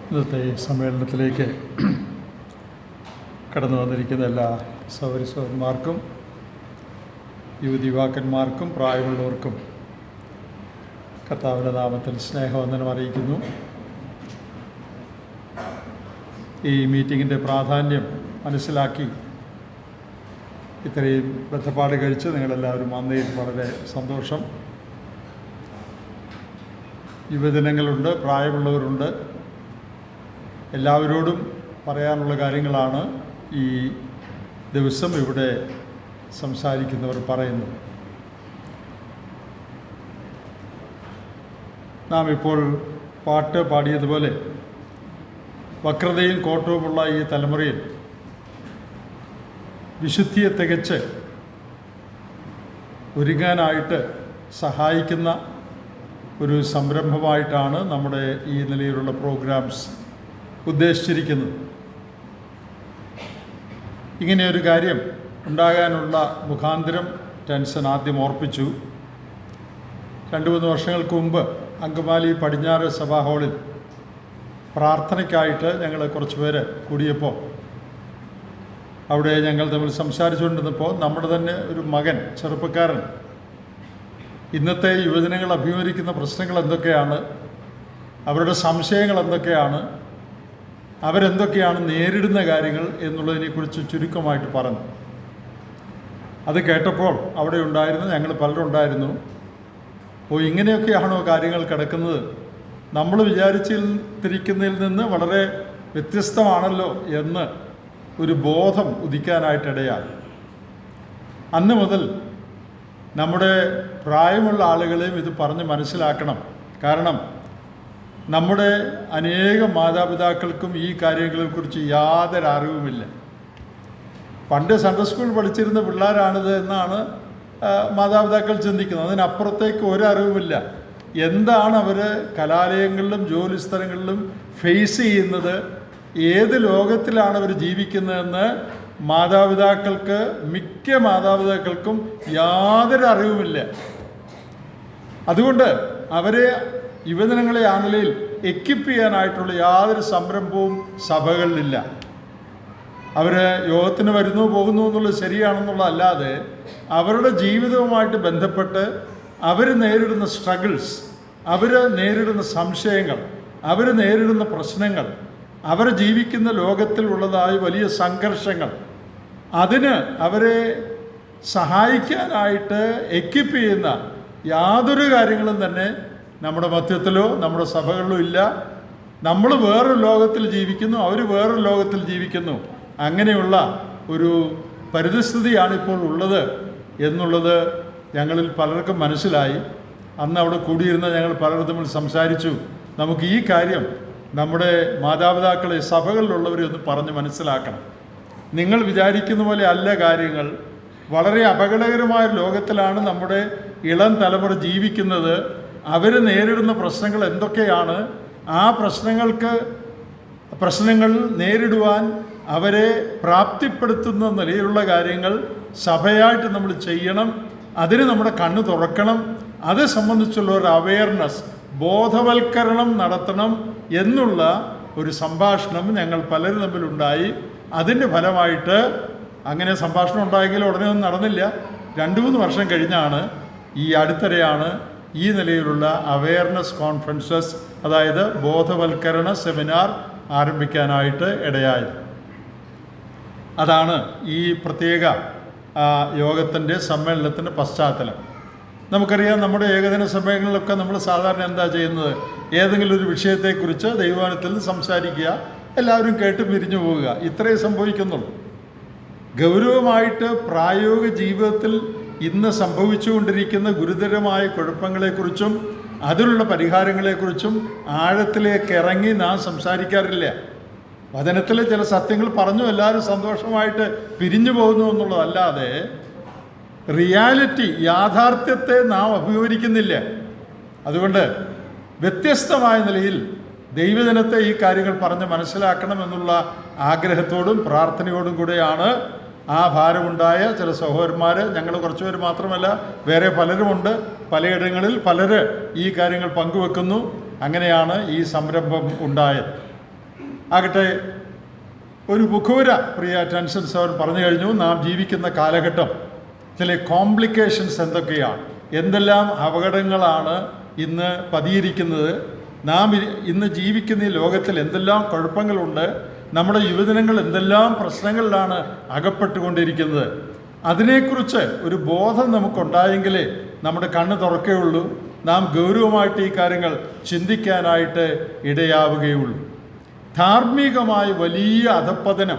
ഇന്നത്തെ ഈ സമ്മേളനത്തിലേക്ക് കടന്നു വന്നിരിക്കുന്ന എല്ലാ സഹോദരന്മാർക്കും യുവതിയുവാക്കന്മാർക്കും പ്രായമുള്ളവർക്കും കർത്താവിൻ്റെ നാമത്തിൽ സ്നേഹവന്ദനം അറിയിക്കുന്നു. ഈ മീറ്റിങ്ങിൻ്റെ പ്രാധാന്യം മനസ്സിലാക്കി ഇത്രയും ബന്ധപ്പാട് കഴിച്ച് നിങ്ങളെല്ലാവരും വന്നതിൽ വളരെ സന്തോഷം. യുവജനങ്ങളുണ്ട്, പ്രായമുള്ളവരുണ്ട്. എല്ലാവരോടും പറയാനുള്ള കാര്യങ്ങളാണ് ഈ ദിവസം ഇവിടെ സംസാരിക്കുന്നവർ പറയുന്നത്. നാം ഇപ്പോൾ പാട്ട് പാടിയതുപോലെ വക്രതയും കോട്ടവുമുള്ള ഈ തലമുറയിൽ വിശുദ്ധിയെ തികച്ച് ഒരുങ്ങാനായിട്ട് സഹായിക്കുന്ന ഒരു സംരംഭമായിട്ടാണ് നമ്മുടെ ഈ നിലയിലുള്ള പ്രോഗ്രാംസ് ഉദ്ദേശിച്ചിരിക്കുന്നത്. ഇങ്ങനെയൊരു കാര്യം ഉണ്ടാകാനുള്ള മുഖാന്തരം ടെൻഷൻ ആദ്യം ഓർപ്പിച്ചു. 2-3 വർഷങ്ങൾക്ക് മുമ്പ് അങ്കമാലി പടിഞ്ഞാറ് സഭാ ഹാളിൽ പ്രാർത്ഥനയ്ക്കായിട്ട് ഞങ്ങൾ കുറച്ച് പേര് കൂടിയപ്പോൾ അവിടെ ഞങ്ങൾ തമ്മിൽ സംസാരിച്ചുകൊണ്ടിരുന്നപ്പോൾ നമ്മുടെ തന്നെ ഒരു മകൻ, ചെറുപ്പക്കാരൻ, ഇന്നത്തെ യുവജനങ്ങൾ അഭിമുഖീകരിക്കുന്ന പ്രശ്നങ്ങൾ എന്തൊക്കെയാണ്, അവരുടെ സംശയങ്ങൾ എന്തൊക്കെയാണ്, അവരെന്തൊക്കെയാണ് നേരിടുന്ന കാര്യങ്ങൾ എന്നുള്ളതിനെക്കുറിച്ച് ചുരുക്കമായിട്ട് പറഞ്ഞു. അത് കേട്ടപ്പോൾ അവിടെ ഉണ്ടായിരുന്നു, ഞങ്ങൾ പലരുണ്ടായിരുന്നു. ഇങ്ങനെയൊക്കെയാണോ കാര്യങ്ങൾ കിടക്കുന്നത്, നമ്മൾ വിചാരിച്ചിരിക്കുന്നതിൽ നിന്ന് വളരെ വ്യത്യസ്തമാണല്ലോ എന്ന് ഒരു ബോധം ഉദിക്കാനായിട്ടിടയാണ്. അന്ന് മുതൽ നമ്മുടെ പ്രായമുള്ള ആളുകളെയും ഇത് പറഞ്ഞ് മനസ്സിലാക്കണം. കാരണം നമ്മുടെ അനേകം മാതാപിതാക്കൾക്കും ഈ കാര്യങ്ങളെക്കുറിച്ച് യാതൊരു അറിവുമില്ല. പണ്ട് സൺഡേ സ്കൂൾ പഠിച്ചിരുന്ന പിള്ളേരാണിത് എന്നാണ് മാതാപിതാക്കൾ ചിന്തിക്കുന്നത്. അതിനപ്പുറത്തേക്ക് ഒരറിവുമില്ല. എന്താണ് അവർ കലാലയങ്ങളിലും ജോലി സ്ഥലങ്ങളിലും ഫേസ് ചെയ്യുന്നത്, ഏത് ലോകത്തിലാണ് അവർ ജീവിക്കുന്നതെന്ന് മിക്ക മാതാപിതാക്കൾക്കും യാതൊരു അറിവുമില്ല. അതുകൊണ്ട് അവരെ യുവജനങ്ങളെ ആ നിലയിൽ എക്വിപ്പ് ചെയ്യാനായിട്ടുള്ള യാതൊരു സംരംഭവും സഭകളിലില്ല. അവർ യോഗത്തിന് വരുന്നു പോകുന്നു എന്നുള്ളത് ശരിയാണെന്നുള്ളതല്ലാതെ അവരുടെ ജീവിതവുമായിട്ട് ബന്ധപ്പെട്ട് അവർ നേരിടുന്ന സ്ട്രഗിൾസ്, അവർ നേരിടുന്ന സംശയങ്ങൾ, അവർ നേരിടുന്ന പ്രശ്നങ്ങൾ, അവർ ജീവിക്കുന്ന ലോകത്തിലുള്ളതായ വലിയ സംഘർഷങ്ങൾ, അതിന് അവരെ സഹായിക്കാനായിട്ട് എക്വിപ്പ് ചെയ്യുന്ന യാതൊരു കാര്യങ്ങളും തന്നെ നമ്മുടെ മധ്യത്തിലോ നമ്മുടെ സഭകളിലോ ഇല്ല. നമ്മൾ വേറൊരു ലോകത്തിൽ ജീവിക്കുന്നു, അവർ വേറൊരു ലോകത്തിൽ ജീവിക്കുന്നു. അങ്ങനെയുള്ള ഒരു പരിതസ്ഥിതിയാണ് ഇപ്പോൾ ഉള്ളത് എന്നുള്ളത് ഞങ്ങളിൽ പലർക്കും മനസ്സിലായി. അന്ന് അവിടെ കൂടിയിരുന്ന ഞങ്ങൾ പലരും തമ്മിൽ സംസാരിച്ചു. നമുക്ക് ഈ കാര്യം നമ്മുടെ മാതാപിതാക്കളെ, സഭകളിലുള്ളവരെ ഒന്ന് പറഞ്ഞ് മനസ്സിലാക്കണം. നിങ്ങൾ വിചാരിക്കുന്ന പോലെ അല്ല കാര്യങ്ങൾ. വളരെ അപകടകരമായ ലോകത്തിലാണ് നമ്മുടെ ഇളം തലമുറ ജീവിക്കുന്നത്. അവർ നേരിടുന്ന പ്രശ്നങ്ങൾ എന്തൊക്കെയാണ്, ആ പ്രശ്നങ്ങൾ നേരിടുവാൻ അവരെ പ്രാപ്തിപ്പെടുത്തുന്ന നിലയിലുള്ള കാര്യങ്ങൾ സഭയായിട്ട് നമ്മൾ ചെയ്യണം. അതിന് നമ്മുടെ കണ്ണ് തുറക്കണം. അത് സംബന്ധിച്ചുള്ള ഒരു അവയർനെസ്, ബോധവൽക്കരണം നടത്തണം എന്നുള്ള ഒരു സംഭാഷണം ഞങ്ങൾ പലരും തമ്മിലുണ്ടായി. അതിൻ്റെ ഫലമായിട്ട് അങ്ങനെ സംഭാഷണം ഉണ്ടായെങ്കിലും ഉടനെ ഒന്നും നടന്നില്ല. 2-3 വർഷം കഴിഞ്ഞാണ്, ഈ അടുത്തിടെയാണ് ഈ നിലയിലുള്ള അവയർനെസ് കോൺഫറൻസസ്, അതായത് ബോധവൽക്കരണ സെമിനാർ ആരംഭിക്കാനായിട്ട് ഇടയായത്. അതാണ് ഈ പ്രത്യേക യോഗത്തിൻ്റെ സമ്മേളനത്തിൻ്റെ പശ്ചാത്തലം. നമുക്കറിയാം, നമ്മുടെ ഏകദിന സമ്മേളനങ്ങളിലൊക്കെ നമ്മൾ സാധാരണ എന്താ ചെയ്യുന്നത്, ഏതെങ്കിലും ഒരു വിഷയത്തെക്കുറിച്ച് ദൈവവചനത്തിൽ സംസാരിക്കുക, എല്ലാവരും കേട്ട് പിരിഞ്ഞു പോവുക, ഇത്രയേ സംഭവിക്കുന്നുള്ളൂ. ഗൗരവമായിട്ട് പ്രായോഗിക ജീവിതത്തിൽ ഇന്ന് സംഭവിച്ചുകൊണ്ടിരിക്കുന്ന ഗുരുതരമായ കുഴപ്പങ്ങളെക്കുറിച്ചും അതിനുള്ള പരിഹാരങ്ങളെക്കുറിച്ചും ആഴത്തിലേക്ക് ഇറങ്ങി നാം സംസാരിക്കാറില്ല. വചനത്തിലെ ചില സത്യങ്ങൾ പറഞ്ഞു എല്ലാവരും സന്തോഷമായിട്ട് പിരിഞ്ഞു പോകുന്നു എന്നുള്ളതല്ലാതെ റിയാലിറ്റി, യാഥാർത്ഥ്യത്തെ നാം അഭിമുഖീകരിക്കുന്നില്ല. അതുകൊണ്ട് വ്യത്യസ്തമായ നിലയിൽ ദൈവജനത്തെ ഈ കാര്യങ്ങൾ പറഞ്ഞ് മനസ്സിലാക്കണമെന്നുള്ള ആഗ്രഹത്തോടും പ്രാർത്ഥനയോടും കൂടെയാണ് ആ ഭാരമുണ്ടായ ചില സഹോദരന്മാർ, ഞങ്ങൾ കുറച്ചുപേർ മാത്രമല്ല, വേറെ പലരുമുണ്ട്, പലയിടങ്ങളിൽ പലര് ഈ കാര്യങ്ങൾ പങ്കുവെക്കുന്നു. അങ്ങനെയാണ് ഈ സംരംഭം ഉണ്ടായത്. ആകട്ടെ ഒരു മുഖവുര പ്രിയ ടെൻഷൻ സർ പറഞ്ഞു കഴിഞ്ഞു. നാം ജീവിക്കുന്ന കാലഘട്ടം ചില കോംപ്ലിക്കേഷൻസ് എന്തൊക്കെയാണ്, എന്തെല്ലാം അപകടങ്ങളാണ് ഇന്ന് പതിയിരിക്കുന്നത്, നാം ഇന്ന് ജീവിക്കുന്ന ഈ ലോകത്തിൽ എന്തെല്ലാം കുഴപ്പങ്ങളുണ്ട്, നമ്മുടെ യുവജനങ്ങൾ എന്തെല്ലാം പ്രശ്നങ്ങളിലാണ് അകപ്പെട്ടുകൊണ്ടിരിക്കുന്നത്. അതിനെക്കുറിച്ച് ഒരു ബോധം നമുക്കുണ്ടായെങ്കിലേ നമ്മുടെ കണ്ണ് തുറക്കുകയുള്ളൂ, നാം ഗൗരവമായിട്ട് ഈ കാര്യങ്ങൾ ചിന്തിക്കാനായിട്ട് ഇടയാവുകയുള്ളൂ. ധാർമ്മികമായ വലിയ അധപ്പതനം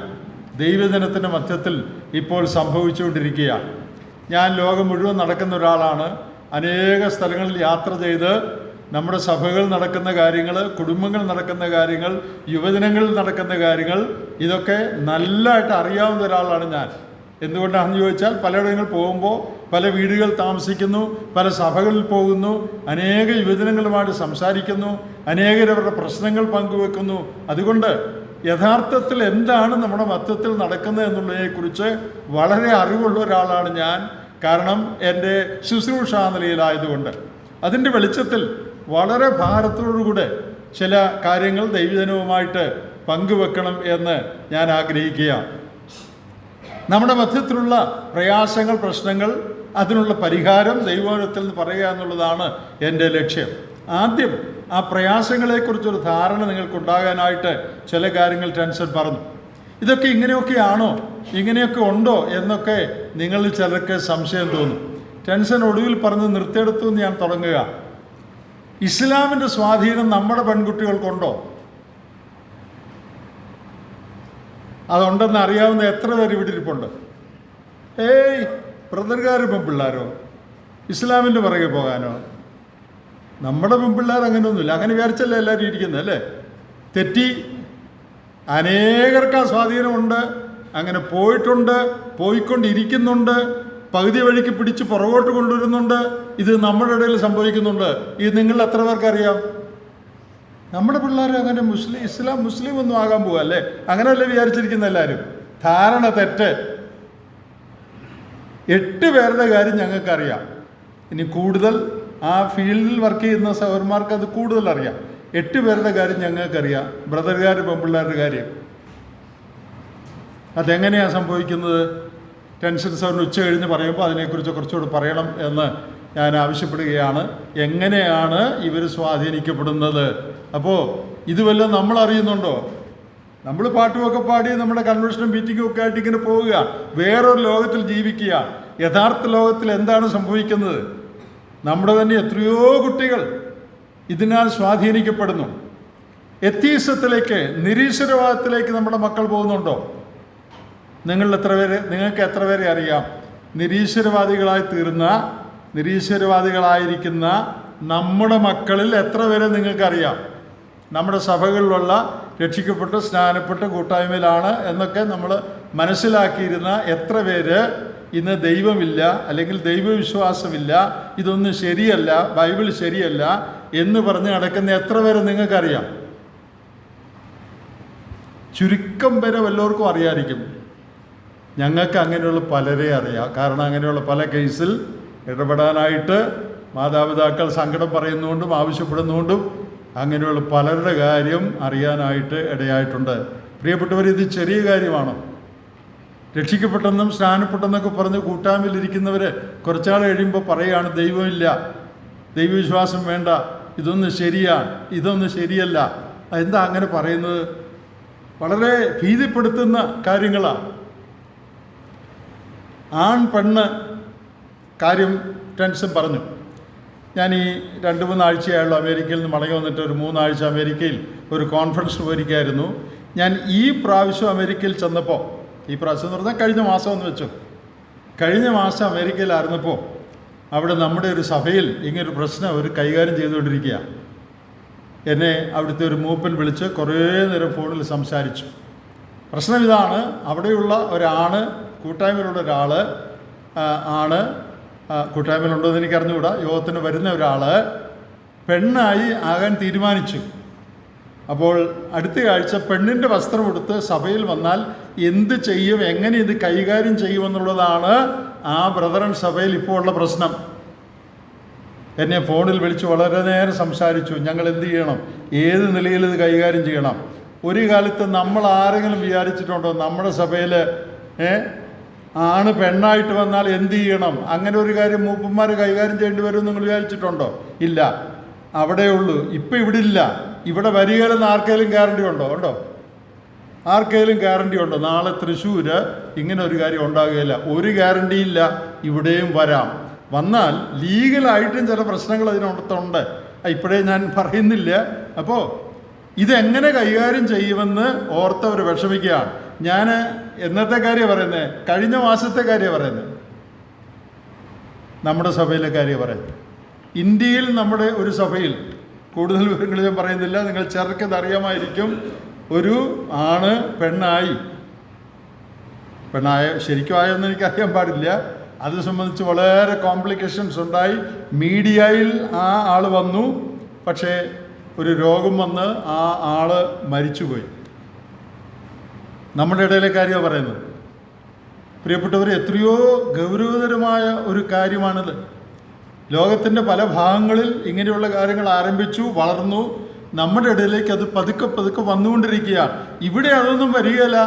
ദൈവജനത്തിൻ്റെ മധ്യത്തിൽ ഇപ്പോൾ സംഭവിച്ചുകൊണ്ടിരിക്കുകയാണ്. ഞാൻ ലോകം മുഴുവൻ നടക്കുന്ന ഒരാളാണ്. അനേക സ്ഥലങ്ങളിൽ യാത്ര ചെയ്ത് നമ്മുടെ സഭകൾ നടക്കുന്ന കാര്യങ്ങൾ, കുടുംബങ്ങൾ നടക്കുന്ന കാര്യങ്ങൾ, യുവജനങ്ങളിൽ നടക്കുന്ന കാര്യങ്ങൾ ഇതൊക്കെ നല്ലതായിട്ട് അറിയാവുന്ന ഒരാളാണ് ഞാൻ. എന്തുകൊണ്ടാണെന്ന് ചോദിച്ചാൽ പലയിടങ്ങൾ പോകുമ്പോൾ പല വീടുകൾ താമസിക്കുന്നു, പല സഭകളിൽ പോകുന്നു, അനേക യുവജനങ്ങളുമായിട്ട് സംസാരിക്കുന്നു, അനേകരവരുടെ പ്രശ്നങ്ങൾ പങ്കുവെക്കുന്നു. അതുകൊണ്ട് യഥാർത്ഥത്തിൽ എന്താണ് നമ്മുടെ മധ്യത്തിൽ നടക്കുന്നത് എന്നുള്ളതിനെക്കുറിച്ച് വളരെ അറിവുള്ള ഒരാളാണ് ഞാൻ. കാരണം എൻ്റെ ശുശ്രൂഷാ നിലയിലായതുകൊണ്ട് അതിൻ്റെ വെളിച്ചത്തിൽ വളരെ ഭാരത്തോടുകൂടെ ചില കാര്യങ്ങൾ ദൈവജനവുമായിട്ട് പങ്കുവെക്കണം എന്ന് ഞാൻ ആഗ്രഹിക്കുകയാണ്. നമ്മുടെ മധ്യത്തിലുള്ള പ്രയാസങ്ങൾ, പ്രശ്നങ്ങൾ, അതിനുള്ള പരിഹാരം ദൈവത്തിൽ നിന്ന് പറയുക എന്നുള്ളതാണ് എൻ്റെ ലക്ഷ്യം. ആദ്യം ആ പ്രയാസങ്ങളെക്കുറിച്ചൊരു ധാരണ നിങ്ങൾക്കുണ്ടാകാനായിട്ട് ചില കാര്യങ്ങൾ ടെൻഷൻ പറഞ്ഞു. ഇതൊക്കെ ഇങ്ങനെയൊക്കെയാണോ, ഇങ്ങനെയൊക്കെ ഉണ്ടോ എന്നൊക്കെ നിങ്ങളിൽ ചിലർക്ക് സംശയം തോന്നും. ടെൻഷൻ ഒടുവിൽ പറഞ്ഞ് നിർത്തിയെടുത്തു എന്ന് ഞാൻ തുടങ്ങുക. ഇസ്ലാമിൻ്റെ സ്വാധീനം നമ്മുടെ പെൺകുട്ടികൾക്കുണ്ടോ? അതുണ്ടെന്ന് അറിയാവുന്ന എത്ര പേര് ഇവിടെ ഇരിപ്പുണ്ട്? ഏയ്, ബ്രദർകാർ പെൺപിള്ളാരോ ഇസ്ലാമിൻ്റെ പുറകെ പോകാനോ? നമ്മുടെ പെൺപിള്ളേർ അങ്ങനെയൊന്നുമില്ല. അങ്ങനെ വിചാരിച്ചല്ലേ എല്ലാവരും ഇരിക്കുന്നത്, അല്ലേ? തെറ്റി. അനേകർക്ക് ആ സ്വാധീനമുണ്ട്, അങ്ങനെ പോയിട്ടുണ്ട്, പോയിക്കൊണ്ടിരിക്കുന്നുണ്ട്, പകുതി വഴിക്ക് പിടിച്ച് പുറകോട്ട് കൊണ്ടുവരുന്നുണ്ട്. ഇത് നമ്മുടെ ഇടയിൽ സംഭവിക്കുന്നുണ്ട്. ഇത് നിങ്ങൾ എത്ര പേർക്കറിയാം? നമ്മുടെ പിള്ളേർ അങ്ങനെ മുസ്ലിം ഒന്നും ആകാൻ പോവുക അല്ലേ? അങ്ങനെയല്ലേ വിചാരിച്ചിരിക്കുന്ന എല്ലാവരും. ധാരണ തെറ്റ്. 8 പേരുടെ കാര്യം ഞങ്ങൾക്കറിയാം. ഇനി കൂടുതൽ ആ ഫീൽഡിൽ വർക്ക് ചെയ്യുന്ന സഹോദരന്മാർക്ക് അത് കൂടുതൽ അറിയാം. 8 പേരുടെ കാര്യം ഞങ്ങൾക്കറിയാം. ബ്രദർകാർ പെൺപിള്ളേരുടെ കാര്യം. അതെങ്ങനെയാണ് സംഭവിക്കുന്നത്? ടെൻഷൻ സൗണ്ട് ഉച്ച കഴിഞ്ഞ് പറയുമ്പോൾ അതിനെക്കുറിച്ച് കുറച്ചുകൂടി പറയണം എന്ന് ഞാൻ ആവശ്യപ്പെടുകയാണ്. എങ്ങനെയാണ് ഇവർ സ്വാധീനിക്കപ്പെടുന്നത്? അപ്പോൾ ഇതുവെല്ലാം നമ്മൾ അറിയുന്നുണ്ടോ? നമ്മൾ പാട്ടുമൊക്കെ പാടി നമ്മുടെ കൺവെൻഷനും മീറ്റിങ്ങും ഒക്കെ ആയിട്ട് ഇങ്ങനെ പോവുക, വേറൊരു ലോകത്തിൽ ജീവിക്കുക. യഥാർത്ഥ ലോകത്തിൽ എന്താണ് സംഭവിക്കുന്നത്? നമ്മുടെ തന്നെ എത്രയോ കുട്ടികൾ ഇതിനാൽ സ്വാധീനിക്കപ്പെടുന്നു. എത്തീസത്തിലേക്ക്, നിരീശ്വരവാദത്തിലേക്ക് നമ്മുടെ മക്കൾ പോകുന്നുണ്ടോ? നിങ്ങൾക്ക് എത്ര പേരെ അറിയാം? നിരീശ്വരവാദികളായിരിക്കുന്ന നമ്മുടെ മക്കളിൽ എത്ര പേരെ നിങ്ങൾക്കറിയാം? നമ്മുടെ സഭകളിലുള്ള രക്ഷിക്കപ്പെട്ട് സ്നാനപ്പെട്ട് കൂട്ടായ്മയിലാണ് എന്നൊക്കെ നമ്മൾ മനസ്സിലാക്കിയിരുന്ന എത്ര പേര് ഇന്ന് ദൈവമില്ല, അല്ലെങ്കിൽ ദൈവവിശ്വാസമില്ല, ഇതൊന്നും ശരിയല്ല, ബൈബിൾ ശരിയല്ല എന്ന് പറഞ്ഞ് നടക്കുന്ന എത്ര പേരെ നിങ്ങൾക്കറിയാം? ചുരുക്കം പേരെ വല്ലവർക്കും അറിയാമായിരിക്കും. ഞങ്ങൾക്ക് അങ്ങനെയുള്ള പലരെ അറിയാം. കാരണം അങ്ങനെയുള്ള പല കേസിൽ ഇടപെടാനായിട്ട് മാതാപിതാക്കൾ സങ്കടം പറയുന്നതുകൊണ്ടും ആവശ്യപ്പെടുന്നതുകൊണ്ടും അങ്ങനെയുള്ള പലരുടെ കാര്യം അറിയാനായിട്ട് ഇടയായിട്ടുണ്ട്. പ്രിയപ്പെട്ടവർ, ഇത് ചെറിയ കാര്യമാണോ? രക്ഷിക്കപ്പെട്ടെന്നും സ്നാനപ്പെട്ടെന്നൊക്കെ പറഞ്ഞ് കൂട്ടായ്മയിലിരിക്കുന്നവർ കുറച്ചാൾ കഴിയുമ്പോൾ പറയുകയാണ് ദൈവമില്ല, ദൈവവിശ്വാസം വേണ്ട, ഇതൊന്നും ശരിയാണ്, ഇതൊന്നും ശരിയല്ല. എന്താ അങ്ങനെ പറയുന്നത്? വളരെ ഭീതിപ്പെടുത്തുന്ന കാര്യങ്ങളാണ്. ആൺ പെണ്ണ് കാര്യം ടെൻഷൻ പറഞ്ഞു. ഞാൻ ഈ 2-3 ആഴ്ചയായുള്ള അമേരിക്കയിൽ നിന്ന് മടങ്ങി വന്നിട്ട് ഒരു 3 ആഴ്ച അമേരിക്കയിൽ ഒരു കോൺഫറൻസിന് പോയിരിക്കുകയായിരുന്നു. ഞാൻ ഈ പ്രാവശ്യം അമേരിക്കയിൽ ചെന്നപ്പോൾ, ഈ പ്രാവശ്യം എന്ന് പറഞ്ഞാൽ കഴിഞ്ഞ മാസം എന്ന് വെച്ചു, കഴിഞ്ഞ മാസം അമേരിക്കയിലായിരുന്നപ്പോൾ അവിടെ നമ്മുടെ ഒരു സഭയിൽ ഇങ്ങനൊരു പ്രശ്നം അവർ കൈകാര്യം ചെയ്തുകൊണ്ടിരിക്കുക. എന്നെ അവിടുത്തെ ഒരു മൂപ്പൻ വിളിച്ച് കുറേ നേരം ഫോണിൽ സംസാരിച്ചു. പ്രശ്നം ഇതാണ്, അവിടെയുള്ള ഒരാണ്, കൂട്ടായ്മയിലുള്ള ഒരാൾ ആണ്, കൂട്ടായ്മയിലുണ്ടോ എന്ന് എനിക്കറിഞ്ഞുകൂടാ, യോഗത്തിന് വരുന്ന ഒരാൾ പെണ്ണായി ആകാൻ തീരുമാനിച്ചു. അപ്പോൾ അടുത്ത ആഴ്ച പെണ്ണിൻ്റെ വസ്ത്രമെടുത്ത് സഭയിൽ വന്നാൽ എന്ത് ചെയ്യും, എങ്ങനെ ഇത് കൈകാര്യം ചെയ്യുമെന്നുള്ളതാണ് ആ ബ്രദറൻ സഭയിൽ ഇപ്പോൾ ഉള്ള പ്രശ്നം. എന്നെ ഫോണിൽ വിളിച്ച് വളരെ നേരം സംസാരിച്ചു. ഞങ്ങൾ എന്ത് ചെയ്യണം, ഏത് നിലയിൽ ഇത് കൈകാര്യം ചെയ്യണം. ഒരു കാലത്ത് നമ്മൾ ആരെങ്കിലും വിചാരിച്ചിട്ടുണ്ടോ നമ്മുടെ സഭയിൽ ആണ് പെണ്ണായിട്ട് വന്നാൽ എന്ത് ചെയ്യണം, അങ്ങനെ ഒരു കാര്യം മൂപ്പന്മാർ കൈകാര്യം ചെയ്യേണ്ടി വരും നിങ്ങൾ വിചാരിച്ചിട്ടുണ്ടോ? ഇല്ല, അവിടെയുള്ളൂ. ഇപ്പം ഇവിടെ ഇല്ല. ഇവിടെ വരികയിലെന്ന് ആർക്കെങ്കിലും ഗ്യാരണ്ടി ഉണ്ടോ? ആർക്കെങ്കിലും ഗ്യാരണ്ടി ഉണ്ടോ? നാളെ തൃശ്ശൂർ ഇങ്ങനെ ഒരു കാര്യം ഉണ്ടാകുകയില്ല. ഒരു ഗ്യാരണ്ടിയില്ല. ഇവിടെയും വരാം. വന്നാൽ ലീഗലായിട്ടും ചില പ്രശ്നങ്ങൾ അതിനകത്തുണ്ട്. ഇപ്പോഴേ ഞാൻ പറയുന്നില്ല. അപ്പോൾ ഇതെങ്ങനെ കൈകാര്യം ചെയ്യുമെന്ന് ഓർത്തവർ വിഷമിക്കുകയാണ്. ഞാൻ എന്നത്തെ കാര്യമാണ് പറയുന്നത്? കഴിഞ്ഞ മാസത്തെ കാര്യമാണ് പറയുന്നത്. നമ്മുടെ സഭയിലെ കാര്യമാണ് പറയുന്നത്. ഇന്ത്യയിൽ നമ്മുടെ ഒരു സഭയിൽ, കൂടുതൽ വിവരങ്ങൾ ഞാൻ പറയുന്നില്ല, നിങ്ങൾ ചെറുക്കത് അറിയാമായിരിക്കും. ഒരു ആണ് പെണ്ണായ ശരിക്കും ആയെന്ന് എനിക്കറിയാൻ പാടില്ല. അത് സംബന്ധിച്ച് വളരെ കോംപ്ലിക്കേഷൻസ് ഉണ്ടായി. മീഡിയയിൽ ആ ആൾ വന്നു, പക്ഷേ ഒരു രോഗം വന്ന് ആ ആൾ മരിച്ചുപോയി. നമ്മുടെ ഇടയിലെ കാര്യമാണ് പറയുന്നത്. പ്രിയപ്പെട്ടവർ, എത്രയോ ഗൗരവതരമായ ഒരു കാര്യമാണിത്. ലോകത്തിൻ്റെ പല ഭാഗങ്ങളിൽ ഇങ്ങനെയുള്ള കാര്യങ്ങൾ ആരംഭിച്ചു, വളർന്നു. നമ്മുടെ ഇടയിലേക്ക് അത് പതുക്കെ പതുക്കെ വന്നുകൊണ്ടിരിക്കുകയാണ്. ഇവിടെ അതൊന്നും വരികയില്ല,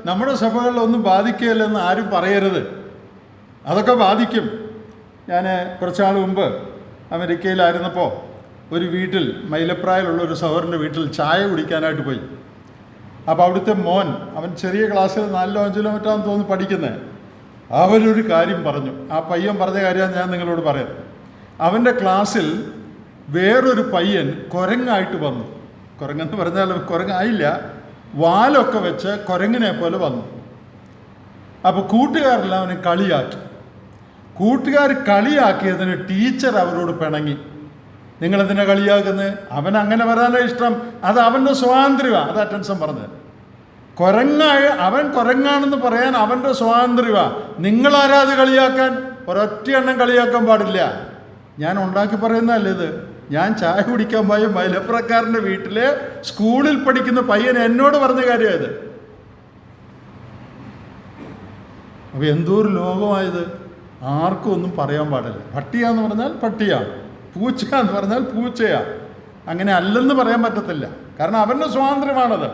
നമ്മുടെ സഭകളിലൊന്നും ബാധിക്കുകയില്ല എന്ന് ആരും പറയരുത്. അതൊക്കെ ബാധിക്കും. ഞാൻ കുറച്ചാൾ മുമ്പ് അമേരിക്കയിലായിരുന്നപ്പോൾ ഒരു വീട്ടിൽ, മൈലപ്രായിലുള്ള ഒരു സഹോദരൻ്റെ വീട്ടിൽ ചായ കുടിക്കാനായിട്ട് പോയി. അപ്പോൾ അവിടുത്തെ മോൻ, അവൻ ചെറിയ ക്ലാസ്സിൽ 4-5 കിലോമീറ്ററാണെന്ന് തോന്നുന്നു പഠിക്കുന്നത്. അവനൊരു കാര്യം പറഞ്ഞു. ആ പയ്യൻ പറഞ്ഞ കാര്യമാണ് ഞാൻ നിങ്ങളോട് പറയുന്നത്. അവൻ്റെ ക്ലാസ്സിൽ വേറൊരു പയ്യൻ കുരങ്ങായിട്ട് വന്നു. കുരങ്ങെന്ന് പറഞ്ഞാൽ കുരങ്ങായില്ല, വാലൊക്കെ വെച്ച് കുരങ്ങിനെ പോലെ വന്നു. അപ്പോൾ കൂട്ടുകാരെല്ലാം അവനെ കളിയാക്കി. കൂട്ടുകാർ കളിയാക്കിയതിന് ടീച്ചർ അവരോട് പിണങ്ങി. നിങ്ങളെന്തിനാ കളിയാക്കുന്നത്? അവൻ അങ്ങനെ വരാനേ ഇഷ്ടം, അത് അവൻ്റെ സ്വാതന്ത്ര്യമാണ്. അത് അറ്റൻഷൻ പറഞ്ഞത്. അവൻ കുരങ്ങാണെന്ന് പറയാൻ അവൻ്റെ സ്വാതന്ത്ര്യമാണ്. നിങ്ങളാരാ അത് കളിയാക്കാൻ? ഒരൊറ്റ എണ്ണം കളിയാക്കാൻ പാടില്ല. ഞാൻ ഉണ്ടാക്കി പറയുന്നതല്ലേ ഇത്. ഞാൻ ചായ കുടിക്കാൻ പോയ മലപ്പുറക്കാരൻ്റെ വീട്ടിലെ സ്കൂളിൽ പഠിക്കുന്ന പയ്യൻ എന്നോട് പറഞ്ഞ കാര്യമായത്. അപ്പോൾ എന്തോ ഒരു ലോകമായത്. ആർക്കും ഒന്നും പറയാൻ പാടില്ല. പട്ടിയാന്ന് പറഞ്ഞാൽ പട്ടിയാണ്, പൂച്ച എന്ന് പറഞ്ഞാൽ പൂച്ചയാണ്. അങ്ങനെ അല്ലെന്ന് പറയാൻ പറ്റത്തില്ല. കാരണം അവൻ്റെ സ്വാതന്ത്ര്യമാണത്.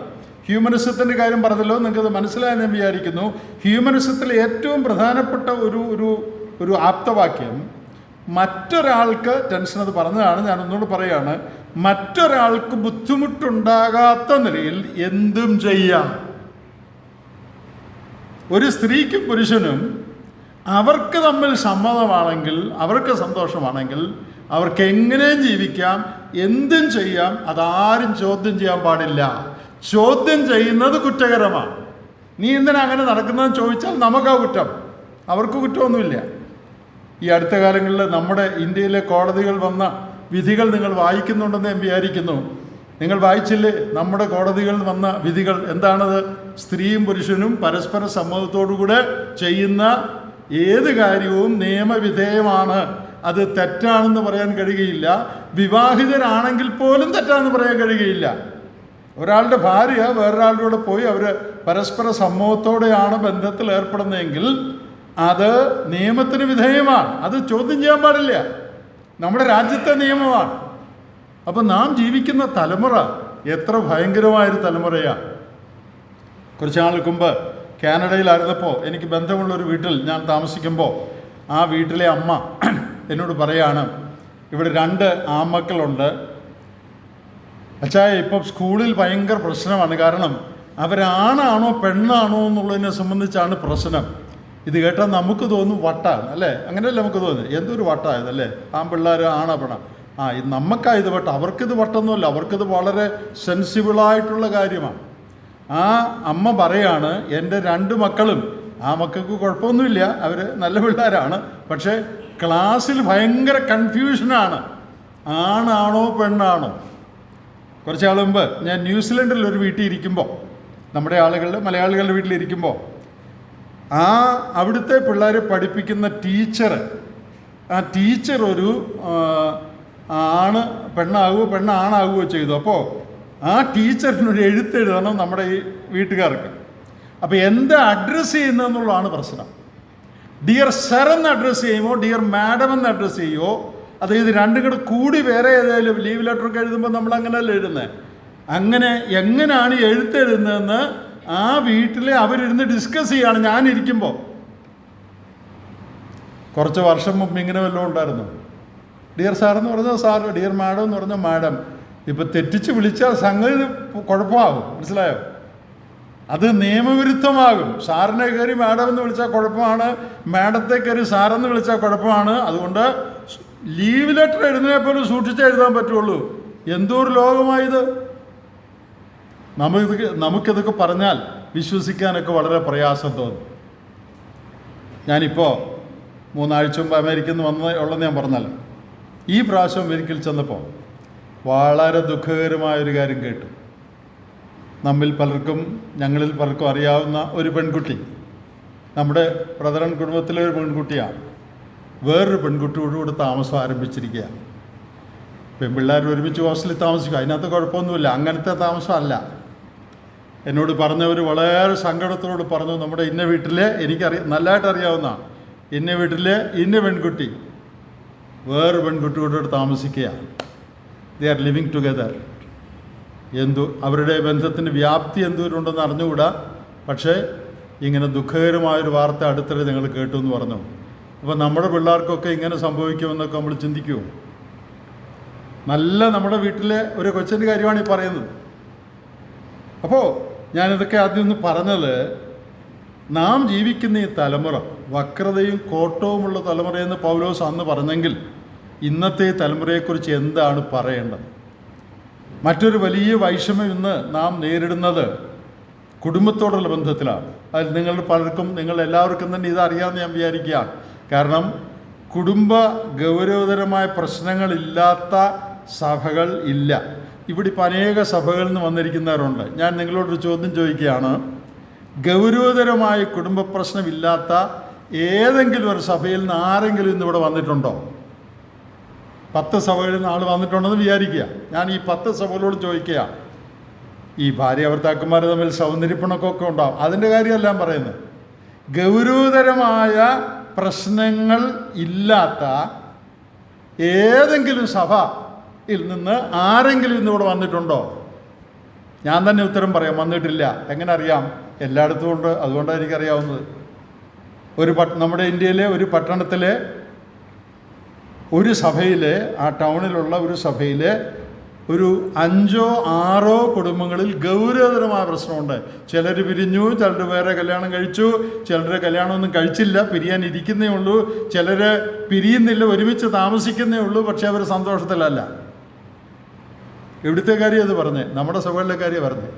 ഹ്യൂമനിസത്തിൻ്റെ കാര്യം പറഞ്ഞല്ലോ, നിങ്ങൾക്കത് മനസ്സിലായെന്ന് ഞാൻ വിചാരിക്കുന്നു. ഹ്യൂമനിസത്തിൽ ഏറ്റവും പ്രധാനപ്പെട്ട ഒരു ആപ്തവാക്യം, മറ്റൊരാൾക്ക് ടെൻഷൻ, അത് പറഞ്ഞതാണ്, ഞാൻ ഒന്നുകൂടെ പറയുകയാണ്, മറ്റൊരാൾക്ക് ബുദ്ധിമുട്ടുണ്ടാകാത്ത നിലയിൽ എന്തും ചെയ്യാം. ഒരു സ്ത്രീക്കും പുരുഷനും അവർക്ക് തമ്മിൽ സമ്മതമാണെങ്കിൽ, അവർക്ക് സന്തോഷമാണെങ്കിൽ, അവർക്ക് എങ്ങനെയും ജീവിക്കാം, എന്തും ചെയ്യാം. അതാരും ചോദ്യം ചെയ്യാൻ പാടില്ല. ചോദ്യം ചെയ്യുന്നത് കുറ്റകരമാണ്. നീ എന്തിനാ അങ്ങനെ നടക്കുന്നതെന്ന് ചോദിച്ചാൽ നമുക്കാ കുറ്റം, അവർക്ക് കുറ്റമൊന്നുമില്ല. ഈ അടുത്ത കാലങ്ങളിൽ നമ്മുടെ ഇന്ത്യയിലെ കോടതികൾ വന്ന വിധികൾ നിങ്ങൾ വായിക്കുന്നുണ്ടെന്ന് ഞാൻ വിചാരിക്കുന്നു. നിങ്ങൾ വായിച്ചില്ലേ? നമ്മുടെ കോടതികളിൽ വന്ന വിധികൾ എന്താണത്? സ്ത്രീയും പുരുഷനും പരസ്പര സമ്മതത്തോടുകൂടെ ചെയ്യുന്ന ഏത് കാര്യവും നിയമവിധേയമാണ്. അത് തെറ്റാണെന്ന് പറയാൻ കഴിയുകയില്ല. വിവാഹിതരാണെങ്കിൽ പോലും തെറ്റാണെന്ന് പറയാൻ കഴിയുകയില്ല. ഒരാളുടെ ഭാര്യ വേറൊരാളുടെ കൂടെ പോയി അവർ പരസ്പര സമ്മതത്തോടെയാണ് ബന്ധത്തിൽ ഏർപ്പെടുന്നതെങ്കിൽ അത് നിയമത്തിന് വിധേയമാണ്. അത് ചോദ്യം ചെയ്യാൻ പാടില്ല. നമ്മുടെ രാജ്യത്തെ നിയമമാണ്. അപ്പം നാം ജീവിക്കുന്ന തലമുറ എത്ര ഭയങ്കരമായൊരു തലമുറയാണ്. കുറച്ച് നാൾക്ക് മുമ്പ് കാനഡയിലായിരുന്നപ്പോൾ എനിക്ക് ബന്ധമുള്ളൊരു വീട്ടിൽ ഞാൻ താമസിക്കുമ്പോൾ ആ വീട്ടിലെ അമ്മ എന്നോട് പറയാണ്, ഇവിടെ 2 ആൺമക്കളുണ്ട് അച്ചായ, ഇപ്പം സ്കൂളിൽ ഭയങ്കര പ്രശ്നമാണ്. കാരണം അവരാണാണോ പെണ്ണാണോ എന്നുള്ളതിനെ സംബന്ധിച്ചാണ് പ്രശ്നം. ഇത് കേട്ടാൽ നമുക്ക് തോന്നും വട്ടാണ് അല്ലേ? അങ്ങനെയല്ലേ നമുക്ക് തോന്നുന്നത്? എന്തൊരു വട്ടായതല്ലേ? ആൺപിള്ളേർ ആണോ പെണ്ണ? ഇത് നമുക്കായത് വട്ടം, അവർക്കിത് വട്ടൊന്നുമല്ല. അവർക്കിത് വളരെ സെൻസിബിളായിട്ടുള്ള കാര്യമാണ്. ആ അമ്മ പറയാണ്, എൻ്റെ 2 മക്കളും, ആ മക്കൾക്ക് കുഴപ്പമൊന്നുമില്ല, അവർ നല്ല പിള്ളേരാണ്, പക്ഷേ ക്ലാസ്സിൽ ഭയങ്കര കൺഫ്യൂഷനാണ്, ആണാണോ പെണ്ണാണോ. കുറച്ച് നാൾ മുമ്പ് ഞാൻ ന്യൂസിലൻഡിൽ ഒരു വീട്ടിൽ ഇരിക്കുമ്പോൾ, നമ്മുടെ മലയാളികളുടെ വീട്ടിലിരിക്കുമ്പോൾ, അവിടുത്തെ പിള്ളേരെ പഠിപ്പിക്കുന്ന ടീച്ചർ ഒരു ആണ് പെണ്ണാകുകയോ പെണ്ണാണാകുകയോ ചെയ്തു. അപ്പോൾ ആ ടീച്ചറിനൊരു എഴുത്തെഴുതണം നമ്മുടെ ഈ വീട്ടുകാർക്ക്. അപ്പോൾ എന്താ അഡ്രസ്സ് ചെയ്യുന്നതെന്നുള്ളതാണ് പ്രശ്നം. ഡിയർ സർ എന്ന് അഡ്രസ്സ് ചെയ്യുമോ ഡിയർ മാഡം എന്ന് അഡ്രസ്സ് ചെയ്യുമോ, അത് ഇത് രണ്ടും കൂടി വേറെ ഏതായാലും ലീവ് ലെറ്ററൊക്കെ എഴുതുമ്പോൾ നമ്മൾ അങ്ങനെയല്ല എഴുതുന്നത്. അങ്ങനെ എങ്ങനെയാണ് എഴുത്തെഴുതുന്നതെന്ന് ആ വീട്ടിൽ അവരിരുന്ന് ഡിസ്കസ് ചെയ്യാണ് ഞാനിരിക്കുമ്പോൾ. കുറച്ച് വർഷം മുമ്പ് ഇങ്ങനെ വല്ലതും ഉണ്ടായിരുന്നു. ഡിയർ സാറെന്ന് പറഞ്ഞാൽ സാർ, ഡിയർ മാഡം എന്ന് പറഞ്ഞാൽ മാഡം. ഇപ്പം തെറ്റിച്ച് വിളിച്ചാൽ സംഗതി കുഴപ്പമാകും, മനസ്സിലായോ? അത് നിയമവിരുദ്ധമാകും. സാറിനെ കയറി മാഡം എന്ന് വിളിച്ചാൽ കുഴപ്പമാണ്, മാഡത്തെ കയറി സാറെന്ന് വിളിച്ചാൽ കുഴപ്പമാണ്. അതുകൊണ്ട് ലീവ് ലെറ്റർ എഴുതുന്നതിനെ പോലും സൂക്ഷിച്ച് എഴുതാൻ പറ്റുള്ളൂ. എന്തോരു ലോകമായത്! നമുക്കിതൊക്കെ പറഞ്ഞാൽ വിശ്വസിക്കാനൊക്കെ വളരെ പ്രയാസം തോന്നും. ഞാനിപ്പോൾ 3 ആഴ്ച മുമ്പ് അമേരിക്കയിൽ നിന്ന് ഉള്ളതെന്ന് ഞാൻ പറഞ്ഞല്ലോ. ഈ പ്രാവശ്യം അമേരിക്കയിൽ ചെന്നപ്പോൾ വളരെ ദുഃഖകരമായൊരു കാര്യം കേട്ടു. ഞങ്ങളിൽ പലർക്കും അറിയാവുന്ന ഒരു പെൺകുട്ടി, നമ്മുടെ ബ്രദറൻ കുടുംബത്തിലെ ഒരു പെൺകുട്ടിയാണ്. വേറൊരു പെൺകുട്ടിയോടുകൂടി താമസം ആരംഭിച്ചിരിക്കുകയാണ്. പെൺപിള്ളേർ ഒരുമിച്ച് ഹോസ്റ്റലിൽ താമസിക്കും, അതിനകത്ത് കുഴപ്പമൊന്നുമില്ല. അങ്ങനത്തെ താമസമല്ല. എന്നോട് പറഞ്ഞവർ വളരെ സങ്കടത്തോട് പറഞ്ഞു, നമ്മുടെ ഇന്ന വീട്ടിലെ, നല്ലതായിട്ട് അറിയാവുന്നതാണ്, ഇന്ന വീട്ടിലെ ഇന്ന പെൺകുട്ടി വേറൊരു പെൺകുട്ടിയോട് താമസിക്കുകയാണ്. They are living together. അവരുടെ ബന്ധത്തിൻ്റെ വ്യാപ്തി എന്തോരുണ്ടെന്ന് അറിഞ്ഞുകൂടാ. പക്ഷേ ഇങ്ങനെ ദുഃഖകരമായൊരു വാർത്ത അടുത്തിടെ ഞങ്ങൾ കേട്ടു എന്ന് പറഞ്ഞു. അപ്പോൾ നമ്മുടെ പിള്ളേർക്കൊക്കെ ഇങ്ങനെ സംഭവിക്കുമെന്നൊക്കെ നമ്മൾ ചിന്തിക്കുമോ? നമ്മുടെ വീട്ടിലെ ഒരു കൊച്ചിൻ്റെ കാര്യമാണ് ഈ പറയുന്നത്. അപ്പോൾ ഞാനിതൊക്കെ ആദ്യം ഒന്ന് പറഞ്ഞത്, നാം ജീവിക്കുന്ന ഈ തലമുറ വക്രതയും കോട്ടവുമുള്ള തലമുറയെന്ന് പൗലോസ് അന്ന് പറഞ്ഞെങ്കിൽ ഇന്നത്തെ തലമുറയെക്കുറിച്ച് എന്താണ് പറയേണ്ടത്? മറ്റൊരു വലിയ വൈഷമ്യം ഇന്ന് നാം നേരിടുന്നത് കുടുംബത്തോടുള്ള ബന്ധത്തിലാണ്. അതിൽ നിങ്ങൾ എല്ലാവർക്കും തന്നെ ഇതറിയാമെന്ന് ഞാൻ വിചാരിക്കുകയാണ്. കാരണം കുടുംബ ഗൗരവതരമായ പ്രശ്നങ്ങളില്ലാത്ത സഭകൾ ഇല്ല. ഇവിടെ ഇപ്പോൾ അനേക സഭകളിൽ നിന്ന് വന്നിരിക്കുന്നവരുണ്ട്. ഞാൻ നിങ്ങളോടൊരു ചോദ്യം ചോദിക്കുകയാണ്. ഗൗരവതരമായ കുടുംബ പ്രശ്നമില്ലാത്ത ഏതെങ്കിലും ഒരു സഭയിൽ നിന്ന് ആരെങ്കിലും ഇന്നിവിടെ വന്നിട്ടുണ്ടോ? 10 സഭകളിൽ നിന്ന് ആൾ വന്നിട്ടുണ്ടെന്ന് വിചാരിക്കുക. ഞാൻ ഈ 10 സഭകളോട് ചോദിക്കുക, ഈ ഭാര്യ ഭർത്താക്കന്മാർ തമ്മിൽ സൗന്ദര്യപ്പിണക്കമൊക്കെ ഉണ്ടാവും, അതിൻ്റെ കാര്യമല്ല ഞാൻ പറയുന്നത്. ഗൗരവതരമായ പ്രശ്നങ്ങൾ ഇല്ലാത്ത ഏതെങ്കിലും സഭയിൽ നിന്ന് ആരെങ്കിലും ഇന്നിവിടെ വന്നിട്ടുണ്ടോ? ഞാൻ തന്നെ ഉത്തരം പറയാം, വന്നിട്ടില്ല. എങ്ങനെ അറിയാം? എല്ലായിടത്തും ഉണ്ട്, അതുകൊണ്ടാണ് എനിക്കറിയാവുന്നത്. നമ്മുടെ ഇന്ത്യയിലെ ഒരു പട്ടണത്തിലെ ഒരു സഭയിലെ, ആ ടൗണിലുള്ള ഒരു സഭയിലെ ഒരു 5ഓ 6ഓ കുടുംബങ്ങളിൽ ഗൗരവതരമായ പ്രശ്നമുണ്ട്. ചിലർ പിരിഞ്ഞു, ചിലർ വേറെ കല്യാണം കഴിച്ചു, ചിലർ കല്യാണമൊന്നും കഴിച്ചില്ല, പിരിയാൻ ഇരിക്കുന്നേ ഉള്ളൂ, ചിലർ പിരിയുന്നില്ല, ഒരുമിച്ച് താമസിക്കുന്നേ ഉള്ളൂ, പക്ഷേ അവർ സന്തോഷത്തിലല്ല. എവിടുത്തെ കാര്യം അത് പറഞ്ഞേ? നമ്മുടെ സഭകളിലെ കാര്യം പറഞ്ഞേ.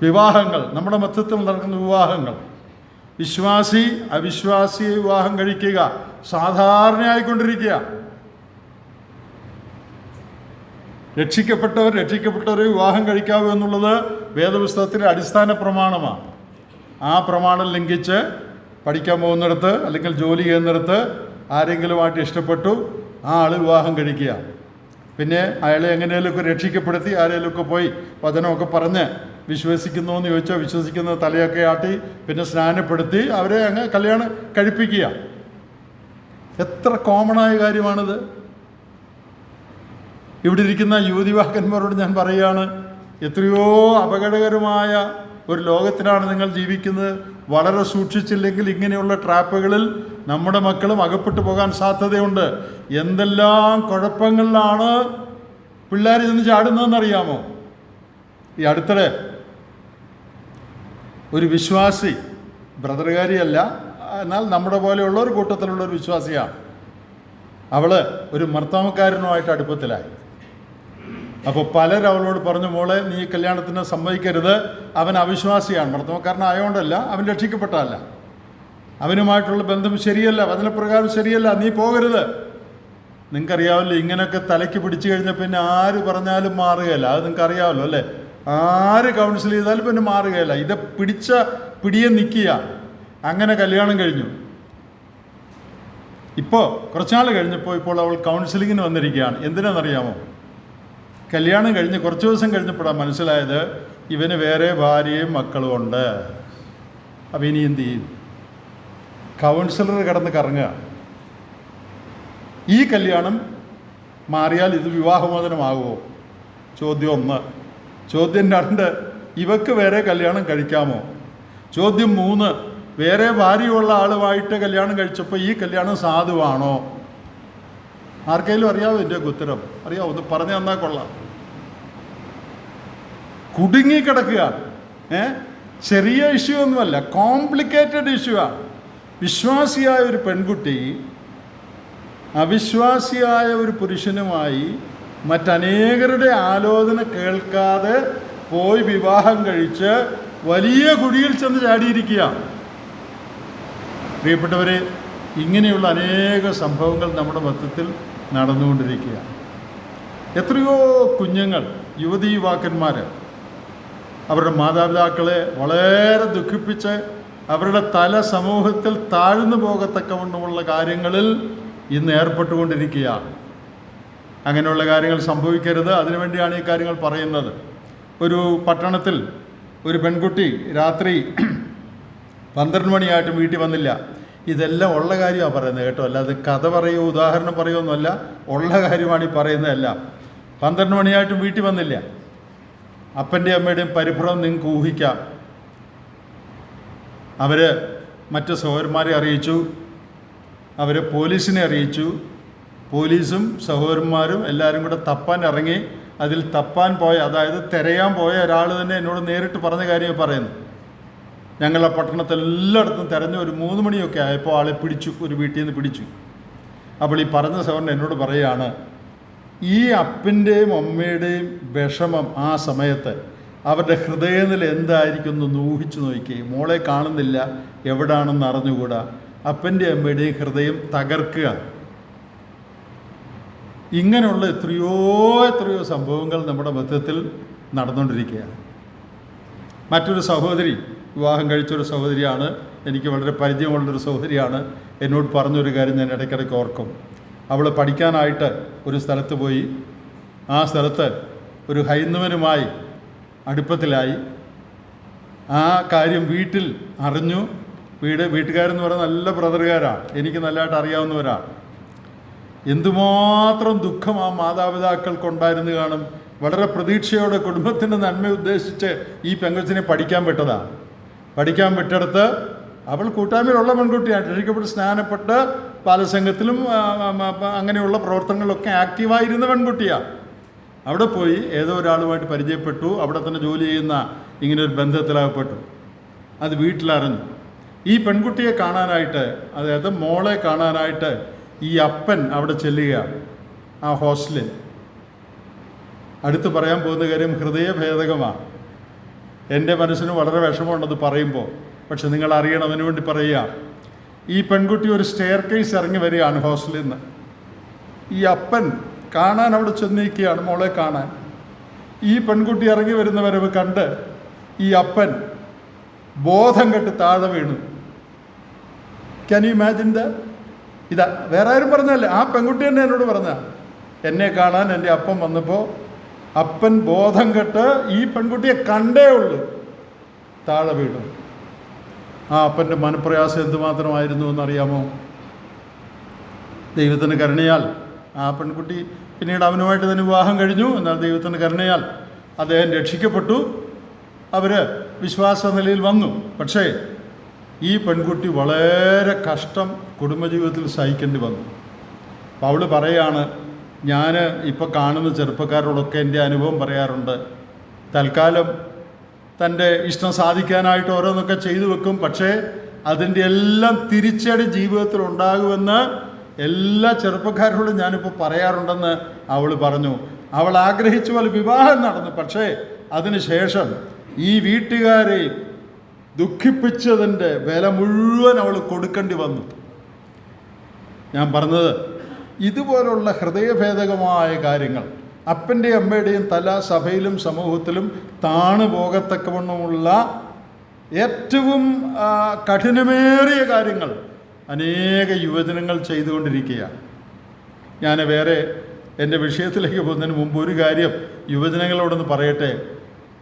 വിവാഹങ്ങൾ, നമ്മുടെ മധ്യത്തിൽ നടക്കുന്ന വിവാഹങ്ങൾ, വിശ്വാസി അവിശ്വാസിയെ വിവാഹം കഴിക്കുക സാധാരണയായിക്കൊണ്ടിരിക്കുക. രക്ഷിക്കപ്പെട്ടവരെ വിവാഹം കഴിക്കാവൂ എന്നുള്ളത് വേദപുസ്തകത്തിലെ അടിസ്ഥാന പ്രമാണമാണ്. ആ പ്രമാണം ലംഘിച്ച് പഠിക്കാൻ പോകുന്നിടത്ത് അല്ലെങ്കിൽ ജോലി ചെയ്യുന്നിടത്ത് ആരെങ്കിലുമായിട്ട് ഇഷ്ടപ്പെട്ടു, ആ ആൾ വിവാഹം കഴിക്കുക. പിന്നെ അയാളെ എങ്ങനെയൊക്കെ രക്ഷിക്കപ്പെടുത്തി ആരെങ്കിലുമൊക്കെ പോയി വചനമൊക്കെ പറഞ്ഞ് വിശ്വസിക്കുന്നു എന്ന് ചോദിച്ചാൽ വിശ്വസിക്കുന്ന തലയൊക്കെ ആട്ടി പിന്നെ സ്നാനപ്പെടുത്തി അവരെ അങ്ങ് കല്യാണം കഴിപ്പിക്കുക. എത്ര കോമണായ കാര്യമാണിത്. ഇവിടെ ഇരിക്കുന്ന യുവതിവാക്കന്മാരോട് ഞാൻ പറയുകയാണ്, എത്രയോ അപകടകരമായ ഒരു ലോകത്തിലാണ് നിങ്ങൾ ജീവിക്കുന്നത്. വളരെ സൂക്ഷിച്ചില്ലെങ്കിൽ ഇങ്ങനെയുള്ള ട്രാപ്പുകളിൽ നമ്മുടെ മക്കളും അകപ്പെട്ടു പോകാൻ സാധ്യതയുണ്ട്. എന്തെല്ലാം കുഴപ്പങ്ങളിലാണ് പിള്ളേർ ചെന്ന് ചാടുന്നതെന്നറിയാമോ? ഈ അടുത്തിടെ ഒരു വിശ്വാസി, ബ്രദറുകാരിയല്ല, എന്നാൽ നമ്മുടെ പോലെയുള്ള ഒരു കൂട്ടത്തിലുള്ള ഒരു വിശ്വാസിയാണ്. അവൾ ഒരു മർത്താമക്കാരനുമായിട്ട് അടുപ്പത്തിലായി. അപ്പോൾ പലരും അവളോട് പറഞ്ഞു, മോളെ നീ കല്യാണത്തിന് സമ്മതിക്കരുത്, അവൻ അവിശ്വാസിയാണ്. മർത്തമക്കാരനായതുകൊണ്ടല്ല, അവൻ രക്ഷിക്കപ്പെട്ടതല്ല, അവനുമായിട്ടുള്ള ബന്ധം ശരിയല്ല, വചനപ്രകാരം ശരിയല്ല, നീ പോകരുത്. നിങ്ങൾക്കറിയാമല്ലോ, ഇങ്ങനെയൊക്കെ തലയ്ക്ക് പിടിച്ചു കഴിഞ്ഞാൽ പിന്നെ ആര് പറഞ്ഞാലും മാറുകയില്ല. അത് നിങ്ങൾക്കറിയാമല്ലോ അല്ലേ? ആര് കൗൺസിൽ ചെയ്താലും പിന്നെ മാറുകയില്ല. ഇത് പിടിയെ നിൽക്കുക. അങ്ങനെ കല്യാണം കഴിഞ്ഞു. ഇപ്പോൾ കുറച്ചുനാൾ കഴിഞ്ഞപ്പോൾ ഇപ്പോൾ അവൾ കൗൺസിലിങ്ങിന് വന്നിരിക്കുകയാണ്. എന്തിനാണെന്നറിയാമോ? കല്യാണം കഴിഞ്ഞ് കുറച്ച് ദിവസം കഴിഞ്ഞപ്പോഴാണ് മനസ്സിലായത് ഇവന് വേറെ ഭാര്യയും മക്കളും ഉണ്ട്. അപ്പം ഇനി എന്ത് ചെയ്യും? കൗൺസിലർ കിടന്ന് കറങ്ങുക. ഈ കല്യാണം മാറിയാൽ ഇത് വിവാഹമോചനമാകുമോ? ചോദ്യം 1. ചോദ്യം 2, ഇവക്ക് വേറെ കല്യാണം കഴിക്കാമോ? ചോദ്യം 3, വേറെ ഭാര്യയുള്ള ആളുമായിട്ട് കല്യാണം കഴിച്ചപ്പോൾ ഈ കല്യാണം സാധുവാണോ? ആർക്കെങ്കിലും അറിയാമോ ഇതിൻ്റെ ഉത്തരം? അറിയാമോ? ഒന്ന് പറഞ്ഞു തന്നാൽ കൊള്ളാം. കുടുങ്ങിക്കിടക്കുക. ചെറിയ ഇഷ്യൂ ഒന്നുമല്ല, കോംപ്ലിക്കേറ്റഡ് ഇഷ്യൂ ആണ്. വിശ്വാസിയായ ഒരു പെൺകുട്ടി അവിശ്വാസിയായ ഒരു പുരുഷനുമായി മറ്റനേകരുടെ ആലോചന കേൾക്കാതെ പോയി വിവാഹം കഴിച്ച് വലിയ കുഴിയിൽ ചെന്ന് ചാടിയിരിക്കുക. പ്രിയപ്പെട്ടവരെ, ഇങ്ങനെയുള്ള അനേക സംഭവങ്ങൾ നമ്മുടെ മധ്യത്തിൽ നടന്നുകൊണ്ടിരിക്കുക. എത്രയോ കുഞ്ഞുങ്ങൾ, യുവതീ യുവാക്കന്മാർ അവരുടെ മാതാപിതാക്കളെ വളരെ ദുഃഖിപ്പിച്ച് അവരുടെ തല സമൂഹത്തിൽ താഴ്ന്നു പോകത്തക്കവണ്ണമുള്ള കാര്യങ്ങളിൽ ഇന്ന് ഏർപ്പെട്ടുകൊണ്ടിരിക്കുകയാണ്. അങ്ങനെയുള്ള കാര്യങ്ങൾ സംഭവിക്കരുത്. അതിനുവേണ്ടിയാണ് ഈ കാര്യങ്ങൾ പറയുന്നത്. ഒരു പട്ടണത്തിൽ ഒരു പെൺകുട്ടി രാത്രി 12 മണിയായിട്ടും വീട്ടിൽ വന്നില്ല. ഇതെല്ലാം ഉള്ള കാര്യമാണ് പറയുന്നത് കേട്ടോ, അല്ലാതെ കഥ പറയുമോ ഉദാഹരണം പറയുമൊന്നുമല്ല, ഉള്ള കാര്യമാണ് ഈ പറയുന്നതെല്ലാം. 12 മണിയായിട്ടും വീട്ടിൽ വന്നില്ല. അപ്പൻ്റെ അമ്മയുടെയും പരിഭ്രമം നിങ്ങൾക്ക് ഊഹിക്കാം. അവർ മറ്റ് സഹോദരന്മാരെ അറിയിച്ചു, അവർ പോലീസിനെ അറിയിച്ചു. പോലീസും സഹോദരന്മാരും എല്ലാവരും കൂടെ തപ്പാൻ ഇറങ്ങി. അതിൽ തപ്പാൻ പോയ, അതായത് തിരയാൻ പോയ ഒരാൾ തന്നെ എന്നോട് നേരിട്ട് പറഞ്ഞ കാര്യം പറയുന്നു. ഞങ്ങളെ പട്ടണത്തിൽ എല്ലായിടത്തും തിരഞ്ഞ് ഒരു 3 മണിയൊക്കെ ആയപ്പോൾ ആളെ പിടിച്ചു, ഒരു വീട്ടിൽ നിന്ന് പിടിച്ചു. അപ്പോൾ ഈ പറഞ്ഞ സഹോദരൻ എന്നോട് പറയുകയാണ്, ഈ അപ്പൻ്റെയും അമ്മയുടെയും വിഷമം ആ സമയത്ത് അവരുടെ ഹൃദയനില എന്തായിരിക്കും എന്ന് ഊഹിച്ചു നോക്കി. മോളെ കാണുന്നില്ല, എവിടാണെന്ന് അറിഞ്ഞുകൂടാ. അപ്പൻ്റെ അമ്മയുടെയും ഹൃദയം തകർക്കുക. ഇങ്ങനെയുള്ള എത്രയോ സംഭവങ്ങൾ നമ്മുടെ മധ്യത്തിൽ നടന്നുകൊണ്ടിരിക്കുകയാണ്. മറ്റൊരു സഹോദരി, വിവാഹം കഴിച്ചൊരു സഹോദരിയാണ്, എനിക്ക് വളരെ പരിചയമുള്ളൊരു സഹോദരിയാണ്. എന്നോട് പറഞ്ഞൊരു കാര്യം ഞാൻ ഇടയ്ക്കിടയ്ക്ക് ഓർക്കും. അവൾ പഠിക്കാനായിട്ട് ഒരു സ്ഥലത്ത് പോയി. ആ സ്ഥലത്ത് ഒരു ഹൈന്ദവനുമായി അടുപ്പത്തിലായി. ആ കാര്യം വീട്ടിൽ അറിഞ്ഞു. വീട്ടുകാരെന്ന് പറയുന്നത് നല്ല ബ്രദറുകാരാണ്, എനിക്ക് നല്ലതായിട്ട് അറിയാവുന്നവരാണ്. എന്തുമാത്രം ദുഃഖം ആ മാതാപിതാക്കൾക്കുണ്ടായിരുന്നു കാണും. വളരെ പ്രതീക്ഷയോടെ കുടുംബത്തിൻ്റെ നന്മ ഉദ്ദേശിച്ച് ഈ പെങ്കൊച്ചിനെ പഠിക്കാൻ വിട്ടതാണ്. പഠിക്കാൻ വിട്ടെടുത്ത് അവൾ കൂട്ടായ്മയിലുള്ള പെൺകുട്ടിയാണ്, രക്ഷിക്കപ്പെട്ട് സ്നാനപ്പെട്ട് ബാലസംഘത്തിലും അങ്ങനെയുള്ള പ്രവർത്തനങ്ങളിലൊക്കെ ആക്റ്റീവായിരുന്ന പെൺകുട്ടിയാണ്. അവിടെ പോയി ഏതോ ഒരാളുമായിട്ട് പരിചയപ്പെട്ടു. അവിടെ തന്നെ ജോലി ചെയ്യുന്ന ഇങ്ങനൊരു ബന്ധത്തിലാകപ്പെട്ടു. അത് വീട്ടിലറിഞ്ഞു. ഈ പെൺകുട്ടിയെ കാണാനായിട്ട്, അതായത് മോളെ കാണാനായിട്ട് ഈ അപ്പൻ അവിടെ ചെല്ലുകയാണ് ആ ഹോസ്റ്റലിൽ. അടുത്ത് പറയാൻ പോകുന്ന കാര്യം ഹൃദയഭേദകമാണ്. എൻ്റെ മനസ്സിന് വളരെ വിഷമമുണ്ടത് പറയുമ്പോൾ. പക്ഷെ നിങ്ങൾ അറിയണം, അതിനു വേണ്ടി പറയുക. ഈ പെൺകുട്ടി ഒരു സ്റ്റെയർ കേസ് ഇറങ്ങി വരികയാണ് ഹോസ്റ്റലിൽ നിന്ന്. ഈ അപ്പൻ കാണാൻ അവിടെ ചെന്നിരിക്കുകയാണ്, മോളെ കാണാൻ. ഈ പെൺകുട്ടി ഇറങ്ങി വരുന്ന വരവ് കണ്ട് ഈ അപ്പൻ ബോധം കെട്ട് താഴെ വീണു. Can you imagine that? ഇതാ വേറെ ആരും പറഞ്ഞല്ല, ആ പെൺകുട്ടി തന്നെ എന്നോട് പറഞ്ഞ. എന്നെ കാണാൻ എൻ്റെ അപ്പൻ വന്നപ്പോൾ അപ്പൻ ബോധം കെട്ട് ഈ പെൺകുട്ടിയെ കണ്ടേ ഉള്ളൂ, താഴെ വീണു. ആ അപ്പൻ്റെ മനപ്രയാസം എന്തുമാത്രമായിരുന്നു എന്നറിയാമോ? ദൈവത്തിന് കരുണയാൽ ആ പെൺകുട്ടി പിന്നീട് അവനുമായിട്ട് തന്നെ വിവാഹം കഴിഞ്ഞു. എന്നാൽ ദൈവത്തിന് കരുണയാൽ അദ്ദേഹം രക്ഷിക്കപ്പെട്ടു. അവർ വിശ്വാസ നിലയിൽ വന്നു. പക്ഷേ ഈ പെൺകുട്ടി വളരെ കഷ്ടം കുടുംബജീവിതത്തിൽ സഹിക്കേണ്ടി വന്നു. അപ്പോൾ അവൾ പറയാണ്, ഞാൻ ഇപ്പോൾ കാണുന്ന ചെറുപ്പക്കാരോടൊക്കെ എൻ്റെ അനുഭവം പറയാറുണ്ട്. തൽക്കാലം തൻ്റെ ഇഷ്ടം സാധിക്കാനായിട്ട് ഓരോന്നൊക്കെ ചെയ്തു വെക്കും. പക്ഷേ അതിൻ്റെ എല്ലാം തിരിച്ചടി ജീവിതത്തിൽ ഉണ്ടാകുമെന്ന് എല്ലാ ചെറുപ്പക്കാരോടും ഞാനിപ്പോൾ പറയാറുണ്ടെന്ന് അവൾ പറഞ്ഞു. അവൾ ആഗ്രഹിച്ച പോലെ വിവാഹം നടന്നു. പക്ഷേ അതിനുശേഷം ഈ വീട്ടുകാരെ ദുഃഖിപ്പിച്ചതിൻ്റെ വില മുഴുവൻ അവൾ കൊടുക്കേണ്ടി വന്നു. ഞാൻ പറഞ്ഞത്, ഇതുപോലുള്ള ഹൃദയഭേദകമായ കാര്യങ്ങൾ അപ്പൻ്റെ അമ്മയുടെയും തല സഭയിലും സമൂഹത്തിലും താണു പോകത്തക്കവണ്ണമുള്ള ഏറ്റവും കഠിനമേറിയ കാര്യങ്ങൾ അനേക യുവജനങ്ങൾ ചെയ്തുകൊണ്ടിരിക്കുകയാണ്. ഞാൻ വേറെ എൻ്റെ വിഷയത്തിലേക്ക് പോകുന്നതിന് മുമ്പ് ഒരു കാര്യം യുവജനങ്ങളോടൊന്ന് പറയട്ടെ.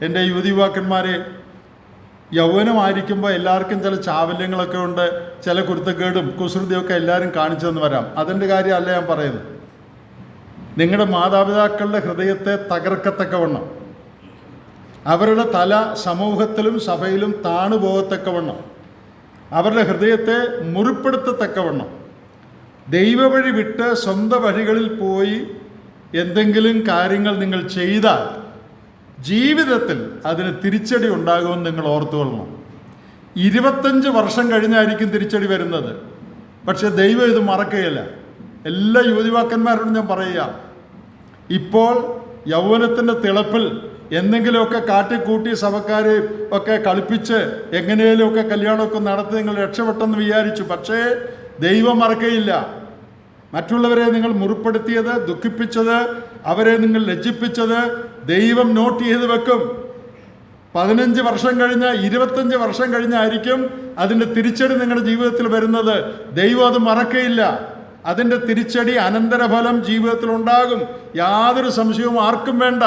എൻ്റെ യുവതിയുവാക്കന്മാരെ, യൗവനമായിരിക്കുമ്പോൾ എല്ലാവർക്കും ചില ചാവല്യങ്ങളൊക്കെ ഉണ്ട്, ചില കുരുത്തക്കേടും കുസൃതിയൊക്കെ എല്ലാവരും കാണിച്ചെന്ന് വരാം. അതിൻ്റെ കാര്യമല്ല ഞാൻ പറയുന്നത്. നിങ്ങളുടെ മാതാപിതാക്കളുടെ ഹൃദയത്തെ തകർക്കത്തക്കവണ്ണം, അവരുടെ തല സമൂഹത്തിലും സഭയിലും താണുപോകത്തക്കവണ്ണം, അവരുടെ ഹൃദയത്തെ മുറിപ്പെടുത്തത്തക്കവണ്ണം, ദൈവവഴി വിട്ട് സ്വന്തം വഴികളിൽ പോയി എന്തെങ്കിലും കാര്യങ്ങൾ നിങ്ങൾ ചെയ്താൽ ജീവിതത്തിൽ അതിന് തിരിച്ചടി ഉണ്ടാകുമെന്ന് നിങ്ങൾ ഓർത്തുകൊള്ളണം. 25 വർഷം കഴിഞ്ഞായിരിക്കും തിരിച്ചടി വരുന്നത്. പക്ഷെ ദൈവം ഇത് മറക്കുകയില്ല. എല്ലാ യുവതിവാക്കന്മാരോടും ഞാൻ പറയുക, ഇപ്പോൾ യൗവനത്തിൻ്റെ തിളപ്പിൽ എന്തെങ്കിലുമൊക്കെ കാട്ടിക്കൂട്ടി സഭക്കാരെ ഒക്കെ കളിപ്പിച്ച് എങ്ങനെയൊക്കെ കല്യാണമൊക്കെ നടത്തി നിങ്ങൾ രക്ഷപ്പെട്ടെന്ന് വിചാരിച്ചു. പക്ഷേ ദൈവം മറക്കയില്ല. മറ്റുള്ളവരെ നിങ്ങൾ മുറിപ്പെടുത്തിയത്, ദുഃഖിപ്പിച്ചത്, അവരെ നിങ്ങൾ ലജ്ജിപ്പിച്ചത് ദൈവം നോട്ട് ചെയ്ത് വെക്കും. 15 വർഷം കഴിഞ്ഞ് 25 വർഷം കഴിഞ്ഞായിരിക്കും അതിൻ്റെ തിരിച്ചടി നിങ്ങളുടെ ജീവിതത്തിൽ വരുന്നത്. ദൈവം അത് മറക്കയില്ല. അതിൻ്റെ തിരിച്ചടി, അനന്തരഫലം ജീവിതത്തിൽ ഉണ്ടാകും. യാതൊരു സംശയവും ആർക്കും വേണ്ട.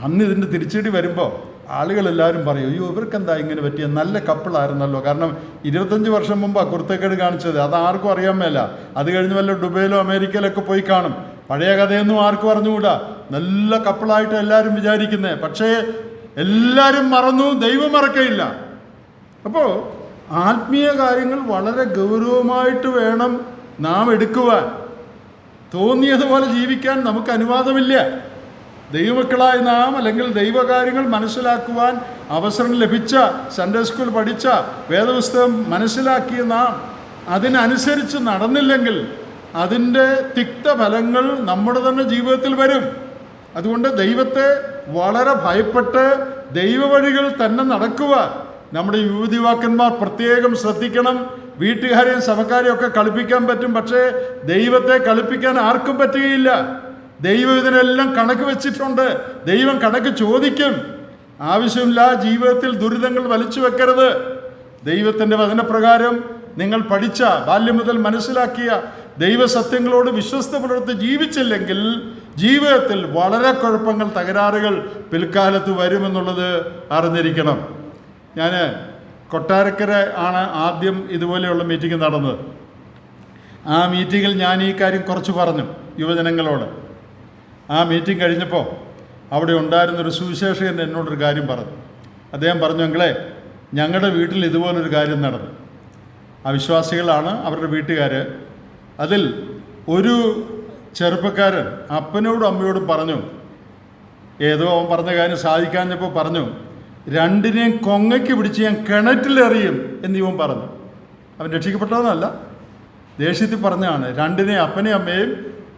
അന്ന് ഇതിൻ്റെ തിരിച്ചടി വരുമ്പോൾ ആളുകളെല്ലാവരും പറയും, അയ്യോ ഇവർക്കെന്താ ഇങ്ങനെ പറ്റിയ, നല്ല കപ്പിളായിരുന്നല്ലോ. കാരണം 25 വർഷം മുമ്പാണ് കുർത്തക്കേട് കാണിച്ചത്. അത് ആർക്കും അറിയാൻ മേല. അത് കഴിഞ്ഞ് വല്ല ദുബൈയിലോ അമേരിക്കയിലൊക്കെ പോയി കാണും. പഴയ കഥയൊന്നും ആർക്കും അറിഞ്ഞുകൂടാ. നല്ല കപ്പിളായിട്ട് എല്ലാവരും വിചാരിക്കുന്നത്. പക്ഷേ എല്ലാവരും മറന്നു, ദൈവം മറക്കയില്ല. അപ്പോൾ ആത്മീയ കാര്യങ്ങൾ വളരെ ഗൗരവമായിട്ട് വേണം നാം എടുക്കുവാൻ. തോന്നിയതുപോലെ ജീവിക്കാൻ നമുക്ക് അനുവാദമില്ല. ദൈവമക്കളായ നാം, അല്ലെങ്കിൽ ദൈവകാര്യങ്ങൾ മനസ്സിലാക്കുവാൻ അവസരം ലഭിച്ച, സൺഡേ സ്കൂൾ പഠിച്ച, വേദപുസ്തകം മനസ്സിലാക്കിയ നാം അതിനനുസരിച്ച് നടന്നില്ലെങ്കിൽ അതിൻ്റെ തിക്തഫലങ്ങൾ നമ്മുടെ തന്നെ ജീവിതത്തിൽ വരും. അതുകൊണ്ട് ദൈവത്തെ വളരെ ഭയപ്പെട്ട് ദൈവവഴികൾ തന്നെ നടക്കുവാൻ നമ്മുടെ യുവതിവാക്കന്മാർ പ്രത്യേകം ശ്രദ്ധിക്കണം. വീട്ടുകാരെയും സഭക്കാരെയും ഒക്കെ കളിപ്പിക്കാൻ പറ്റും, പക്ഷേ ദൈവത്തെ കളിപ്പിക്കാൻ ആർക്കും പറ്റുകയില്ല. ദൈവം ഇതിനെല്ലാം കണക്ക് വെച്ചിട്ടുണ്ട്. ദൈവം കണക്ക് ചോദിക്കും. ആവശ്യമില്ല ജീവിതത്തിൽ ദുരിതങ്ങൾ വലിച്ചു വെക്കരുത്. ദൈവത്തിൻ്റെ വചനപ്രകാരം നിങ്ങൾ പഠിച്ച, ബാല്യം മുതൽ മനസ്സിലാക്കിയ ദൈവസത്യങ്ങളോട് വിശ്വസ്ത പുലർത്തി ജീവിച്ചില്ലെങ്കിൽ ജീവിതത്തിൽ വളരെ കുഴപ്പങ്ങൾ, തകരാറുകൾ പിൽക്കാലത്ത് വരുമെന്നുള്ളത് അറിഞ്ഞിരിക്കണം. ഞാൻ കൊട്ടാരക്കര ആണ് ആദ്യം ഇതുപോലെയുള്ള മീറ്റിംഗ് നടന്നത്. ആ മീറ്റിങ്ങിൽ ഞാൻ ഈ കാര്യം കുറച്ച് പറഞ്ഞു യുവജനങ്ങളോട്. ആ മീറ്റിംഗ് കഴിഞ്ഞപ്പോൾ അവിടെ ഉണ്ടായിരുന്നൊരു സുവിശേഷകൻ എന്നോടൊരു കാര്യം പറഞ്ഞു. അദ്ദേഹം പറഞ്ഞു, എങ്കിലേ ഞങ്ങളുടെ വീട്ടിൽ ഇതുപോലൊരു കാര്യം നടന്നു. അവിശ്വാസികളാണ് അവരുടെ വീട്ടുകാർ. അതിൽ ഒരു ചെറുപ്പക്കാരൻ അപ്പനോടും അമ്മയോടും പറഞ്ഞു, ഏതോ അവൻ പറഞ്ഞ കാര്യം സാധിക്കാഞ്ഞപ്പോൾ പറഞ്ഞു, രണ്ടിനെയും കൊങ്ങയ്ക്ക് പിടിച്ച് ഞാൻ കിണറ്റിലെറിയും എന്നിവൻ പറഞ്ഞു. അവൻ രക്ഷിക്കപ്പെട്ടതെന്നല്ല, ദേഷ്യത്തിൽ പറഞ്ഞാണ്. രണ്ടിനെയും, അപ്പനെയും അമ്മയും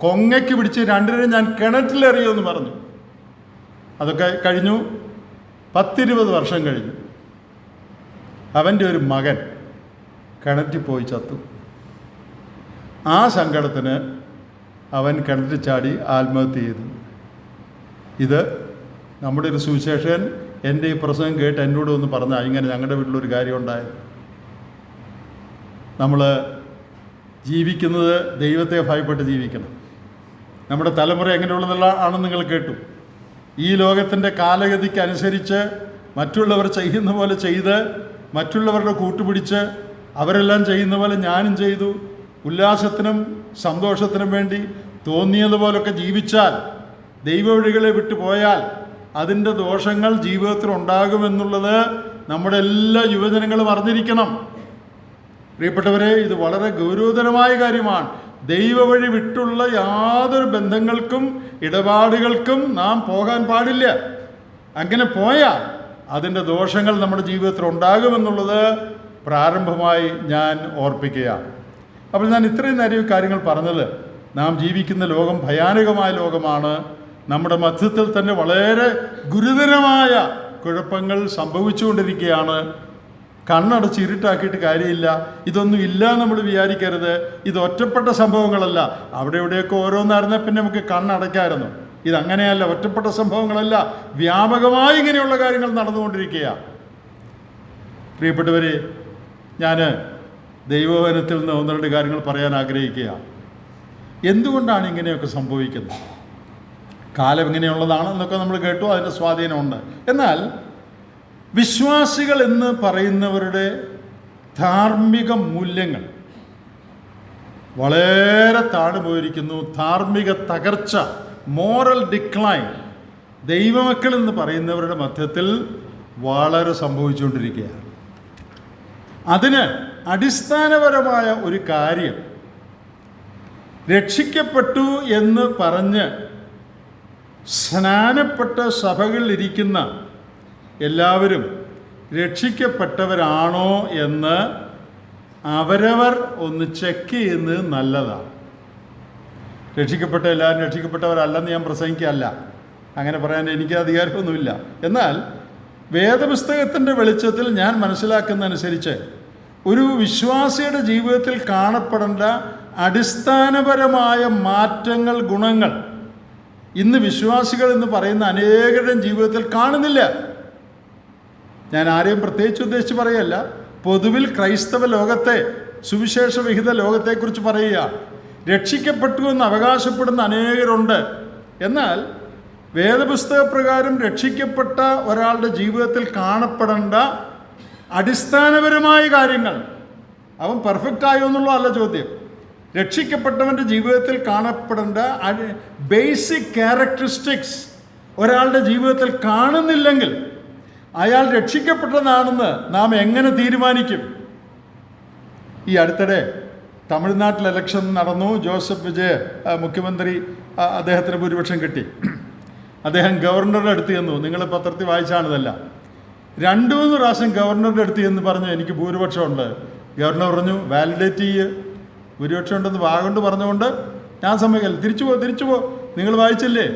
കൊങ്ങയ്ക്ക് പിടിച്ച് രണ്ടിനെയും ഞാൻ കിണറ്റിലെറിയുമെന്ന് പറഞ്ഞു. അതൊക്കെ കഴിഞ്ഞു. 10-20 വർഷം കഴിഞ്ഞു. അവൻ്റെ ഒരു മകൻ കിണറ്റിൽ പോയി ചത്തു. ആ സങ്കടത്തിന് അവൻ കിണറ്റിൽ ചാടി ആത്മഹത്യ ചെയ്തു. ഇത് നമ്മുടെ ഒരു സുവിശേഷൻ എൻ്റെ ഈ പ്രസംഗം കേട്ട് എന്നോട് ഒന്ന് പറഞ്ഞാൽ, ഇങ്ങനെ ഞങ്ങളുടെ വീട്ടിലൊരു കാര്യം ഉണ്ടായത്. നമ്മൾ ജീവിക്കുന്നത് ദൈവത്തെ ഭയപ്പെട്ട് ജീവിക്കണം. നമ്മുടെ തലമുറ എങ്ങനെയുള്ളതല്ല ആണെന്ന് നിങ്ങൾ കേട്ടു. ഈ ലോകത്തിൻ്റെ കാലഗതിക്ക് അനുസരിച്ച് മറ്റുള്ളവർ ചെയ്യുന്ന പോലെ ചെയ്ത്, മറ്റുള്ളവരുടെ കൂട്ടുപിടിച്ച്, അവരെല്ലാം ചെയ്യുന്ന പോലെ ഞാനും ചെയ്തു, ഉല്ലാസത്തിനും സന്തോഷത്തിനും വേണ്ടി തോന്നിയതുപോലൊക്കെ ജീവിച്ചാൽ, ദൈവവഴികളെ വിട്ടു പോയാൽ അതിൻ്റെ ദോഷങ്ങൾ ജീവിതത്തിൽ ഉണ്ടാകുമെന്നുള്ളത് നമ്മുടെ എല്ലാ യുവജനങ്ങളും അറിഞ്ഞിരിക്കണം. പ്രിയപ്പെട്ടവരെ, ഇത് വളരെ ഗൗരവതരമായ കാര്യമാണ്. ദൈവവഴി വിട്ടുള്ള യാതൊരു ബന്ധങ്ങൾക്കും ഇടപാടുകൾക്കും നാം പോകാൻ പാടില്ല. അങ്ങനെ പോയാൽ അതിൻ്റെ ദോഷങ്ങൾ നമ്മുടെ ജീവിതത്തിൽ ഉണ്ടാകുമെന്നുള്ളത് പ്രാരംഭമായി ഞാൻ ഓർപ്പിക്കുകയാണ്. അപ്പോൾ ഞാൻ ഇത്രയും നേരം കാര്യങ്ങൾ പറഞ്ഞത്, നാം ജീവിക്കുന്ന ലോകം ഭയാനകമായ ലോകമാണ്. നമ്മുടെ മധ്യത്തിൽ തന്നെ വളരെ ഗുരുതരമായ കുഴപ്പങ്ങൾ സംഭവിച്ചുകൊണ്ടിരിക്കുകയാണ്. കണ്ണടച്ച് ഇരുട്ടാക്കിയിട്ട് കാര്യമില്ല. ഇതൊന്നും ഇല്ല നമ്മൾ വിചാരിക്കരുത്. ഇത് ഒറ്റപ്പെട്ട സംഭവങ്ങളല്ല. അവിടെ ഇവിടെയൊക്കെ ഓരോന്നറിഞ്ഞാൽ പിന്നെ നമുക്ക് കണ്ണടയ്ക്കായിരുന്നു. ഇതങ്ങനെയല്ല, ഒറ്റപ്പെട്ട സംഭവങ്ങളല്ല, വ്യാപകമായി ഇങ്ങനെയുള്ള കാര്യങ്ങൾ നടന്നുകൊണ്ടിരിക്കുകയാണ്. പ്രിയപ്പെട്ടവരെ, ഞാൻ ദൈവവചനത്തിൽ നിന്ന് 1-2 കാര്യങ്ങൾ പറയാൻ ആഗ്രഹിക്കുകയാണ്. എന്തുകൊണ്ടാണ് ഇങ്ങനെയൊക്കെ സംഭവിക്കുന്നത്? കാലം ഇങ്ങനെയുള്ളതാണെന്നൊക്കെ നമ്മൾ കേട്ടു, അതിൻ്റെ സ്വാധീനമുണ്ട്. എന്നാൽ വിശ്വാസികൾ എന്ന് പറയുന്നവരുടെ ധാർമ്മിക മൂല്യങ്ങൾ വളരെ താണു പോയിരിക്കുന്നു. ധാർമ്മിക തകർച്ച, മോറൽ ഡിക്ലൈൻ ദൈവമക്കൾ എന്ന് പറയുന്നവരുടെ മധ്യത്തിൽ വളരെ സംഭവിച്ചുകൊണ്ടിരിക്കുകയാണ്. അതിന് അടിസ്ഥാനപരമായ ഒരു കാര്യം, രക്ഷിക്കപ്പെട്ടു എന്ന് പറഞ്ഞ് സ്നാനപ്പെട്ട സഭകളിലിരിക്കുന്ന എല്ലാവരും രക്ഷിക്കപ്പെട്ടവരാണോ എന്ന് അവരവർ ഒന്ന് ചെക്ക് ചെയ്യുന്നത് നല്ലതാണ്. രക്ഷിക്കപ്പെട്ട എല്ലാവരും രക്ഷിക്കപ്പെട്ടവരല്ലെന്ന് ഞാൻ പ്രസംഗിക്കുകയല്ല, അങ്ങനെ പറയാൻ എനിക്ക് അധികാരമൊന്നുമില്ല. എന്നാൽ വേദപുസ്തകത്തിൻ്റെ വെളിച്ചത്തിൽ ഞാൻ മനസ്സിലാക്കുന്നതനുസരിച്ച് ഒരു വിശ്വാസിയുടെ ജീവിതത്തിൽ കാണപ്പെടേണ്ട അടിസ്ഥാനപരമായ മാറ്റങ്ങൾ, ഗുണങ്ങൾ ഇന്ന് വിശ്വാസികൾ എന്ന് പറയുന്ന അനേകരുടെയും ജീവിതത്തിൽ കാണുന്നില്ല. ഞാൻ ആരെയും പ്രത്യേകിച്ച് ഉദ്ദേശിച്ച് പറയല്ല, പൊതുവിൽ ക്രൈസ്തവ ലോകത്തെ, സുവിശേഷ വിഹിത ലോകത്തെക്കുറിച്ച് പറയുക. രക്ഷിക്കപ്പെട്ടു എന്ന് അവകാശപ്പെടുന്ന അനേകരുണ്ട്. എന്നാൽ വേദപുസ്തക പ്രകാരം രക്ഷിക്കപ്പെട്ട ഒരാളുടെ ജീവിതത്തിൽ കാണപ്പെടേണ്ട അടിസ്ഥാനപരമായ കാര്യങ്ങൾ, അവൻ പെർഫെക്റ്റ് ആയോ എന്നുള്ളതല്ല ചോദ്യം. രക്ഷിക്കപ്പെട്ടവൻ്റെ ജീവിതത്തിൽ കാണപ്പെടേണ്ട ബേസിക് ക്യാരക്ടറിസ്റ്റിക്സ് ഒരാളുടെ ജീവിതത്തിൽ കാണുന്നില്ലെങ്കിൽ അയാൾ രക്ഷിക്കപ്പെട്ടതാണെന്ന് നാം എങ്ങനെ തീരുമാനിക്കും? ഈ അടുത്തിടെ തമിഴ്നാട്ടിൽ ഇലക്ഷൻ നടന്നു. ജോസഫ് വിജയ് മുഖ്യമന്ത്രി, അദ്ദേഹത്തിന് ഭൂരിപക്ഷം കിട്ടി. അദ്ദേഹം ഗവർണറുടെ അടുത്ത് ചെന്നു. നിങ്ങൾ പത്രത്തിൽ വായിച്ചാണിതല്ല. 2-3 പ്രാവശ്യം ഗവർണറുടെ അടുത്ത് എന്ന് പറഞ്ഞു എനിക്ക് ഭൂരിപക്ഷമുണ്ട്. ഗവർണർ പറഞ്ഞു വാലിഡേറ്റ് ചെയ്യ്, ഭൂരിപക്ഷം ഉണ്ടെന്ന് വാഗൊണ്ട് പറഞ്ഞുകൊണ്ട് ഞാൻ സമ്മതിക്കില്ല. തിരിച്ചു പോ. നിങ്ങൾ വായിച്ചില്ലേ?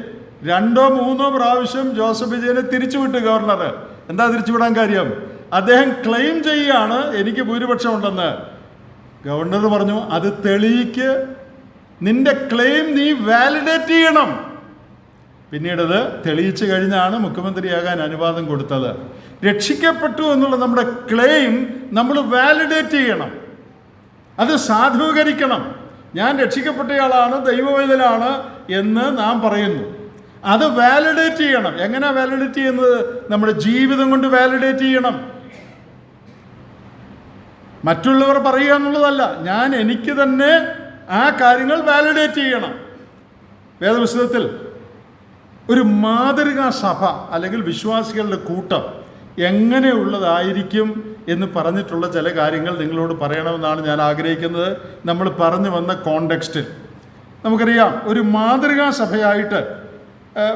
2-3 പ്രാവശ്യം ജോസഫ് വിജയനെ തിരിച്ചുവിട്ടു ഗവർണർ. എന്താ തിരിച്ചുവിടാൻ കാര്യം? അദ്ദേഹം ക്ലെയിം ചെയ്യുകയാണ് എനിക്ക് ഭൂരിപക്ഷം ഉണ്ടെന്ന്. ഗവർണർ പറഞ്ഞു അത് തെളിയിക്ക്, നിന്റെ ക്ലെയിം നീ വാലിഡേറ്റ് ചെയ്യണം. പിന്നീടത് തെളിയിച്ചു കഴിഞ്ഞാണ് മുഖ്യമന്ത്രിയാകാൻ അനുവാദം കൊടുത്തത്. രക്ഷിക്കപ്പെട്ടു എന്നുള്ള നമ്മുടെ ക്ലെയിം നമ്മൾ വാലിഡേറ്റ് ചെയ്യണം, അത് സാധൂകരിക്കണം. ഞാൻ രക്ഷിക്കപ്പെട്ടയാളാണ്, ദൈവവേദനാണ് എന്ന് നാം പറയുന്നു. അത് വാലിഡേറ്റ് ചെയ്യണം. എങ്ങനെ വാലിഡേറ്റ് ചെയ്യുന്നത്? നമ്മുടെ ജീവിതം കൊണ്ട് വാലിഡേറ്റ് ചെയ്യണം. മറ്റുള്ളവർ പറയുക എന്നുള്ളതല്ല, ഞാൻ എനിക്ക് തന്നെ ആ കാര്യങ്ങൾ വാലിഡേറ്റ് ചെയ്യണം. വേദപുസ്തകത്തിൽ ഒരു മാതൃകാ സഭ അല്ലെങ്കിൽ വിശ്വാസികളുടെ കൂട്ടം എങ്ങനെയുള്ളതായിരിക്കും എന്ന് പറഞ്ഞിട്ടുള്ള ചില കാര്യങ്ങൾ നിങ്ങളോട് പറയണമെന്നാണ് ഞാൻ ആഗ്രഹിക്കുന്നത്. നമ്മൾ പറഞ്ഞു വന്ന കോണ്ടെക്സ്റ്റിൽ നമുക്കറിയാം, ഒരു മാതൃകാ സഭയായിട്ട്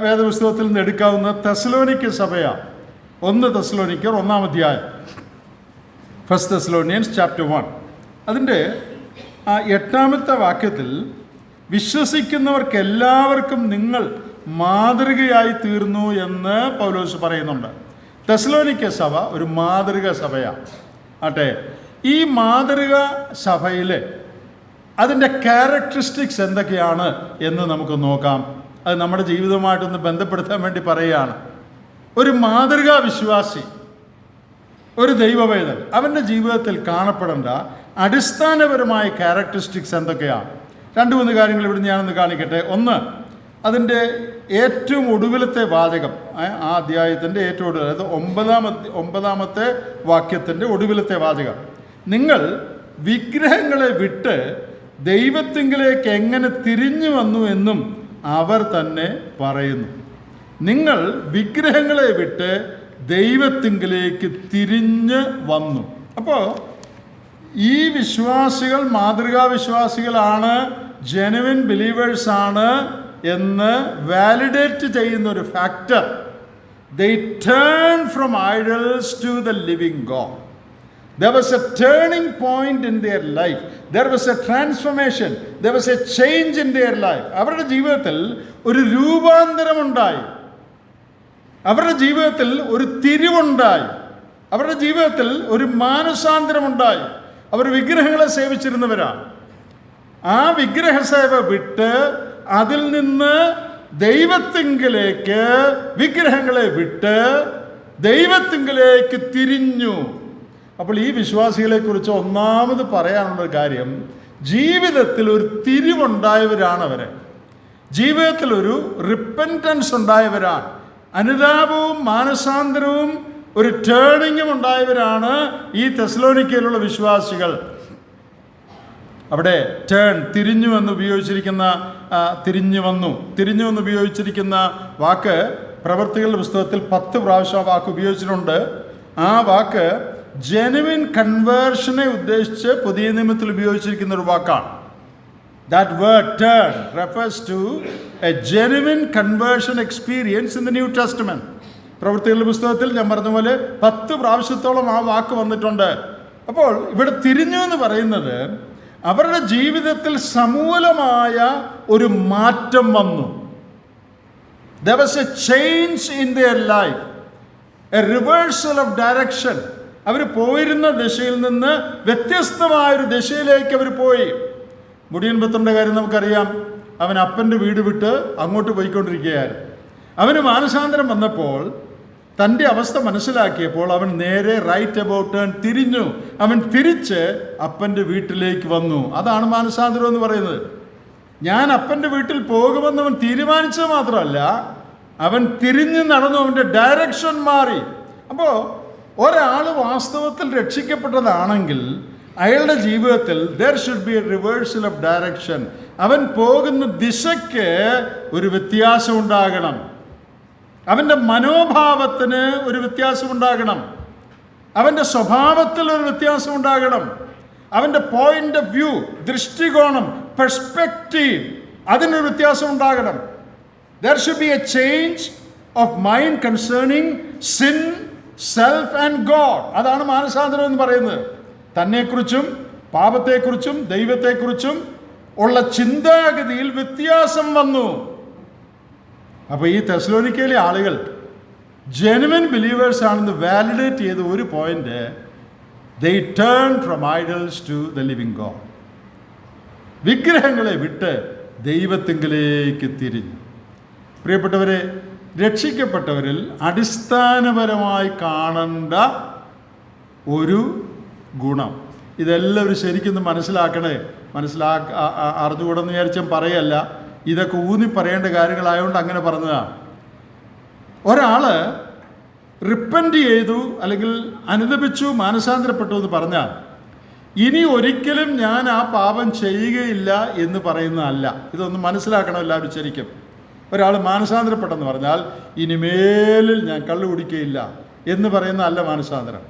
വേദപുസ്തകത്തിൽ നിന്ന് എടുക്കാവുന്ന തെസ്സലോനിക്ക സഭയാണ്. 1 തെസ്സലോനിക്കർ 1-ാം അധ്യായം, 1 Thessalonians chapter 1, അതിൻ്റെ 8-ാമത്തെ വാക്യത്തിൽ വിശ്വസിക്കുന്നവർക്ക് എല്ലാവർക്കും നിങ്ങൾ മാതൃകയായി തീർന്നു എന്ന് പൗലോസ് പറയുന്നുണ്ട്. തെസ്സലോനിക്ക സഭ ഒരു മാതൃക സഭയാണ്. ആട്ടെ, ഈ മാതൃക സഭയിൽ അതിൻ്റെ ക്യാരക്ടറിസ്റ്റിക്സ് എന്തൊക്കെയാണ് എന്ന് നമുക്ക് നോക്കാം. അത് നമ്മുടെ ജീവിതവുമായിട്ടൊന്ന് ബന്ധപ്പെടുത്താൻ വേണ്ടി പറയുകയാണ്. ഒരു മാതൃകാ വിശ്വാസി, ഒരു ദൈവവേദൻ, അവൻ്റെ ജീവിതത്തിൽ കാണപ്പെടേണ്ട അടിസ്ഥാനപരമായ ക്യാരക്ടറിസ്റ്റിക്സ് എന്തൊക്കെയാണ്? 2-3 കാര്യങ്ങൾ ഇവിടെ ഞാനൊന്ന് കാണിക്കട്ടെ. ഒന്ന്, അതിൻ്റെ ഏറ്റവും ഒടുവിലത്തെ വാചകം, ആ അധ്യായത്തിൻ്റെ ഏറ്റവും ഒടുവിൽ, അതായത് 9-ാമത്തെ വാക്യത്തിൻ്റെ ഒടുവിലത്തെ വാചകം, നിങ്ങൾ വിഗ്രഹങ്ങളെ വിട്ട് ദൈവത്തിങ്കിലേക്ക് എങ്ങനെ തിരിഞ്ഞു വന്നു എന്നും അവർ തന്നെ പറയുന്നു. നിങ്ങൾ വിഗ്രഹങ്ങളെ വിട്ട് ദൈവത്തിങ്കിലേക്ക് തിരിഞ്ഞ് വന്നു. അപ്പോൾ ഈ വിശ്വാസികൾ മാതൃകാ വിശ്വാസികളാണ്, ജെനുവിൻ ബിലീവേഴ്സാണ് എന്ന് വാലിഡേറ്റ് ചെയ്യുന്ന ഒരു factor, they turn from idols to the living God. There was a turning point in their life. There was a transformation. There was a change in their life. അവരുടെ ജീവിതത്തിൽ ഒരു രൂപാന്തരമുണ്ടായി, അവരുടെ ജീവിതത്തിൽ ഒരു തിരിവുണ്ടായി, അവരുടെ ജീവിതത്തിൽ ഒരു മാനസാന്തരമുണ്ടായി. അവർ വിഗ്രഹങ്ങളെ സേവിച്ചിരുന്നവരാണ്. ആ വിഗ്രഹസേവ വിട്ട് അതിൽ നിന്ന് ദൈവത്തിങ്കിലേക്ക്, വിഗ്രഹങ്ങളെ വിട്ട് ദൈവത്തിങ്കിലേക്ക് തിരിഞ്ഞു. അപ്പോൾ ഈ വിശ്വാസികളെക്കുറിച്ച് ഒന്നാമത് പറയാനുള്ള കാര്യം, ജീവിതത്തിൽ ഒരു തിരിവുണ്ടായവരാണ് അവരെ. ജീവിതത്തിൽ ഒരു റിപ്പൻറ്റൻസ് ഉണ്ടായവരാണ്, അനുതാപവും മാനസാന്തരവും ഒരു ടേണിങ്ങും ഉണ്ടായവരാണ് ഈ തെസ്സലോനിക്കയിലുള്ള വിശ്വാസികൾ. അവിടെ ടേൺ, തിരിഞ്ഞു എന്ന് ഉപയോഗിച്ചിരിക്കുന്ന തിരിഞ്ഞു എന്ന് ഉപയോഗിച്ചിരിക്കുന്ന വാക്ക് പ്രവൃത്തികളുടെ പുസ്തകത്തിൽ 10 പ്രാവശ്യം ആ വാക്ക് ഉപയോഗിച്ചിട്ടുണ്ട്. ആ വാക്ക് ജെനുവിൻ കൺവേർഷനെ ഉദ്ദേശിച്ച് പുതിയ നിയമത്തിൽ ഉപയോഗിച്ചിരിക്കുന്ന ഒരു വാക്കാണ്. That word turn refers to a genuine conversion experience in the New Testament. പ്രവൃത്തികളുടെ പുസ്തകത്തിൽ ഞാൻ പറഞ്ഞ പോലെ 10 പ്രാവശ്യത്തോളം ആ വാക്ക് വന്നിട്ടുണ്ട്. അപ്പോൾ ഇവിടെ തിരിഞ്ഞു എന്ന് പറയുന്നത് അവരുടെ ജീവിതത്തിൽ സമൂലമായ ഒരു മാറ്റം വന്നു. There was a change in their life, a reversal of direction. അവർ പോയിരുന്ന ദിശയിൽ നിന്ന് വ്യത്യസ്തമായൊരു ദിശയിലേക്ക് അവർ പോയി. മുടിയൻ പുത്രൻ്റെ കാര്യം നമുക്കറിയാം. അവൻ അപ്പൻ്റെ വീട് വിട്ട് അങ്ങോട്ട് പോയിക്കൊണ്ടിരിക്കുകയായിരുന്നു. അവന് മാനസാന്തരം വന്നപ്പോൾ, തൻ്റെ അവസ്ഥ മനസ്സിലാക്കിയപ്പോൾ അവൻ നേരെ റൈറ്റ് അബൌട്ട് ടേൺ തിരിഞ്ഞു. അവൻ തിരിച്ച് അപ്പൻ്റെ വീട്ടിലേക്ക് വന്നു. അതാണ് മാനസാന്തരം എന്ന് പറയുന്നത്. ഞാൻ അപ്പൻ്റെ വീട്ടിൽ പോകുമെന്ന് അവൻ തീരുമാനിച്ചത് മാത്രമല്ല, അവൻ തിരിഞ്ഞ് നടന്നു, അവൻ്റെ ഡയറക്ഷൻ മാറി. അപ്പോൾ ഒരാൾ വാസ്തവത്തിൽ രക്ഷിക്കപ്പെട്ടതാണെങ്കിൽ അയാളുടെ ജീവിതത്തിൽ there should be a reversal of direction. അവൻ പോകുന്ന ദിശയ്ക്ക് ഒരു വ്യത്യാസം ഉണ്ടാകണം. അവൻ്റെ മനോഭാവത്തിന് ഒരു വ്യത്യാസം ഉണ്ടാകണം. അവൻ്റെ സ്വഭാവത്തിൽ ഒരു വ്യത്യാസം ഉണ്ടാകണം. അവൻ്റെ പോയിന്റ് ഓഫ് വ്യൂ, ദൃഷ്ടികോണം, പെർസ്പെക്റ്റീവ്, അതിനൊരു വ്യത്യാസം ഉണ്ടാകണം. There should be a change of mind concerning sin, self and God. അതാണ് മാനസാന്തരം എന്ന് പറയുന്നത്. തന്നെക്കുറിച്ചും പാപത്തെക്കുറിച്ചും ദൈവത്തെക്കുറിച്ചും ഉള്ള ചിന്താഗതിയിൽ വ്യത്യാസം വന്നു. അപ്പോൾ ഈ തെസ്സലോനിക്കയിലെ ആളുകൾ ജെനുവിൻ ബിലീവേഴ്സ് ആണെന്ന് വാലിഡേറ്റ് ചെയ്ത ഒരു point, they turned from idols to the living God. വിഗ്രഹങ്ങളെ വിട്ട് ദൈവത്തിങ്കിലേക്ക് തിരിഞ്ഞു. പ്രിയപ്പെട്ടവരെ, രക്ഷിക്കപ്പെട്ടവരിൽ അടിസ്ഥാനപരമായി കാണേണ്ട ഒരു ഗുണം, ഇതെല്ലാവരും ശരിക്കും മനസ്സിലാക്കണേ. അറിഞ്ഞുകൂടെന്ന് വിചാരിച്ചാൽ പറയല്ല, ഇതൊക്കെ ഊന്നി പറയേണ്ട കാര്യങ്ങളായതുകൊണ്ട് അങ്ങനെ പറഞ്ഞതാണ്. ഒരാൾ റിപ്പൻറ്റ് ചെയ്തു അല്ലെങ്കിൽ അനുദപിച്ചു, മാനസാന്തരപ്പെട്ടു എന്ന് പറഞ്ഞാൽ ഇനി ഒരിക്കലും ഞാൻ ആ പാപം ചെയ്യുകയില്ല എന്ന് പറയുന്നതല്ല. ഇതൊന്ന് മനസ്സിലാക്കണം എല്ലാവരും ശരിക്കും. ഒരാൾ മാനസാന്തരപ്പെട്ടെന്ന് പറഞ്ഞാൽ ഇനിമേലിൽ ഞാൻ കള്ളു കുടിക്കുകയില്ല എന്ന് പറയുന്നതല്ല മാനസാന്തരം.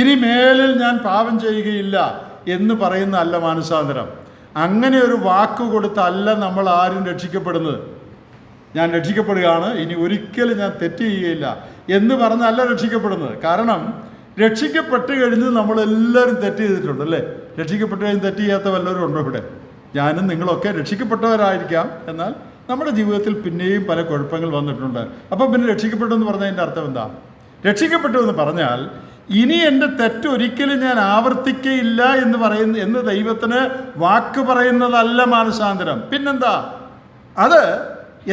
ഇനിമേലിൽ ഞാൻ പാപം ചെയ്യുകയില്ല എന്ന് പറയുന്നതല്ല മാനസാന്തരം. അങ്ങനെ ഒരു വാക്ക് കൊടുത്തല്ല നമ്മൾ ആരും രക്ഷിക്കപ്പെടുന്നത്. ഞാൻ രക്ഷിക്കപ്പെടുകയാണ്, ഇനി ഒരിക്കലും ഞാൻ തെറ്റ് ചെയ്യുകയില്ല എന്ന് പറഞ്ഞല്ല രക്ഷിക്കപ്പെടുന്നത്. കാരണം രക്ഷിക്കപ്പെട്ട് കഴിഞ്ഞ് നമ്മളെല്ലാവരും തെറ്റ് ചെയ്തിട്ടുണ്ട്, അല്ലേ? രക്ഷിക്കപ്പെട്ട് കഴിഞ്ഞ് തെറ്റ് ചെയ്യാത്ത വല്ലവരും ഉണ്ടോ ഇവിടെ? ഞാനും നിങ്ങളൊക്കെ രക്ഷിക്കപ്പെട്ടവരായിരിക്കാം, എന്നാൽ നമ്മുടെ ജീവിതത്തിൽ പിന്നെയും പല കുഴപ്പങ്ങൾ വന്നിട്ടുണ്ട്. അപ്പോൾ പിന്നെ രക്ഷിക്കപ്പെട്ടു എന്ന് പറഞ്ഞതിൻ്റെ അർത്ഥം എന്താ? രക്ഷിക്കപ്പെട്ടു എന്ന് പറഞ്ഞാൽ ഇനി എൻ്റെ തെറ്റ് ഒരിക്കലും ഞാൻ ആവർത്തിക്കയില്ല എന്ന് ദൈവത്തിന് വാക്ക് പറയുന്നതല്ല മാനസാന്തരം. പിന്നെന്താ? അത്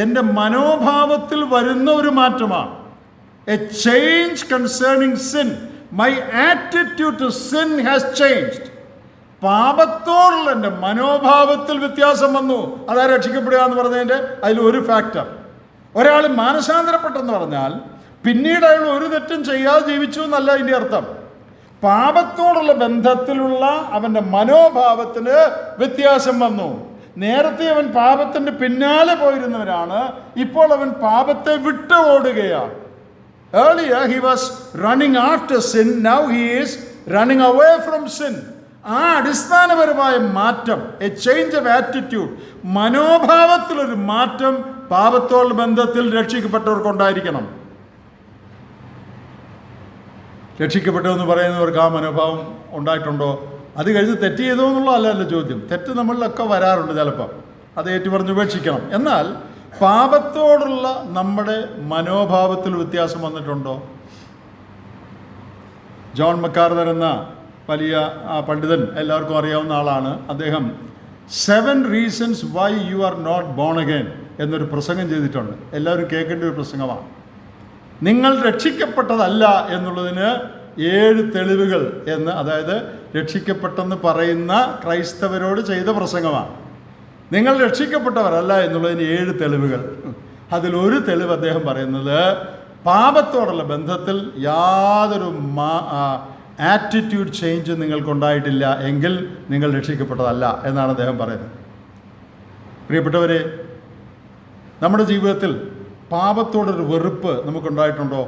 എൻ്റെ മനോഭാവത്തിൽ വരുന്ന ഒരു മാറ്റമാണ്. A change concerning sin. My attitude to sin has changed. പാപത്തോടുള്ള എൻ്റെ മനോഭാവത്തിൽ വ്യത്യാസം വന്നു. അതാ രക്ഷിക്കപ്പെടുക എന്ന് പറഞ്ഞതിൻ്റെ അതിലൊരു ഫാക്ടർ. ഒരാൾ മാനസാന്തരപ്പെട്ടെന്ന് പറഞ്ഞാൽ പിന്നീട് അയാൾ ഒരു തെറ്റും ചെയ്യാതെ ജീവിച്ചു എന്നല്ല അതിൻ്റെ അർത്ഥം. പാപത്തോടുള്ള ബന്ധത്തിലുള്ള അവൻ്റെ മനോഭാവത്തിന് വ്യത്യാസം വന്നു. നേരത്തെ അവൻ പാപത്തിൻ്റെ പിന്നാലെ പോയിരുന്നവരാണ്, ഇപ്പോൾ അവൻ പാപത്തെ വിട്ട് ഓടുകയാണ്. Earlier he was running after sin, now he is running away from sin. ആ അടിസ്ഥാനപരമായ മാറ്റം, എ ചേഞ്ച് ഓഫ് ആറ്റിറ്റ്യൂഡ്, മനോഭാവത്തിലൊരു മാറ്റം പാപത്തോടുള്ള ബന്ധത്തിൽ രക്ഷിക്കപ്പെട്ടവർക്കുണ്ടായിരിക്കണം. രക്ഷിക്കപ്പെട്ടതെന്ന് പറയുന്നവർക്ക് ആ മനോഭാവം ഉണ്ടായിട്ടുണ്ടോ? അത് കഴിഞ്ഞ് തെറ്റ് ചെയ്തോ എന്നുള്ളതല്ല എൻ്റെ ചോദ്യം. തെറ്റ് നമ്മളിലൊക്കെ വരാറുണ്ട് ചിലപ്പം, അത് ഏറ്റുപറഞ്ഞ് ഉപേക്ഷിക്കണം. എന്നാൽ പാപത്തോടുള്ള നമ്മുടെ മനോഭാവത്തിൽ വ്യത്യാസം വന്നിട്ടുണ്ടോ? ജോൺ മക്കാർതർ എന്ന വലിയ പണ്ഡിതൻ, എല്ലാവർക്കും അറിയാവുന്ന ആളാണ്. അദ്ദേഹം 7 reasons why you are not born again എന്നൊരു പ്രസംഗം ചെയ്തിട്ടുണ്ട്. എല്ലാവരും കേൾക്കേണ്ട ഒരു പ്രസംഗമാണ്. നിങ്ങൾ രക്ഷിക്കപ്പെട്ടതല്ല എന്നുള്ളതിന് 7 തെളിവുകൾ എന്ന്, അതായത് രക്ഷിക്കപ്പെട്ടെന്ന് പറയുന്ന ക്രൈസ്തവരോട് ചെയ്ത പ്രസംഗമാണ്. നിങ്ങൾ രക്ഷിക്കപ്പെട്ടവരല്ല എന്നുള്ളതിന് 7 തെളിവുകൾ. അതിലൊരു തെളിവ് അദ്ദേഹം പറയുന്നത് പാപത്തോടുള്ള ബന്ധത്തിൽ യാതൊരു ആറ്റിറ്റ്യൂഡ് ചേഞ്ച് നിങ്ങൾക്കുണ്ടായിട്ടില്ല എങ്കിൽ നിങ്ങൾ രക്ഷിക്കപ്പെട്ടതല്ല എന്നാണ് അദ്ദേഹം പറയുന്നത്. പ്രിയപ്പെട്ടവരെ, നമ്മുടെ ജീവിതത്തിൽ പാപത്തോടൊരു വെറുപ്പ് നമുക്കുണ്ടായിട്ടുണ്ടോ?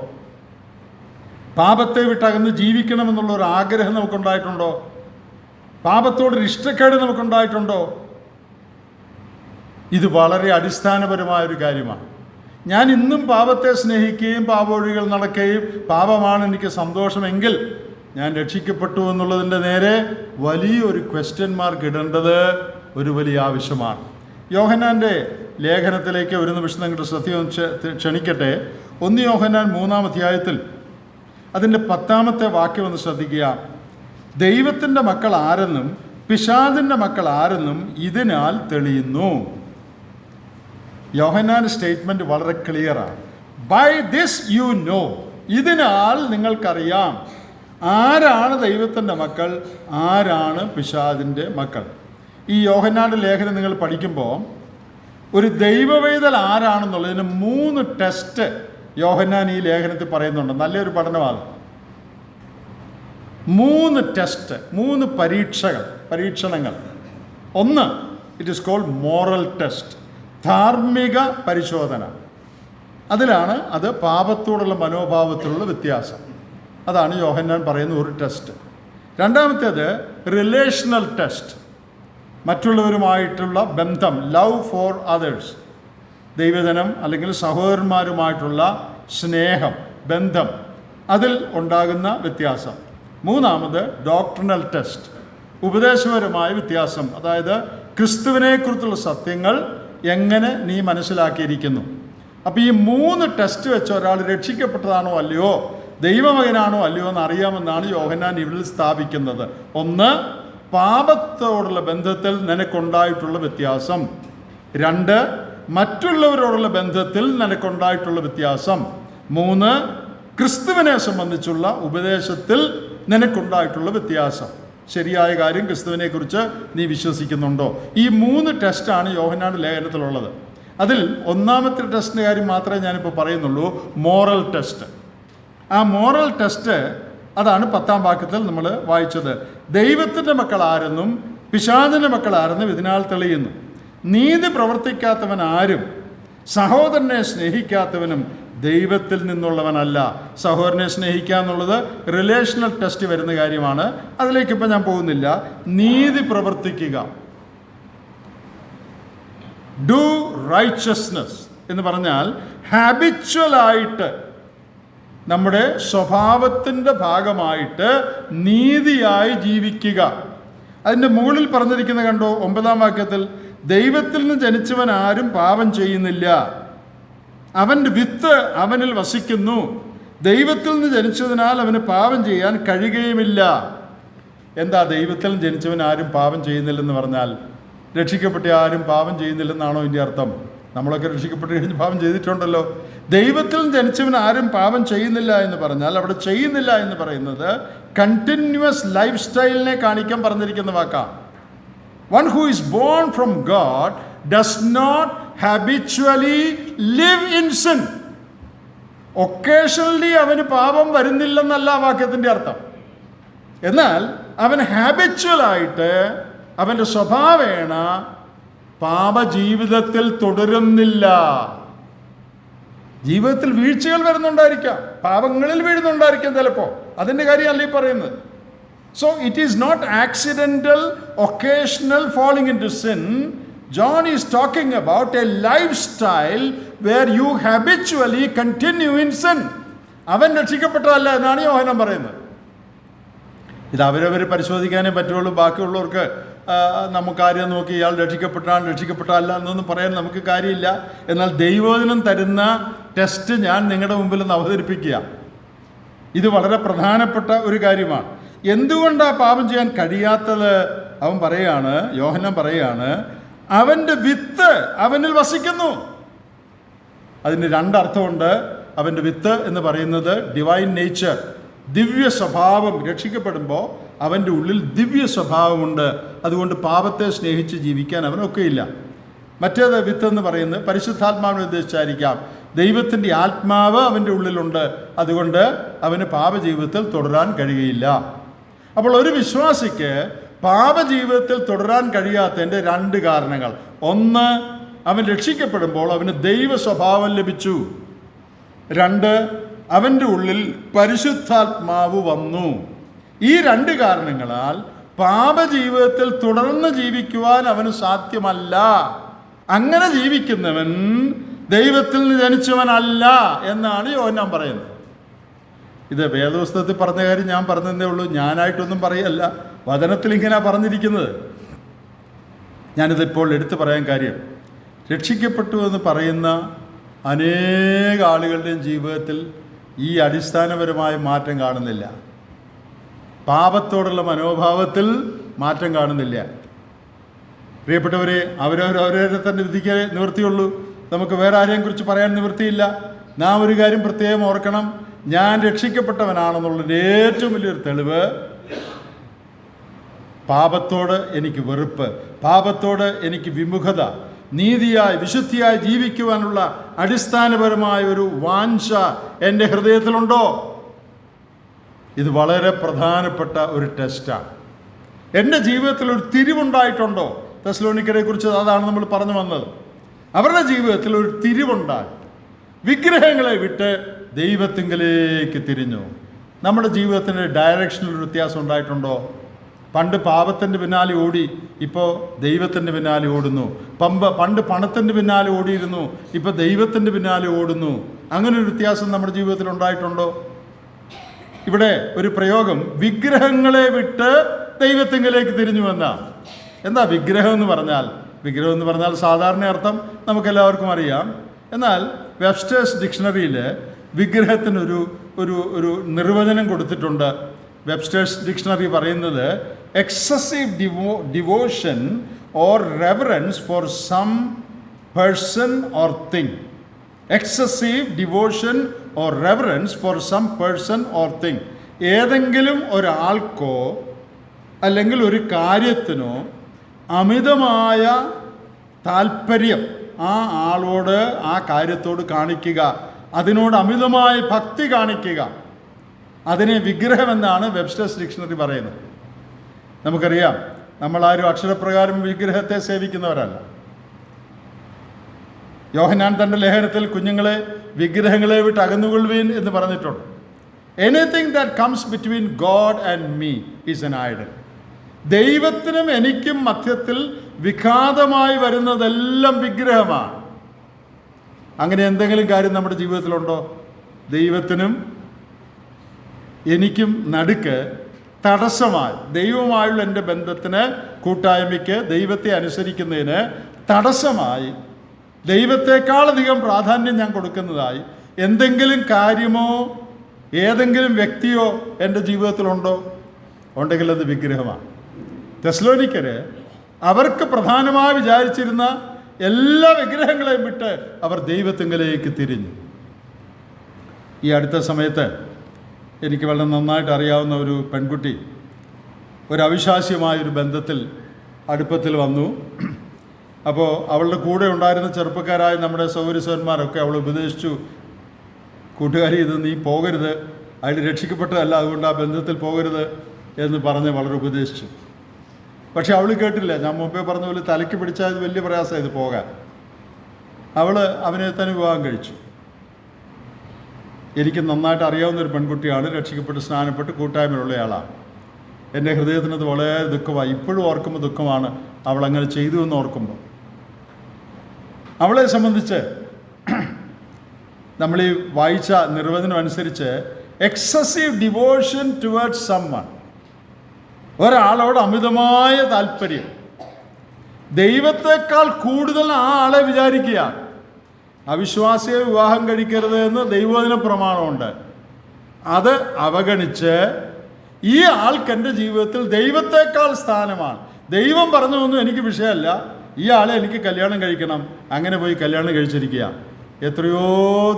പാപത്തെ വിട്ടകന്ന് ജീവിക്കണമെന്നുള്ള ഒരു ആഗ്രഹം നമുക്കുണ്ടായിട്ടുണ്ടോ? പാപത്തോടൊരു ഇഷ്ടക്കേട് നമുക്കുണ്ടായിട്ടുണ്ടോ? ഇത് വളരെ അടിസ്ഥാനപരമായൊരു കാര്യമാണ്. ഞാൻ ഇന്നും പാപത്തെ സ്നേഹിക്കുകയും പാപവഴികൾ നടക്കുകയും പാപമാണ് എനിക്ക് സന്തോഷമെങ്കിൽ ഞാൻ രക്ഷിക്കപ്പെട്ടു എന്നുള്ളതിൻ്റെ നേരെ വലിയൊരു ക്വസ്റ്റ്യൻ മാർക്ക് ഇടേണ്ടത് ഒരു വലിയ ആവശ്യമാണ്. യോഹന്നാൻ്റെ ലേഖനത്തിലേക്ക് ഒരു നിമിഷം നിങ്ങളുടെ ശ്രദ്ധ ക്ഷണിക്കട്ടെ. 1 യോഹന്നാൻ 3-ാം അധ്യായത്തിൽ അതിൻ്റെ 10-ാമത്തെ വാക്യം ഒന്ന് ശ്രദ്ധിക്കുക. ദൈവത്തിൻ്റെ മക്കൾ ആരെന്നും പിശാചിൻ്റെ മക്കൾ ആരെന്നും ഇതിനാൽ തെളിയുന്നു. യോഹന്നാൻ്റെ സ്റ്റേറ്റ്മെൻറ്റ് വളരെ ക്ലിയറാണ്. ബൈ ദിസ് യു നോ, ഇതിനാൽ നിങ്ങൾക്കറിയാം ആരാണ് ദൈവത്തിൻ്റെ മക്കൾ, ആരാണ് പിശാചിൻ്റെ മക്കൾ. ഈ യോഹന്നാൻ്റെ ലേഖനം നിങ്ങൾ പഠിക്കുമ്പോൾ ഒരു ദൈവവേദൽ ആരാണെന്നുള്ളതിന് 3 ടെസ്റ്റ് യോഹന്നാൻ ഈ ലേഖനത്തിൽ പറയുന്നുണ്ട്. നല്ലൊരു പഠനമാണ്. 3 ടെസ്റ്റ്, 3 പരീക്ഷണങ്ങൾ. ഒന്ന്, it is called moral test, ധാർമ്മിക പരിശോധന. അതിലാണ് അത് പാപത്തോടുള്ള മനോഭാവത്തിലുള്ള വ്യത്യാസം. അതാണ് യോഹന്നാൻ പറയുന്ന ഒരു ടെസ്റ്റ്. രണ്ടാമത്തേത് റിലേഷണൽ ടെസ്റ്റ്, മറ്റുള്ളവരുമായിട്ടുള്ള ബന്ധം, ലവ് ഫോർ അതേഴ്സ്, ദൈവജനം അല്ലെങ്കിൽ സഹോദരന്മാരുമായിട്ടുള്ള സ്നേഹം, ബന്ധം, അതിൽ ഉണ്ടാകുന്ന വ്യത്യാസം. മൂന്നാമത് ഡോക്ട്രിനൽ ടെസ്റ്റ്, ഉപദേശപരമായ വ്യത്യാസം, അതായത് ക്രിസ്തുവിനെക്കുറിച്ചുള്ള സത്യങ്ങൾ എങ്ങനെ നീ മനസ്സിലാക്കിയിരിക്കുന്നു. അപ്പോൾ ഈ 3 ടെസ്റ്റ് വെച്ച് ഒരാൾ രക്ഷിക്കപ്പെട്ടതാണോ അല്ലയോ, ദൈവമകനാണോ അല്ലയോ എന്ന് അറിയാമെന്നാണ് യോഹന്നാൻ ഇവിടെ സ്ഥാപിക്കുന്നത്. ഒന്ന്, പാപത്തോടുള്ള ബന്ധത്തിൽ നിനക്കുണ്ടായിട്ടുള്ള വ്യത്യാസം. 2, മറ്റുള്ളവരോടുള്ള ബന്ധത്തിൽ നിനക്കുണ്ടായിട്ടുള്ള വ്യത്യാസം. 3, ക്രിസ്തുവിനെ സംബന്ധിച്ചുള്ള ഉപദേശത്തിൽ നിനക്കുണ്ടായിട്ടുള്ള വ്യത്യാസം. ശരിയായ കാര്യം ക്രിസ്തുവിനെക്കുറിച്ച് നീ വിശ്വസിക്കുന്നുണ്ടോ? ഈ 3 ടെസ്റ്റാണ് യോഹന്നാന്റെ ലേഖനത്തിലുള്ളത്. അതിൽ 1-ാമത്തെ ടെസ്റ്റിൻ്റെ കാര്യം മാത്രമേ ഞാനിപ്പോൾ പറയുന്നുള്ളൂ, മോറൽ ടെസ്റ്റ്. ആ മോറൽ ടെസ്റ്റ് അതാണ് 10-ാം വാക്യത്തിൽ നമ്മൾ വായിച്ചത്. ദൈവത്തിൻ്റെ മക്കൾ ആരെന്നും പിശാചിൻ്റെ മക്കൾ ആരെന്നും ഇതിനാൽ തെളിയുന്നു. നീതി പ്രവർത്തിക്കാത്തവൻ ആരും സഹോദരനെ സ്നേഹിക്കാത്തവനും ദൈവത്തിൽ നിന്നുള്ളവനല്ല. സഹോദരനെ സ്നേഹിക്കുക എന്നുള്ളത് റിലേഷണൽ ടെസ്റ്റ് വരുന്ന കാര്യമാണ്. അതിലേക്കിപ്പോൾ ഞാൻ പോകുന്നില്ല. നീതി പ്രവർത്തിക്കുക, ഡു റൈച്ചസ്നെസ് എന്ന് പറഞ്ഞാൽ ഹാബിച്വലായിട്ട് നമ്മുടെ സ്വഭാവത്തിൻ്റെ ഭാഗമായിട്ട് നീതിയായി ജീവിക്കുക. അതിൻ്റെ മുകളിൽ പറഞ്ഞിരിക്കുന്ന കണ്ടോ, 9-ാം വാക്യത്തിൽ, ദൈവത്തിൽ നിന്ന് ജനിച്ചവൻ ആരും പാപം ചെയ്യുന്നില്ല, അവൻ്റെ വിത്ത് അവനിൽ വസിക്കുന്നു, ദൈവത്തിൽ നിന്ന് ജനിച്ചതിനാൽ അവന് പാപം ചെയ്യാൻ കഴിയുകയുമില്ല. എന്താ ദൈവത്തിൽ നിന്ന് ജനിച്ചവൻ ആരും പാപം ചെയ്യുന്നില്ലെന്ന് പറഞ്ഞാൽ? രക്ഷിക്കപ്പെട്ട ആരും പാപം ചെയ്യുന്നില്ലെന്നാണോ ഇതിൻ്റെ അർത്ഥം? നമ്മളൊക്കെ രക്ഷിക്കപ്പെട്ട് കഴിഞ്ഞ് പാപം ചെയ്തിട്ടുണ്ടല്ലോ. ദൈവത്തിൽ നിന്ന് ജനിച്ചവൻ ആരും പാപം ചെയ്യുന്നില്ല എന്ന് പറഞ്ഞാൽ അവിടെ ചെയ്യുന്നില്ല എന്ന് പറയുന്നത് കണ്ടിന്യൂസ് ലൈഫ് സ്റ്റൈലിനെ കാണിക്കാൻ പറഞ്ഞിരിക്കുന്ന വാക്കാണ്. One who is born from God does not habitually live in sin. Occasionally അവന് പാപം വരുന്നില്ലെന്നല്ല വാക്യത്തിൻ്റെ അർത്ഥം. എന്നാൽ അവൻ ഹാബിച്വലായിട്ട് അവൻ്റെ സ്വഭാവേണ പാപജീവിതത്തിൽ തുടരുന്നില്ല. ജീവിതത്തിൽ വീഴ്ചകൾ വരുന്നുണ്ടായിരിക്കാം, പാപങ്ങളിൽ വീഴുന്നുണ്ടായിരിക്കാം ചിലപ്പോൾ. അതിൻ്റെ കാര്യമല്ല ഈ പറയുന്നത്. So it is not accidental, occasional falling into sin. John is talking about a lifestyle where you habitually continue in sin. അവൻ രക്ഷിക്കപ്പെട്ടതല്ല എന്നാണ് യോഹന്നാൻ പറയുന്നത്. ഇത് അവരവർ പരിശോധിക്കാനേ പറ്റുള്ളൂ. ബാക്കിയുള്ളവർക്ക് നമുക്കാര്യം നോക്കി ഇയാൾ രക്ഷിക്കപ്പെട്ടല്ല എന്നൊന്നും പറയാൻ നമുക്ക് കാര്യമില്ല. എന്നാൽ ദൈവവചനം തരുന്ന ടെസ്റ്റ് ഞാൻ നിങ്ങളുടെ മുമ്പിൽ നിന്ന് അവതരിപ്പിക്കുക. ഇത് വളരെ പ്രധാനപ്പെട്ട ഒരു കാര്യമാണ്. എന്തുകൊണ്ടാണ് പാപം ചെയ്യാൻ കഴിയാത്തത്? അവൻ പറയാണ്, യോഹന്നാൻ പറയാണ്, അവൻ്റെ വിത്ത് അവനിൽ വസിക്കുന്നു. അതിന് 2 അർത്ഥമുണ്ട്. അവൻ്റെ വിത്ത് എന്ന് പറയുന്നത് ഡിവൈൻ നേച്ചർ, ദിവ്യ സ്വഭാവം. രക്ഷിക്കപ്പെടുമ്പോൾ അവൻ്റെ ഉള്ളിൽ ദിവ്യ സ്വഭാവമുണ്ട്. അതുകൊണ്ട് പാപത്തെ സ്നേഹിച്ച് ജീവിക്കാൻ അവനൊക്കെയില്ല. മറ്റേത് വിത്ത് എന്ന് പറയുന്നത് പരിശുദ്ധാത്മാവിനെ ഉദ്ദേശിച്ചായിരിക്കാം. ദൈവത്തിൻ്റെ ആത്മാവ് അവൻ്റെ ഉള്ളിലുണ്ട്. അതുകൊണ്ട് അവന് പാപജീവിതത്തിൽ തുടരാൻ കഴിയുകയില്ല. അപ്പോൾ ഒരു വിശ്വാസിക്ക് പാപജീവിതത്തിൽ തുടരാൻ കഴിയാത്തതിൻ്റെ 2 കാരണങ്ങൾ. ഒന്ന്, അവൻ രക്ഷിക്കപ്പെടുമ്പോൾ അവന് ദൈവ സ്വഭാവം ലഭിച്ചു. 2, അവൻ്റെ ഉള്ളിൽ പരിശുദ്ധാത്മാവ് വന്നു. ഈ 2 കാരണങ്ങളാൽ പാപജീവിതത്തിൽ തുടർന്ന് ജീവിക്കുവാൻ അവന് സാധ്യമല്ല. അങ്ങനെ ജീവിക്കുന്നവൻ ദൈവത്തിൽ നിന്ന് ജനിച്ചവനല്ല എന്നാണ് യോഹന്നാൻ പറയുന്നത്. ഇത് വേദപുസ്തകത്തിൽ പറഞ്ഞ കാര്യം ഞാൻ പറഞ്ഞതേ ഉള്ളൂ, ഞാനായിട്ടൊന്നും പറയല്ല, വചനത്തിൽ ഇങ്ങനെ പറഞ്ഞിരിക്കുന്നത്. ഞാനിതിപ്പോൾ എടുത്തു പറയാൻ കാര്യം, രക്ഷിക്കപ്പെട്ടു എന്ന് പറയുന്ന അനേക ആളുകളുടെയും ജീവിതത്തിൽ ഈ അടിസ്ഥാനപരമായ മാറ്റം കാണുന്നില്ല. പാപത്തോടുള്ള മനോഭാവത്തിൽ മാറ്റം കാണുന്നില്ല. പ്രിയപ്പെട്ടവരെ, അവരവരെ തന്നെ വിധിക്കാൻ നിവൃത്തിയുള്ളൂ. നമുക്ക് വേറെ ആരെയും കുറിച്ച് പറയാൻ നിവൃത്തിയില്ല. നാം ഒരു കാര്യം പ്രത്യേകം ഓർക്കണം, ഞാൻ രക്ഷിക്കപ്പെട്ടവനാണെന്നുള്ളതിൻ്റെ ഏറ്റവും വലിയൊരു തെളിവ് പാപത്തോട് എനിക്ക് വെറുപ്പ്, പാപത്തോട് എനിക്ക് വിമുഖത, നീതിയായി വിശുദ്ധിയായി ജീവിക്കുവാനുള്ള അടിസ്ഥാനപരമായ ഒരു വാഞ്ച എൻ്റെ ഹൃദയത്തിലുണ്ടോ? ഇത് വളരെ പ്രധാനപ്പെട്ട ഒരു ടെസ്റ്റാണ്. എൻ്റെ ജീവിതത്തിൽ ഒരു തിരിവുണ്ടായിട്ടുണ്ടോ? തെസ്സലോനിക്കരെ കുറിച്ച് അതാണ് നമ്മൾ പറഞ്ഞു വന്നത്. അവരുടെ ജീവിതത്തിൽ ഒരു തിരിവുണ്ടായി, വിഗ്രഹങ്ങളെ വിട്ട് ദൈവത്തിങ്കലേക്ക് തിരിഞ്ഞു. നമ്മുടെ ജീവിതത്തിൻ്റെ ഡയറക്ഷനിൽ വ്യത്യാസം ഉണ്ടായിട്ടുണ്ടോ? പണ്ട് പാപത്തിൻ്റെ പിന്നാലെ ഓടി, ഇപ്പോൾ ദൈവത്തിൻ്റെ പിന്നാലെ ഓടുന്നു. പണ്ട് പണത്തിൻ്റെ പിന്നാലെ ഓടിയിരുന്നു, ഇപ്പോൾ ദൈവത്തിൻ്റെ പിന്നാലെ ഓടുന്നു. അങ്ങനെ ഒരു വ്യത്യാസം നമ്മുടെ ജീവിതത്തിൽ ഉണ്ടായിട്ടുണ്ടോ? ഇവിടെ ഒരു പ്രയോഗം, വിഗ്രഹങ്ങളെ വിട്ട് ദൈവത്തിങ്കലേക്ക് തിരിഞ്ഞു എന്നാണ്. എന്താ വിഗ്രഹം എന്ന് പറഞ്ഞാൽ? വിഗ്രഹം എന്ന് പറഞ്ഞാൽ സാധാരണ അർത്ഥം നമുക്കെല്ലാവർക്കും അറിയാം. എന്നാൽ വെബ്സ്റ്റേഴ്സ് ഡിക്ഷണറിയിൽ വിഗ്രഹത്തിനൊരു ഒരു ഒരു നിർവചനം കൊടുത്തിട്ടുണ്ട്. വെബ്സ്റ്റേഴ്സ് ഡിക്ഷണറി പറയുന്നത് excessive devotion or reverence for some person or thing. Excessive devotion or reverence for some person or thing. ഏതെങ്കിലും ഒരാൾക്കോ അല്ലെങ്കിൽ ഒരു കാര്യത്തിനോ അമിതമായ താല്പര്യം ആ ആളോട്, ആ കാര്യത്തോട് കാണിക്കുക, അതിനോട് അമിതമായ ഭക്തി കാണിക്കുക, അതിനെ വിഗ്രഹമെന്നാണ് വെബ്സ്റ്റേഴ്സ് ഡിക്ഷണറി പറയുന്നത്. നമുക്കറിയാം, നമ്മളാരും അക്ഷരപ്രകാരം വിഗ്രഹത്തെ സേവിക്കുന്നവരല്ല. യോഹന്നാൻ തൻ്റെ ലേഖനത്തിൽ കുഞ്ഞുങ്ങളെ വിഗ്രഹങ്ങളെ വിട്ട് അകന്നുകൊള്ളുവീൻ എന്ന് പറഞ്ഞിട്ടുണ്ട്. Anything that comes between God and me is an idol. ദൈവത്തിനും എനിക്കും മധ്യത്തിൽ വിഘാതമായി വരുന്നതെല്ലാം വിഗ്രഹമാണ്. അങ്ങനെ എന്തെങ്കിലും കാര്യം നമ്മുടെ ജീവിതത്തിലുണ്ടോ? ദൈവത്തിനും എനിക്കും നടുക്ക് തടസ്സമായി, ദൈവവുമായുള്ള എൻ്റെ ബന്ധത്തിന്, കൂട്ടായ്മയ്ക്ക്, ദൈവത്തെ അനുസരിക്കുന്നതിന് തടസ്സമായി, ദൈവത്തെക്കാളധികം പ്രാധാന്യം ഞാൻ കൊടുക്കുന്നതായി എന്തെങ്കിലും കാര്യമോ ഏതെങ്കിലും വ്യക്തിയോ എൻ്റെ ജീവിതത്തിലുണ്ടോ? ഉണ്ടെങ്കിൽ അത് വിഗ്രഹമാണ്. തെസ്സലോനിക്കർ അവർക്ക് പ്രധാനമായി വിചാരിച്ചിരുന്ന എല്ലാ വിഗ്രഹങ്ങളെയും വിട്ട് അവർ ദൈവത്തിങ്കലേക്ക് തിരിഞ്ഞു. ഈ അടുത്ത സമയത്ത് എനിക്ക് വളരെ നന്നായിട്ട് അറിയാവുന്ന ഒരു പെൺകുട്ടി ഒരു അവിശ്വാസ്യമായൊരു ബന്ധത്തിൽ അടുപ്പത്തിൽ വന്നു. അപ്പോൾ അവളുടെ കൂടെ ഉണ്ടായിരുന്ന ചെറുപ്പക്കാരായ നമ്മുടെ സൗകര്യസവന്മാരൊക്കെ അവൾ ഉപദേശിച്ചു, കൂട്ടുകാരി ഇത് നീ പോകരുത്, അതിൽ രക്ഷിക്കപ്പെട്ടതല്ല, അതുകൊണ്ട് ആ ബന്ധത്തിൽ പോകരുത് എന്ന് പറഞ്ഞ് വളരെ ഉപദേശിച്ചു. പക്ഷെ അവൾ കേട്ടില്ല. ഞാൻ മുമ്പേ പറഞ്ഞ പോലെ തലയ്ക്ക് പിടിച്ചാൽ ഇത് വലിയ പ്രയാസമാണ് ഇത് പോകാൻ. അവൾ അവനെ തന്നെ വിവാഹം കഴിച്ചു. എനിക്ക് നന്നായിട്ട് അറിയാവുന്നൊരു പെൺകുട്ടിയാണ്, രക്ഷിക്കപ്പെട്ട് സ്നാനപ്പെട്ട് കൂട്ടായ്മയിലുള്ളയാളാണ്. എൻ്റെ ഹൃദയത്തിനത് വളരെ ദുഃഖമായി. ഇപ്പോഴും ഓർക്കുമ്പോൾ ദുഃഖമാണ് അവളങ്ങനെ ചെയ്തു എന്ന് ഓർക്കുമ്പോൾ. അവളെ സംബന്ധിച്ച് നമ്മൾ ഈ വായിച്ച നിർവചനം അനുസരിച്ച് എക്സസീവ് ഡിവോഷൻ ടുവേർഡ്സ് സമ്മൺ, ഒരാളോട് അമിതമായ താല്പര്യം, ദൈവത്തെക്കാൾ കൂടുതൽ ആ ആളെ വിചാരിക്കുക. അവിശ്വാസിയെ വിവാഹം കഴിക്കരുത് എന്ന് ദൈവവചന പ്രമാണമുണ്ട്. അത് അവഗണിച്ച് ഈ ആൾക്ക് എൻ്റെ ജീവിതത്തിൽ ദൈവത്തെക്കാൾ സ്ഥാനമാണ്, ദൈവം പറഞ്ഞതൊന്നും എനിക്ക് വിഷയമല്ല, ഈ ആളെ എനിക്ക് കല്യാണം കഴിക്കണം, അങ്ങനെ പോയി കല്യാണം കഴിച്ചിരിക്കുക. എത്രയോ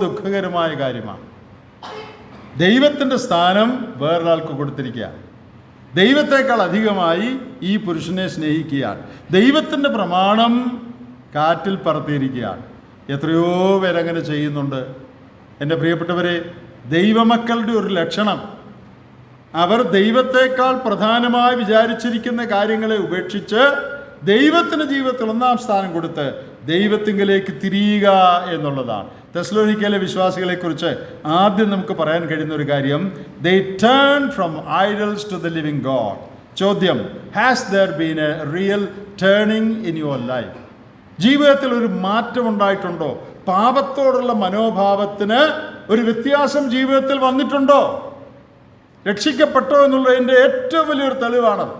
ദുഃഖകരമായ കാര്യമാണ്. ദൈവത്തിൻ്റെ സ്ഥാനം വേറൊരാൾക്ക് കൊടുത്തിരിക്കുക. ദൈവത്തെക്കാൾ അധികമായി ഈ പുരുഷനെ സ്നേഹിക്കുകയാണ്. ദൈവത്തിൻ്റെ പ്രമാണം കാറ്റിൽ പറത്തിയിരിക്കുകയാണ്. എത്രയോ പേരങ്ങനെ ചെയ്യുന്നുണ്ട്. എൻ്റെ പ്രിയപ്പെട്ടവരെ, ദൈവമക്കളുടെ ഒരു ലക്ഷണം അവർ ദൈവത്തെക്കാൾ പ്രധാനമായി വിചാരിച്ചിരിക്കുന്ന കാര്യങ്ങളെ ഉപേക്ഷിച്ച് ദൈവത്തിന് ജീവിതത്തിൽ ഒന്നാം സ്ഥാനം കൊടുത്ത് ദൈവത്തിങ്കിലേക്ക് തിരിയുക എന്നുള്ളതാണ്. തെസ്സലോനിക്കയിലെ വിശ്വാസികളെക്കുറിച്ച് ആദ്യം നമുക്ക് പറയാൻ കഴിയുന്ന ഒരു കാര്യം, they turn from idols to the living god. ചോദ്യം, has there been a real turning in your life? ജീവിതത്തിൽ ഒരു മാറ്റം ഉണ്ടായിട്ടുണ്ടോ? പാപത്തോടുള്ള മനോഭാവത്തിന് ഒരു വ്യത്യാസം ജീവിതത്തിൽ വന്നിട്ടുണ്ടോ? രക്ഷിക്കപ്പെട്ടോ എന്നുള്ളതിൻ്റെ ഏറ്റവും വലിയൊരു തെളിവാണത്.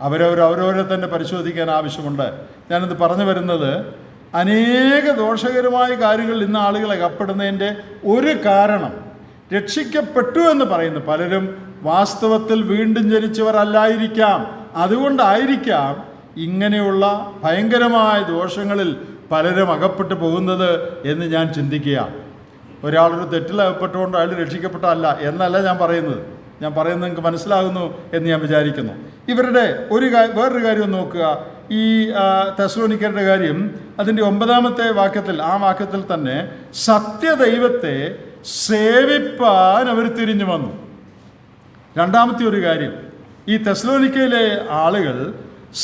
അവരവരെ തന്നെ പരിശോധിക്കാൻ ആവശ്യമുണ്ട്. ഞാനിത് പറഞ്ഞു വരുന്നത്, അനേക ദോഷകരമായ കാര്യങ്ങളിൽ ഇന്ന് ആളുകൾ അകപ്പെടുന്നതിൻ്റെ ഒരു കാരണം, രക്ഷിക്കപ്പെട്ടു എന്ന് പറയുന്നു പലരും വാസ്തവത്തിൽ വീണ്ടും ജനിച്ചവരല്ലായിരിക്കാം. അതുകൊണ്ടായിരിക്കാം ഇങ്ങനെയുള്ള ഭയങ്കരമായ ദോഷങ്ങളിൽ പലരും അകപ്പെട്ടു പോകുന്നത് എന്ന് ഞാൻ ചിന്തിക്കുകയാണ്. ഒരാളൊരു തെറ്റിലകപ്പെട്ടുകൊണ്ട് അയാൾ രക്ഷിക്കപ്പെട്ടല്ല എന്നല്ല ഞാൻ പറയുന്നത്. ഞാൻ പറയുന്നത് നിങ്ങൾക്ക് മനസ്സിലാകുന്നു എന്ന് ഞാൻ വിചാരിക്കുന്നു. ഇവരുടെ വേറൊരു കാര്യം നോക്കുക. ഈ തെസ്സലോനിക്കരുടെ കാര്യം, അതിൻ്റെ 9-ാമത്തെ വാക്യത്തിൽ, ആ വാക്യത്തിൽ തന്നെ സത്യദൈവത്തെ സേവിപ്പാൻ അവർ തിരിഞ്ഞു വന്നു. രണ്ടാമത്തെ ഒരു കാര്യം, ഈ തെസ്സലോനിക്കയിലെ ആളുകൾ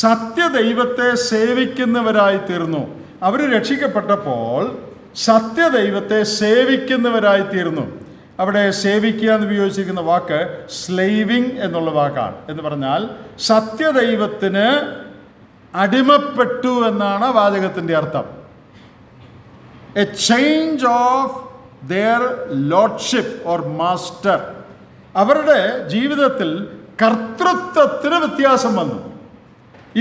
സത്യദൈവത്തെ സേവിക്കുന്നവരായി തീർന്നു. അവർ രക്ഷിക്കപ്പെട്ടപ്പോൾ സത്യദൈവത്തെ സേവിക്കുന്നവരായി തീർന്നു. അവിടെ സേവിക്കുക എന്ന് ഉപയോഗിച്ചിരിക്കുന്ന വാക്ക് സ്ലേവിങ് എന്നുള്ള വാക്കാണ്. എന്ന് പറഞ്ഞാൽ സത്യദൈവത്തിന് അടിമപ്പെട്ടു എന്നാണ് വാചകത്തിൻ്റെ അർത്ഥം. A change of their lordship or master. അവരുടെ ജീവിതത്തിൽ കർത്തൃത്വത്തിന് വ്യത്യാസം വന്നു.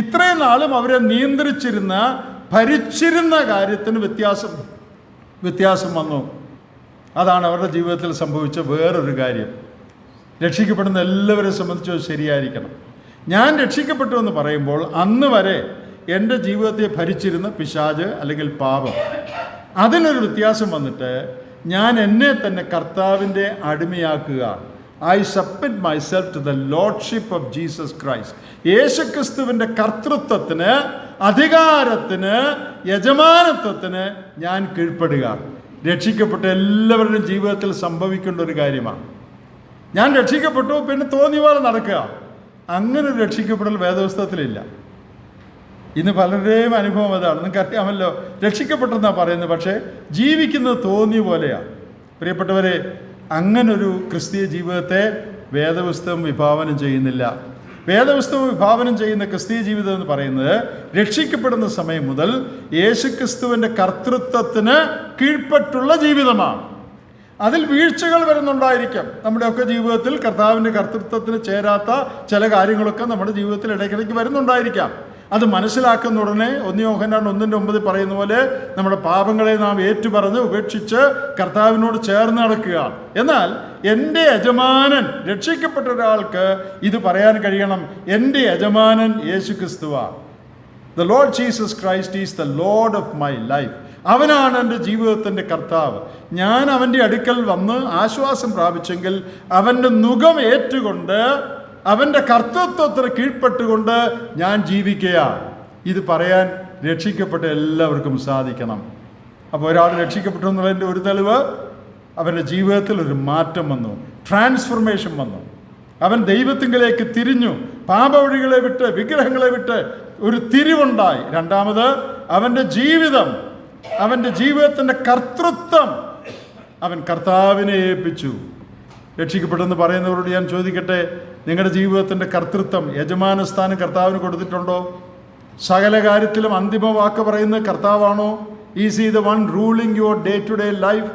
ഇത്രയും നാളും അവരെ നിയന്ത്രിച്ചിരുന്ന, ഭരിച്ചിരുന്ന കാര്യത്തിന് വ്യത്യാസം വന്നു. അതാണ് അവരുടെ ജീവിതത്തിൽ സംഭവിച്ച വേറൊരു കാര്യം. രക്ഷിക്കപ്പെടുന്ന എല്ലാവരെ സംബന്ധിച്ച് ശരിയായിരിക്കണം. ഞാൻ രക്ഷിക്കപ്പെട്ടു എന്ന് പറയുമ്പോൾ അന്ന് വരെ എൻ്റെ ജീവിതത്തെ ഭരിച്ചിരുന്ന പിശാച് അല്ലെങ്കിൽ പാപം, അതിനൊരു വ്യത്യാസം വന്നിട്ട് ഞാൻ എന്നെ തന്നെ കർത്താവിൻ്റെ അടിമയാക്കുക. I submit myself to the lordship of Jesus Christ. യേശുക്രിസ്തുവിൻ്റെ കർത്തൃത്വത്തിന്, അധികാരത്തിന്, യജമാനത്വത്തിന് ഞാൻ കീഴ്പ്പെടുക. രക്ഷിക്കപ്പെട്ട എല്ലാവരുടെയും ജീവിതത്തിൽ സംഭവിക്കേണ്ട ഒരു കാര്യമാണ്. ഞാൻ രക്ഷിക്കപ്പെട്ടു പിന്നെ തോന്നിയ പോലെ നടക്കുക, അങ്ങനെ ഒരു രക്ഷിക്കപ്പെടൽ വേദപുസ്തകത്തിലില്ല. ഇന്ന് പലരുടെയും അനുഭവം അതാണ്. നിങ്ങൾക്ക് അറിയാമല്ലോ, രക്ഷിക്കപ്പെട്ടെന്നാണ് പറയുന്നത്, പക്ഷേ ജീവിക്കുന്നത് തോന്നിയ പോലെയാണ്. പ്രിയപ്പെട്ടവരെ, അങ്ങനൊരു ക്രിസ്തീയ ജീവിതത്തെ വേദപുസ്തകം വിഭാവനം ചെയ്യുന്നില്ല. വേദപുസ്തകം വിഭാവനം ചെയ്യുന്ന ക്രിസ്തീയ ജീവിതം എന്ന് പറയുന്നത് രക്ഷിക്കപ്പെടുന്ന സമയം മുതൽ യേശുക്രിസ്തുവിൻ്റെ കർത്തൃത്വത്തിന് കീഴ്പ്പെട്ടുള്ള ജീവിതമാണ്. അതിൽ വീഴ്ചകൾ വരുന്നുണ്ടായിരിക്കാം. നമ്മുടെയൊക്കെ ജീവിതത്തിൽ കർത്താവിൻ്റെ കർത്തൃത്വത്തിന് ചേരാത്ത ചില കാര്യങ്ങളൊക്കെ നമ്മുടെ ജീവിതത്തിൽ ഇടയ്ക്കിടയ്ക്ക് വരുന്നുണ്ടായിരിക്കാം. അത് മനസ്സിലാക്കുന്ന ഉടനെ 1 യോഹന്നാൻ 1:9 പറയുന്ന പോലെ നമ്മുടെ പാപങ്ങളെ നാം ഏറ്റുപറഞ്ഞ് ഉപേക്ഷിച്ച് കർത്താവിനോട് ചേർന്ന് നടക്കുകയാണ്. എന്നാൽ എൻ്റെ യജമാനൻ, രക്ഷിക്കപ്പെട്ട ഒരാൾക്ക് ഇത് പറയാൻ കഴിയണം, എൻ്റെ യജമാനൻ യേശു ക്രിസ്തുവാണ്. The Lord Jesus Christ is the Lord of my life. അവനാണ് എൻ്റെ ജീവിതത്തിൻ്റെ കർത്താവ്. ഞാൻ അവൻ്റെ അടുക്കൽ വന്ന് ആശ്വാസം പ്രാപിച്ചെങ്കിൽ അവൻ്റെ നുകം ഏറ്റുകൊണ്ട്, അവൻ്റെ കർത്തൃത്വത്തിന് കീഴ്പ്പെട്ടുകൊണ്ട് ഞാൻ ജീവിക്കുകയാണ്. ഇത് പറയാൻ രക്ഷിക്കപ്പെട്ട എല്ലാവർക്കും സാധിക്കണം. അപ്പോൾ ഒരാൾ രക്ഷിക്കപ്പെട്ടു എന്നുള്ളതിൻ്റെ ഒരു തെളിവ്, അവൻ്റെ ജീവിതത്തിൽ ഒരു മാറ്റം വന്നു, ട്രാൻസ്ഫർമേഷൻ വന്നു. അവൻ ദൈവത്തിങ്കിലേക്ക് തിരിഞ്ഞു, പാപവഴികളെ വിട്ട്, വിഗ്രഹങ്ങളെ വിട്ട് ഒരു തിരിവുണ്ടായി. രണ്ടാമത് അവൻ്റെ ജീവിതം, അവൻ്റെ ജീവിതത്തിൻ്റെ കർത്തൃത്വം അവൻ കർത്താവിനെ ഏൽപ്പിച്ചു. രക്ഷിക്കപ്പെട്ടെന്ന് പറയുന്നവരോട് ഞാൻ ചോദിക്കട്ടെ, നിങ്ങളുടെ ജീവിതത്തിൻ്റെ കർത്തൃത്വം, യജമാനസ്ഥാനം കർത്താവിന് കൊടുത്തിട്ടുണ്ടോ? സകല കാര്യത്തിലും അന്തിമ വാക്ക് പറയുന്നത് കർത്താവാണോ? Is he the one ruling your day to day life?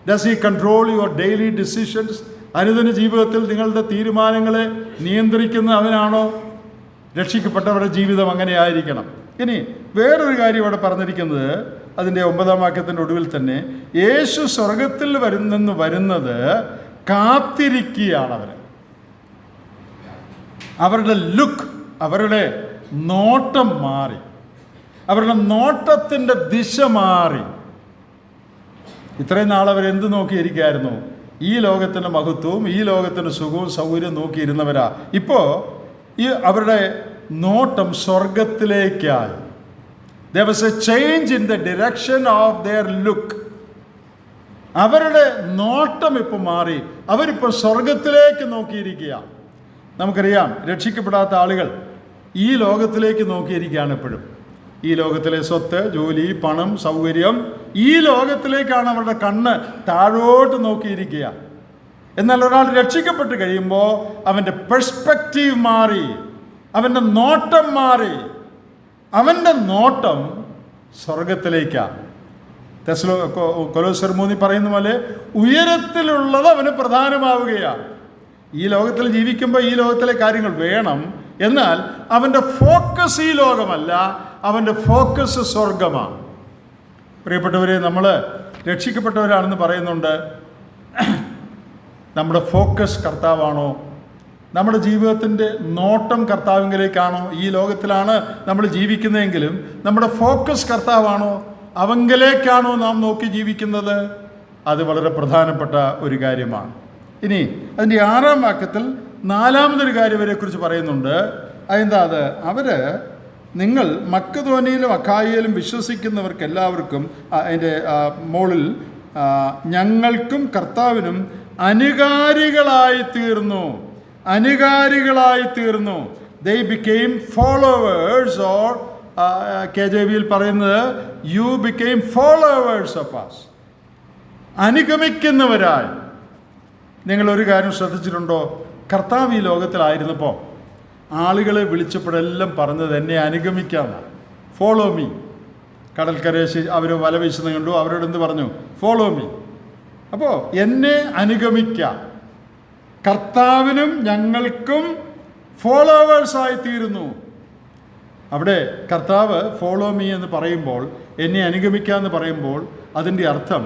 Does he control your daily decisions? അനുദിന ജീവിതത്തിൽ നിങ്ങളുടെ തീരുമാനങ്ങളെ നിയന്ത്രിക്കുന്ന അവനാണോ? രക്ഷിക്കപ്പെട്ടവരുടെ ജീവിതം അങ്ങനെ ആയിരിക്കണം. ഇനി വേറൊരു കാര്യം ഇവിടെ പറഞ്ഞിരിക്കുന്നത്, അതിൻ്റെ 9-ാം വാക്യത്തിൻ്റെ ഒടുവിൽ തന്നെ, യേശു സ്വർഗത്തിൽ വരുന്നത് കാത്തിരിക്കുകയാണ്. അവരുടെ ലുക്ക്, അവരുടെ നോട്ടം മാറി, അവരുടെ നോട്ടത്തിൻ്റെ ദിശ മാറി. ഇത്രയും നാൾ അവരെന്ത് നോക്കിയിരിക്കുകയായിരുന്നു? ഈ ലോകത്തിൻ്റെ മഹത്വവും ഈ ലോകത്തിൻ്റെ സുഖവും സൗകര്യവും നോക്കിയിരുന്നവരാ. ഇപ്പോൾ ഈ അവരുടെ നോട്ടം സ്വർഗത്തിലേക്കായി. There was a change in the direction of their look. അവരുടെ നോട്ടം ഇപ്പം മാറി. അവരിപ്പോൾ സ്വർഗത്തിലേക്ക് നോക്കിയിരിക്കുക. നമുക്കറിയാം, രക്ഷിക്കപ്പെടാത്ത ആളുകൾ ഈ ലോകത്തിലേക്ക് നോക്കിയിരിക്കുകയാണ് എപ്പോഴും. ഈ ലോകത്തിലെ സ്വത്ത്, ജോലി, പണം, സൗകര്യം, ഈ ലോകത്തിലേക്കാണ് അവരുടെ കണ്ണ് താഴോട്ട് നോക്കിയിരിക്കുക. എന്നാൽ ഒരാൾ രക്ഷിക്കപ്പെട്ട് കഴിയുമ്പോൾ അവൻ്റെ പെർസ്പെക്റ്റീവ് മാറി, അവൻ്റെ നോട്ടം മാറി. അവൻ്റെ നോട്ടം സ്വർഗത്തിലേക്കാണ്. കൊലോസ്യർ 3 പറയുന്ന പോലെ ഉയരത്തിലുള്ളത് അവന് പ്രധാനമാവുകയാണ്. ഈ ലോകത്തിൽ ജീവിക്കുമ്പോൾ ഈ ലോകത്തിലെ കാര്യങ്ങൾ വേണം, എന്നാൽ അവൻ്റെ ഫോക്കസ് ഈ ലോകമല്ല, അവൻ്റെ ഫോക്കസ് സ്വർഗമാണ്. പ്രിയപ്പെട്ടവരെ, നമ്മൾ രക്ഷിക്കപ്പെട്ടവരാണെന്ന് പറയുന്നുണ്ട്. നമ്മുടെ ഫോക്കസ് കർത്താവാണോ? നമ്മുടെ ജീവിതത്തിൻ്റെ നോട്ടം കർത്താവിങ്കിലേക്കാണോ? ഈ ലോകത്തിലാണ് നമ്മൾ ജീവിക്കുന്നതെങ്കിലും നമ്മുടെ ഫോക്കസ് കർത്താവാണോ? അവങ്കിലേക്കാണോ നാം നോക്കി ജീവിക്കുന്നത്? അത് വളരെ പ്രധാനപ്പെട്ട ഒരു കാര്യമാണ്. ഇനി അതിൻ്റെ 6-ാം വാക്യത്തിൽ 4-മതൊരു കാര്യം ഇവരെക്കുറിച്ച് പറയുന്നുണ്ട്. അതെന്താ? അത് നിങ്ങൾ മക്കെദോന്യയിലും അഖായയിലും വിശ്വസിക്കുന്നവർക്ക് എല്ലാവർക്കും അതിൻ്റെ മുകളിൽ ഞങ്ങൾക്കും കർത്താവിനും അനുകാരികളായി തീർന്നു. They became followers, or KJVയിൽ പറയുന്നത് you became followers of us. അനുഗമിക്കുന്നവരായി. നിങ്ങളൊരു കാര്യം ശ്രദ്ധിച്ചിട്ടുണ്ടോ? കർത്താവ് ഈ ലോകത്തിലായിരുന്നപ്പോൾ ആളുകളെ വിളിച്ചപ്പോഴെല്ലാം പറഞ്ഞത് എന്നെ അനുഗമിക്കാമെന്നാണ്. Follow me. കടൽക്കരയിൽ അവർ വല വീശുന്നത് കണ്ടു, അവരോട് എന്ത് പറഞ്ഞു? Follow me. അപ്പോൾ എന്നെ അനുഗമിക്കാം. കർത്താവിനും ഞങ്ങൾക്കും ഫോളോവേഴ്സായി തീരുന്നു. അവിടെ കർത്താവ് ഫോളോ മീ എന്ന് പറയുമ്പോൾ, എന്നെ അനുഗമിക്കാമെന്ന് പറയുമ്പോൾ അതിൻ്റെ അർത്ഥം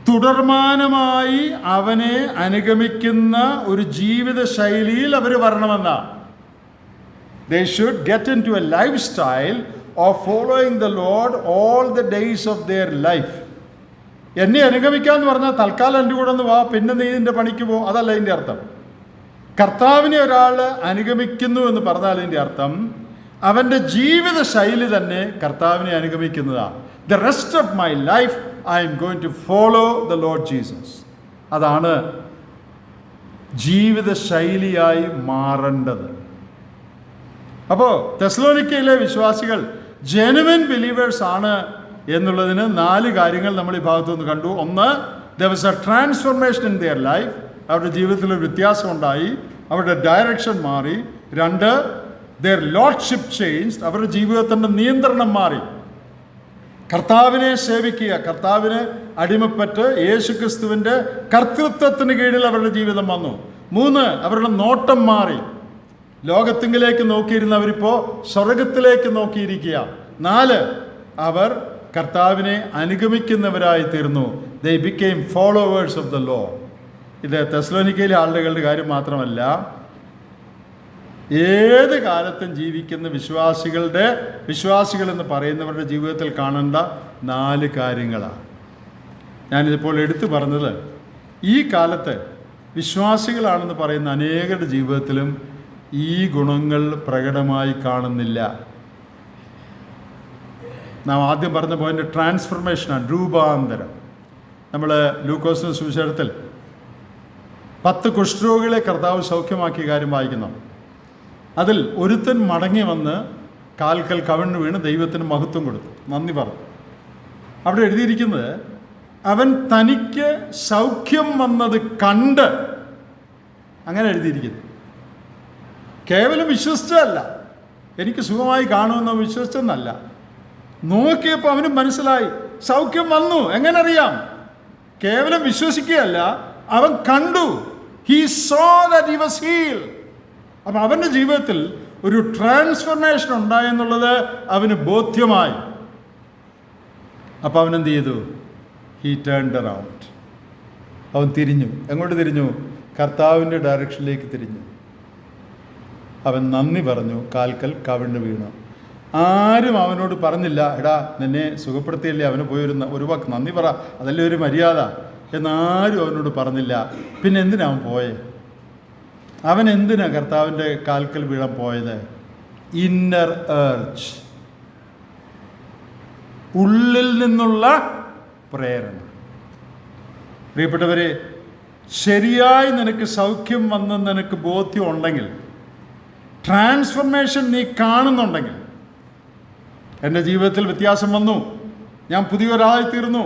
തുടർമാനമായി അവനെ അനുഗമിക്കുന്ന ഒരു ജീവിത ശൈലിയിൽ അവർ വരണമെന്നാണ്. They should get into a lifestyle of following the Lord all the days of their life. എന്നെ അനുഗമിക്കാമെന്ന് പറഞ്ഞാൽ തൽക്കാലം എൻ്റെ കൂടെ ഒന്ന് വാ, പിന്നെ നീ ഇതിൻ്റെ പണിക്ക് പോ, അതല്ല അതിൻ്റെ അർത്ഥം. കർത്താവിനെ ഒരാൾ അനുഗമിക്കുന്നു എന്ന് പറഞ്ഞാൽ അതിൻ്റെ അർത്ഥം അവൻ്റെ ജീവിത ശൈലി തന്നെ കർത്താവിനെ അനുഗമിക്കുന്നതാണ്. The rest of my life I am going to follow the Lord Jesus. അതാണ് ജീവിത ശൈലിയായി മാറേണ്ടത്. അപ്പോൾ തെസ്സലോനിക്കയിലെ വിശ്വാസികൾ ജെനുവിൻ ബിലീവേഴ്സ് ആണ് എന്നുള്ളതിന് 4 കാര്യങ്ങൾ നമ്മൾ ഈ ഭാഗത്തുനിന്ന് കണ്ടു. ഒന്ന്, there was a transformation in their life. അവരുടെ ജീവിതത്തിൽ ഒരു വ്യത്യാസം ഉണ്ടായി, അവരുടെ ഡയറക്ഷൻ മാറി. 2, their lordship changed. അവരുടെ ജീവിതത്തിൻ്റെ നിയന്ത്രണം മാറി. കർത്താവിനെ സേവിക്കുക, കർത്താവിന് അടിമപ്പെട്ട് യേശുക്രിസ്തുവിൻ്റെ കർത്തൃത്വത്തിന് കീഴിൽ അവരുടെ ജീവിതം വന്നു. 3, അവരുടെ നോട്ടം മാറി. ലോകത്തിങ്കിലേക്ക് നോക്കിയിരുന്നവരിപ്പോൾ സ്വർഗത്തിലേക്ക് നോക്കിയിരിക്കുക. 4, അവർ കർത്താവിനെ അനുഗമിക്കുന്നവരായി തീർന്നു. They became followers of the Lord. ഇത് തെസ്സലോനിക്കയിലെ ആളുകളുടെ കാര്യം മാത്രമല്ല, ഏത് കാലത്തും ജീവിക്കുന്ന വിശ്വാസികൾ എന്ന് പറയുന്നവരുടെ ജീവിതത്തിൽ കാണേണ്ട 4 കാര്യങ്ങളാണ്. ഞാനിതിപ്പോൾ എടുത്തു പറഞ്ഞത് ഈ കാലത്ത് വിശ്വാസികളാണെന്ന് പറയുന്ന അനേകരുടെ ജീവിതത്തിലും ഈ ഗുണങ്ങൾ പ്രകടമായി കാണുന്നില്ല. നാം ആദ്യം പറഞ്ഞ പോയിന്റ് ട്രാൻസ്ഫർമേഷനാണ്, രൂപാന്തരം. നമ്മൾ ലൂക്കോസിന്റെ സുവിശേഷത്തിൽ 10 കുഷ്ഠരോഗികളെ കർത്താവ് സൗഖ്യമാക്കിയ കാര്യം വായിക്കുന്നു. അതിൽ ഒരുത്തൻ മടങ്ങി വന്ന് കാൽക്കൽ കവിണ്ണു വീണ് ദൈവത്തിന് മഹത്വം കൊടുത്തു, നന്ദി പറഞ്ഞു. അവിടെ എഴുതിയിരിക്കുന്നത് അവൻ തനിക്ക് സൗഖ്യം വന്നത് കണ്ട്, അങ്ങനെ എഴുതിയിരിക്കുന്നു. കേവലം വിശ്വസിച്ചതല്ല, എനിക്ക് സുഖമായി കാണുമെന്ന് വിശ്വസിച്ചെന്നല്ല, നോക്കിയപ്പോൾ അവന് മനസ്സിലായി സൗഖ്യം വന്നു. എങ്ങനെ അറിയാം? കേവലം വിശ്വസിക്കുകയല്ല, അവൻ കണ്ടു. He saw that he was healed. അപ്പം അവൻ്റെ ജീവിതത്തിൽ ഒരു ട്രാൻസ്ഫർമേഷൻ ഉണ്ടായെന്നുള്ളത് അവന് ബോധ്യമായി. അപ്പം അവൻ എന്ത് ചെയ്തു? He turned around. അവൻ തിരിഞ്ഞു. എങ്ങോട്ട് തിരിഞ്ഞു? കർത്താവിൻ്റെ ഡയറക്ഷനിലേക്ക് തിരിഞ്ഞു. അവൻ നന്ദി പറഞ്ഞു, കാൽക്കൽ കവിണ്ണു വീണു. ആരും അവനോട് പറഞ്ഞില്ല, എടാ നിന്നെ സുഖപ്പെടുത്തിയല്ലേ, അവന് പോയി ഒരു വാക്ക് നന്ദി പറ, അതല്ലേ ഒരു മര്യാദ എന്നാരും അവനോട് പറഞ്ഞില്ല. പിന്നെ എന്തിനാ അവൻ പോയേ? അവൻ എന്തിനാ കർത്താവിൻ്റെ കാൽക്കൽ വീഴാൻ പോയത്? ഇന്നർ ഏർജ്, ഉള്ളിൽ നിന്നുള്ള പ്രേരണ. പ്രിയപ്പെട്ടവരെ, ശരിയായി നിനക്ക് സൗഖ്യം വന്നെന്ന് നിനക്ക് ബോധ്യം ഉണ്ടെങ്കിൽ, ട്രാൻസ്ഫർമേഷൻ നീ കാണുന്നുണ്ടെങ്കിൽ, എൻ്റെ ജീവിതത്തിൽ വ്യത്യാസം വന്നു, ഞാൻ പുതിയൊരാളായി തീർന്നു,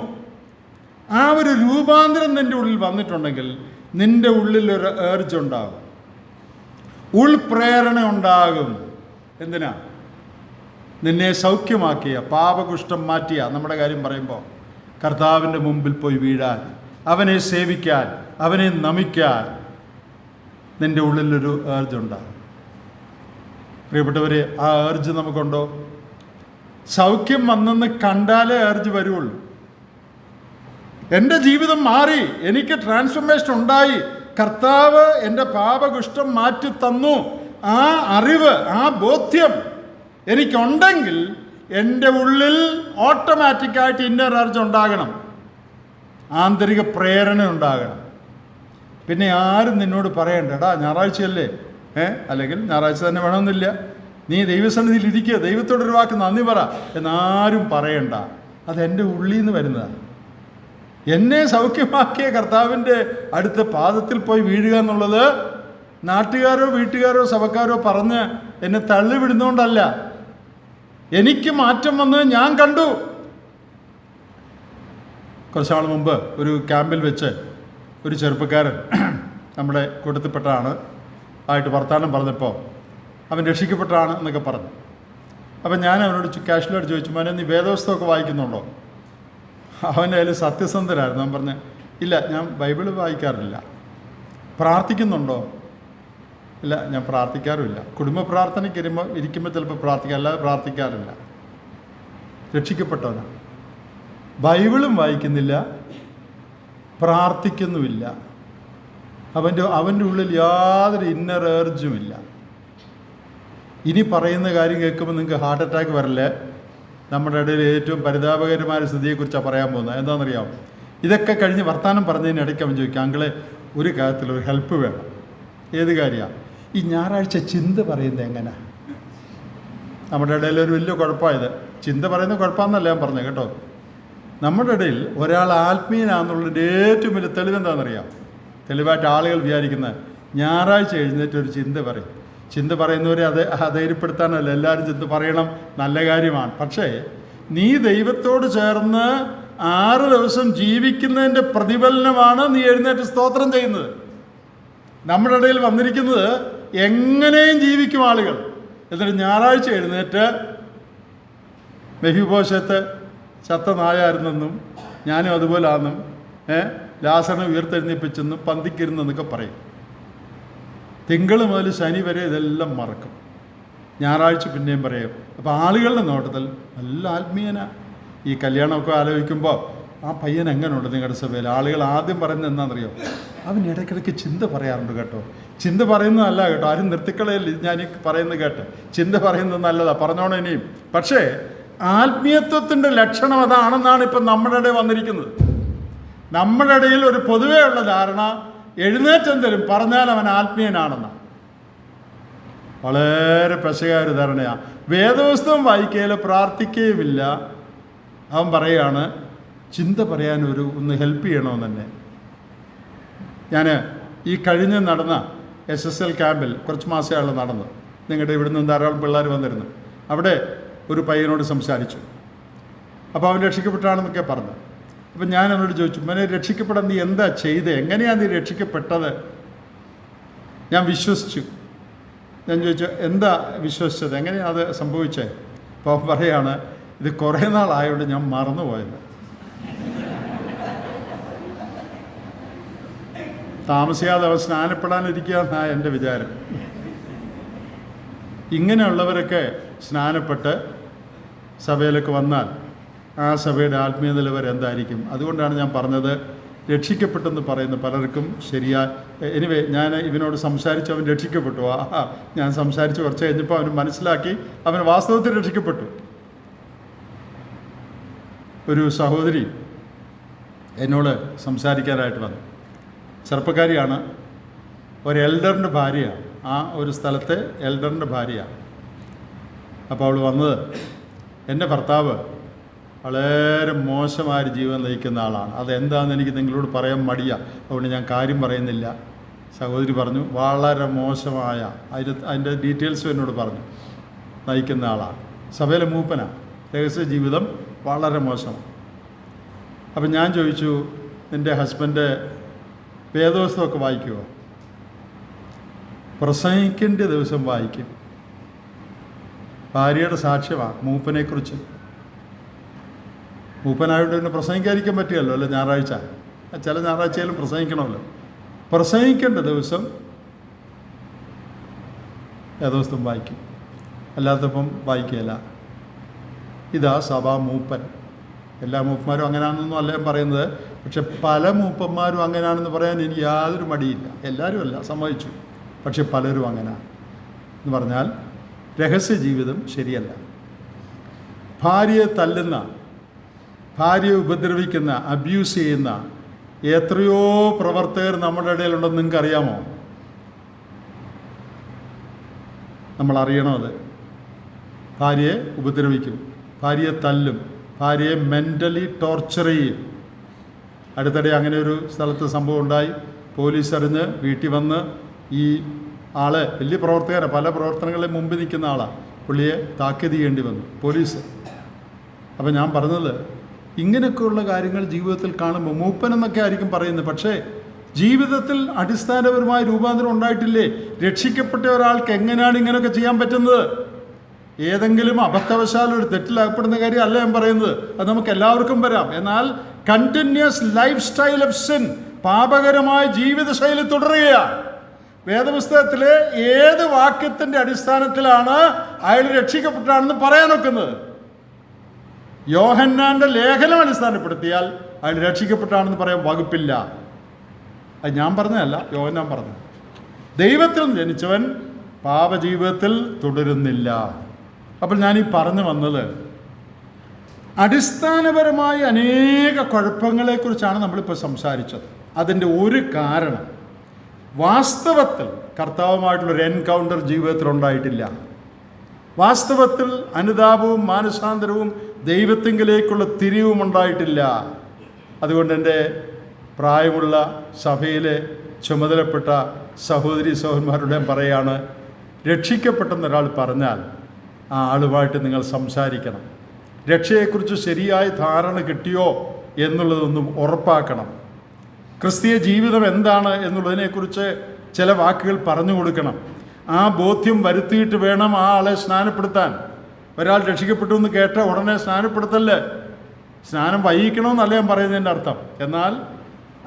ആ ഒരു രൂപാന്തരം നിൻ്റെ ഉള്ളിൽ വന്നിട്ടുണ്ടെങ്കിൽ നിൻ്റെ ഉള്ളിൽ ഒരു ഏർജ് ഉണ്ടാകും, ഉൾപ്രേരണ ഉണ്ടാകും. എന്തിനാ? നിന്നെ സൗഖ്യമാക്കിയ, പാപകുഷ്ഠം മാറ്റിയ, നമ്മുടെ കാര്യം പറയുമ്പോൾ കർത്താവിൻ്റെ മുമ്പിൽ പോയി വീഴാൻ, അവനെ സേവിക്കാൻ, അവനെ നമിക്കാൻ നിൻ്റെ ഉള്ളിലൊരു ഏർജ് ഉണ്ടാകും. പ്രിയപ്പെട്ടവരെ, ആ ഏർജ് നമുക്കുണ്ടോ? സൗഖ്യം വന്നെന്ന് കണ്ടാലേ ഏർജ് വരുള്ളൂ. എൻ്റെ ജീവിതം മാറി, എനിക്ക് ട്രാൻസ്ഫർമേഷൻ ഉണ്ടായി, കർത്താവ് എൻ്റെ പാപകുഷ്ഠം മാറ്റി തന്നു, ആ അറിവ്, ആ ബോധ്യം എനിക്കുണ്ടെങ്കിൽ എൻ്റെ ഉള്ളിൽ ഓട്ടോമാറ്റിക്കായിട്ട് ഇന്നർ ഏർജ് ഉണ്ടാകണം, ആന്തരിക പ്രേരണ ഉണ്ടാകണം. പിന്നെ ആരും നിന്നോട് പറയണ്ട, എടാ ഞായറാഴ്ചയല്ലേ, അല്ലെങ്കിൽ ഞായറാഴ്ച തന്നെ വേണമെന്നില്ല, നീ ദൈവസന്നിധിയിൽ ഇരിക്കുക, ദൈവത്തോടൊരു വാക്ക് നന്ദി പറ എന്നാരും പറയണ്ട. അതെൻ്റെ ഉള്ളിൽ നിന്ന് വരുന്നതാണ്. എന്നെ സൗഖ്യമാക്കിയ കർത്താവിൻ്റെ അടുത്ത പാദത്തിൽ പോയി വീഴുക എന്നുള്ളത് നാട്ടുകാരോ വീട്ടുകാരോ സഭക്കാരോ പറഞ്ഞ് എന്നെ തള്ളിവിടുന്നതുകൊണ്ടല്ല. എനിക്ക് മാറ്റം വന്ന് ഞാൻ കണ്ടു. കുറച്ചാൾ മുമ്പ് ഒരു ക്യാമ്പിൽ വെച്ച് ഒരു ചെറുപ്പക്കാരൻ നമ്മുടെ കൂട്ടത്തിൽപ്പെട്ടാണ് ആയിട്ട് വർത്തമാനം പറഞ്ഞപ്പോൾ അവൻ രക്ഷിക്കപ്പെട്ടാണ് എന്നൊക്കെ പറഞ്ഞു. അപ്പം ഞാൻ അവനോട് കാഷ്വലായിട്ട് ചോദിച്ചു, മോനെ നീ വേദപുസ്തകമൊക്കെ വായിക്കുന്നുണ്ടോ? അവൻ്റെ അതിൽ സത്യസന്ധരായിരുന്നു. അവൻ പറഞ്ഞ്, ഇല്ല, ഞാൻ ബൈബിൾ വായിക്കാറില്ല. പ്രാർത്ഥിക്കുന്നുണ്ടോ? ഇല്ല, ഞാൻ പ്രാർത്ഥിക്കാറുമില്ല. കുടുംബ പ്രാർത്ഥനയ്ക്ക് ഇരിക്കുമ്പോൾ ചിലപ്പോൾ പ്രാർത്ഥിക്കാം, അല്ലാതെ പ്രാർത്ഥിക്കാറില്ല. രക്ഷിക്കപ്പെട്ടവനാണ്. ബൈബിളും വായിക്കുന്നില്ല, പ്രാർത്ഥിക്കുന്നുമില്ല. അവൻ്റെ ഉള്ളിൽ യാതൊരു ഇന്നർ ഏർജുമില്ല. ഇനി പറയുന്ന കാര്യം കേൾക്കുമ്പോൾ നിങ്ങൾക്ക് ഹാർട്ട് അറ്റാക്ക് വരല്ലേ? നമ്മുടെ ഇടയിൽ ഏറ്റവും പരിതാപകരമായ സ്ഥിതിയെക്കുറിച്ചാണ് പറയാൻ പോകുന്നത്. എന്താണെന്നറിയാമോ? ഇതൊക്കെ കഴിഞ്ഞ് വർത്തമാനം പറഞ്ഞതിനിടയ്ക്ക് അവൻ ചോദിക്കും, അങ്കിളെ ഒരു കാര്യത്തിലൊരു ഹെൽപ്പ് വേണം. ഏത് കാര്യമാണ്? ഈ ഞായറാഴ്ച ചിന്ത പറയുന്നത് എങ്ങനെ? നമ്മുടെ ഇടയിൽ ഒരു വലിയ കുഴപ്പമായത്. ചിന്ത പറയുന്നത് കുഴപ്പമെന്നല്ല ഞാൻ പറഞ്ഞത് കേട്ടോ. നമ്മുടെ ഇടയിൽ ഒരാൾ ആത്മീയനാണെന്നുള്ളതിൻ്റെ ഏറ്റവും വലിയ തെളിവെന്താണെന്നറിയാം? തെളിവായിട്ട് ആളുകൾ വിചാരിക്കുന്നത് ഞായറാഴ്ച എഴുന്നേറ്റ് ഒരു ചിന്ത പറയും. ചിന്ത പറയുന്നവരെ ധൈര്യപ്പെടുത്താനല്ല, എല്ലാവരും ചിന്ത പറയണം, നല്ല കാര്യമാണ്. പക്ഷേ നീ ദൈവത്തോട് ചേർന്ന് 6 ദിവസം ജീവിക്കുന്നതിൻ്റെ പ്രതിഫലനമാണ് നീ എഴുന്നേറ്റ് സ്തോത്രം ചെയ്യുന്നത്. നമ്മുടെ ഇടയിൽ വന്നിരിക്കുന്നത് എങ്ങനെയും ജീവിക്കും ആളുകൾ. എന്നിട്ട് ഞായറാഴ്ച എഴുന്നേറ്റ് മെഫിബോശത്ത് ചത്ത നായായിരുന്നെന്നും ഞാനും അതുപോലെ ആണെന്നും ലാസറിനെ ഉയർത്തെഴുന്നേൽപ്പിച്ചെന്നും പന്തിക്കിരുന്നെന്നൊക്കെ പറയും. തിങ്കൾ മുതൽ ശനി വരെ ഇതെല്ലാം മറക്കും. ഞായറാഴ്ച പിന്നെയും പറയും. അപ്പോൾ ആളുകളുടെ നോട്ടത്തിൽ നല്ല ആത്മീയനാ. ഈ കല്യാണമൊക്കെ ആലോചിക്കുമ്പോൾ ആ പയ്യൻ എങ്ങനെയുണ്ട് നിങ്ങളുടെ സഭയിൽ? ആളുകൾ ആദ്യം പറയുന്നത് എന്താണെന്നറിയോ? അവൻ ഇടയ്ക്കിടയ്ക്ക് ചിന്ത പറയാറുണ്ട് കേട്ടോ. ചിന്ത പറയുന്നതല്ല കേട്ടോ, ആരും നിർത്തിക്കളയല്ല. ഞാൻ ഈ പറയുന്നത് കേട്ട് ചിന്ത പറയുന്നത് നല്ലതാണ്, പറഞ്ഞോണം ഇനിയും. പക്ഷേ ആത്മീയത്വത്തിൻ്റെ ലക്ഷണം അതാണെന്നാണ് ഇപ്പം നമ്മുടെ ഇടയിൽ വന്നിരിക്കുന്നത്. നമ്മുടെ ഇടയിൽ ഒരു പൊതുവേ ഉള്ള ധാരണ എഴുന്നേറ്റെന്തരും പറഞ്ഞാൽ അവൻ ആത്മീയനാണെന്നാണ്. വളരെ പെശകായ ഒരു ധാരണയാണ്. വേദപുസ്തകം വായിക്കുകയില്ല, പ്രാർത്ഥിക്കുകയുമില്ല. അവൻ പറയുകയാണ് ചിന്ത പറയാൻ ഒന്ന് ഹെൽപ്പ് ചെയ്യണമെന്ന് തന്നെ. ഞാൻ ഈ കഴിഞ്ഞ് നടന്ന SSL ക്യാമ്പിൽ കുറച്ച് മാസമായുള്ള നടന്നത്. നിങ്ങളുടെ ഇവിടുന്ന് ധാരാളം പിള്ളേർ വന്നിരുന്നു. അവിടെ ഒരു പയ്യനോട് സംസാരിച്ചു. അപ്പോൾ അവൻ രക്ഷിക്കപ്പെട്ടാണെന്നൊക്കെ പറഞ്ഞു. അപ്പം ഞാൻ അവനോട് ചോദിച്ചു, മോനെ രക്ഷിക്കപ്പെടാൻ നീ എന്താ ചെയ്തത്? എങ്ങനെയാണ് നീ രക്ഷിക്കപ്പെട്ടത്? ഞാൻ വിശ്വസിച്ചു. ഞാൻ ചോദിച്ചു, എന്താ വിശ്വസിച്ചത്? എങ്ങനെയാണ് അത് സംഭവിച്ചത്? അപ്പോൾ അവൻ പറയാണ്, ഇത് കുറേ നാളായതുകൊണ്ട് ഞാൻ മറന്നുപോയത്. താമസിയാതെ അവൻ സ്നാനപ്പെടാനിരിക്കുക എന്നാണ് എൻ്റെ വിചാരം. ഇങ്ങനെയുള്ളവരൊക്കെ സ്നാനപ്പെട്ട് സഭയിലൊക്കെ വന്നാൽ ആ സഭയുടെ ആത്മീയ നിലവാരം എന്തായിരിക്കും? അതുകൊണ്ടാണ് ഞാൻ പറഞ്ഞത്, രക്ഷിക്കപ്പെട്ടെന്ന് പറയുന്ന പലർക്കും എനിവേ ഞാൻ ഇവനോട് സംസാരിച്ച് അവൻ രക്ഷിക്കപ്പെട്ടു. ഞാൻ സംസാരിച്ച് കുറച്ച് കഴിഞ്ഞപ്പോൾ അവന് മനസ്സിലാക്കി അവൻ വാസ്തവത്തിൽ രക്ഷിക്കപ്പെട്ടു. ഒരു സഹോദരി എന്നോട് സംസാരിക്കാനായിട്ട് വന്നു. ചെറുപ്പക്കാരിയാണ്, ഒരു എൽഡറിൻ്റെ ഭാര്യയാണ്. ആ ഒരു സ്ഥലത്തെ എൽഡറിൻ്റെ ഭാര്യയാണ്. അപ്പോൾ അവൾ വന്നത്, എൻ്റെ ഭർത്താവ് വളരെ മോശമായ ജീവിതം നയിക്കുന്ന ആളാണ്. അതെന്താണെന്ന് എനിക്ക് നിങ്ങളോട് പറയാൻ മടിയാണ്, അതുകൊണ്ട് ഞാൻ കാര്യം പറയുന്നില്ല. സഹോദരി പറഞ്ഞു വളരെ മോശമായ അതിൻ്റെ ഡീറ്റെയിൽസും എന്നോട് പറഞ്ഞു. നയിക്കുന്ന ആളാണ്, സഭയിലെ മൂപ്പനാണ്, രഹസ്യ ജീവിതം വളരെ മോശമാണ്. അപ്പം ഞാൻ ചോദിച്ചു, നിൻ്റെ ഹസ്ബൻഡ് വേദപുസ്തകമൊക്കെ വായിക്കുമോ? പ്രസംഗിക്കേണ്ട ദിവസം വായിക്കും. ഭാര്യയുടെ സാക്ഷ്യമാണ് മൂപ്പനെക്കുറിച്ച്. മൂപ്പനായിട്ട് പിന്നെ പ്രസംഗിക്കാതിരിക്കാൻ പറ്റുമല്ലോ അല്ലേ? ഞായറാഴ്ച, ചില ഞായറാഴ്ചയിലും പ്രസംഗിക്കണമല്ലോ. പ്രസംഗിക്കേണ്ട ദിവസം വേദപുസ്തകം വായിക്കും, അല്ലാത്തപ്പം വായിക്കുകയില്ല. ഇതാ സഭാ മൂപ്പൻ. എല്ലാ മൂപ്പന്മാരും അങ്ങനെയാണെന്നൊന്നും അല്ല ഞാൻ പറയുന്നത്, പക്ഷെ പല മൂപ്പന്മാരും അങ്ങനെയാണെന്ന് പറയാൻ എനിക്ക് യാതൊരു മടിയില്ല. എല്ലാവരും അല്ല, സമ്മതിച്ചു, പക്ഷെ പലരും അങ്ങനെയാണ് എന്ന് പറഞ്ഞാൽ രഹസ്യ ജീവിതം ശരിയല്ല. ഭാര്യയെ തല്ലുന്ന, ഭാര്യയെ ഉപദ്രവിക്കുന്ന, അബ്യൂസ് ചെയ്യുന്ന എത്രയോ പ്രവർത്തകർ നമ്മുടെ ഇടയിലുണ്ടെന്ന് നിങ്ങൾക്ക് അറിയാമോ? നമ്മളറിയണം അത്. ഭാര്യയെ ഉപദ്രവിക്കും, ഭാര്യയെ തല്ലും, ഭാര്യയെ മെൻ്റലി ടോർച്ചർ ചെയ്യും. അടുത്തിടെ അങ്ങനെ ഒരു സ്ഥലത്ത് സംഭവം ഉണ്ടായി. പോലീസ് അറിഞ്ഞ് വീട്ടിൽ വന്ന് ഈ ആളെ, വലിയ പ്രവർത്തകരാണ്, പല പ്രവർത്തനങ്ങളിലും മുമ്പിൽ നിൽക്കുന്ന ആളാണ്, പുള്ളിയെ താക്കീത് ചെയ്യേണ്ടി വന്നു പോലീസ്. അപ്പം ഞാൻ പറഞ്ഞത്, ഇങ്ങനെയൊക്കെയുള്ള കാര്യങ്ങൾ ജീവിതത്തിൽ കാണുമ്പോൾ മൂപ്പൻ എന്നൊക്കെ ആയിരിക്കും പറയുന്നത്, പക്ഷേ ജീവിതത്തിൽ അടിസ്ഥാനപരമായ രൂപാന്തരം ഉണ്ടായിട്ടില്ലേ? രക്ഷിക്കപ്പെട്ട ഒരാൾക്ക് എങ്ങനെയാണ് ഇങ്ങനെയൊക്കെ ചെയ്യാൻ പറ്റുന്നത്? ഏതെങ്കിലും അബദ്ധവശാൽ ഒരു തെറ്റിലകപ്പെടുന്ന കാര്യം അല്ല ഞാൻ പറയുന്നത്, അത് നമുക്ക് എല്ലാവർക്കും വരാം. എന്നാൽ continuous life style of sin, പാപകരമായ ജീവിതശൈലി തുടരുകയാണ്. വേദപുസ്തകത്തിലെ ഏത് വാക്യത്തിൻ്റെ അടിസ്ഥാനത്തിലാണ് അയാൾ രക്ഷിക്കപ്പെട്ടാണെന്ന് പറയാൻ ഒക്കുന്നത്? യോഹന്നാൻ്റെ ലേഖനം അടിസ്ഥാനപ്പെടുത്തിയാൽ അയാൾ രക്ഷിക്കപ്പെട്ടാണെന്ന് പറയാൻ വകുപ്പില്ല. അത് ഞാൻ പറഞ്ഞതല്ല, യോഹന്നാൻ പറഞ്ഞു. ദൈവത്തിൽ ജനിച്ചവൻ പാപജീവിതത്തിൽ തുടരുന്നില്ല. അപ്പോൾ ഞാനീ പറഞ്ഞു വന്നത്, അടിസ്ഥാനപരമായ അനേക കുഴപ്പങ്ങളെക്കുറിച്ചാണ് നമ്മളിപ്പോൾ സംസാരിച്ചത്. അതിൻ്റെ ഒരു കാരണം, വാസ്തവത്തിൽ കർത്താവുമായിട്ടുള്ളൊരു എൻകൗണ്ടർ ജീവിതത്തിൽ ഉണ്ടായിട്ടില്ല. വാസ്തവത്തിൽ അനുതാപവും മാനസാന്തരവും ദൈവത്തിങ്കിലേക്കുള്ള തിരിവും ഉണ്ടായിട്ടില്ല. അതുകൊണ്ട് എൻ്റെ പ്രായമുള്ള സഭയിലെ ചുമതലപ്പെട്ട സഹോദരി സഹോദരന്മാരുടെ പറയാണ്, രക്ഷിക്കപ്പെട്ടെന്ന് ഒരാൾ പറഞ്ഞാൽ ആ ആളുമായിട്ട് നിങ്ങൾ സംസാരിക്കണം. രക്ഷയെക്കുറിച്ച് ശരിയായ ധാരണ കിട്ടിയോ എന്നുള്ളതൊന്നും ഉറപ്പാക്കണം. ക്രിസ്തീയ ജീവിതം എന്താണ് എന്നുള്ളതിനെക്കുറിച്ച് ചില വാക്കുകൾ പറഞ്ഞു കൊടുക്കണം. ആ ബോധ്യം വരുത്തിയിട്ട് വേണം ആ ആളെ സ്നാനപ്പെടുത്താൻ. ഒരാൾ രക്ഷിക്കപ്പെട്ടു എന്ന് കേട്ട ഉടനെ സ്നാനപ്പെടുത്തല്ലേ, സ്നാനം വൈകിക്കണമെന്നല്ല ഞാൻ പറയുന്നതിൻ്റെ അർത്ഥം. എന്നാൽ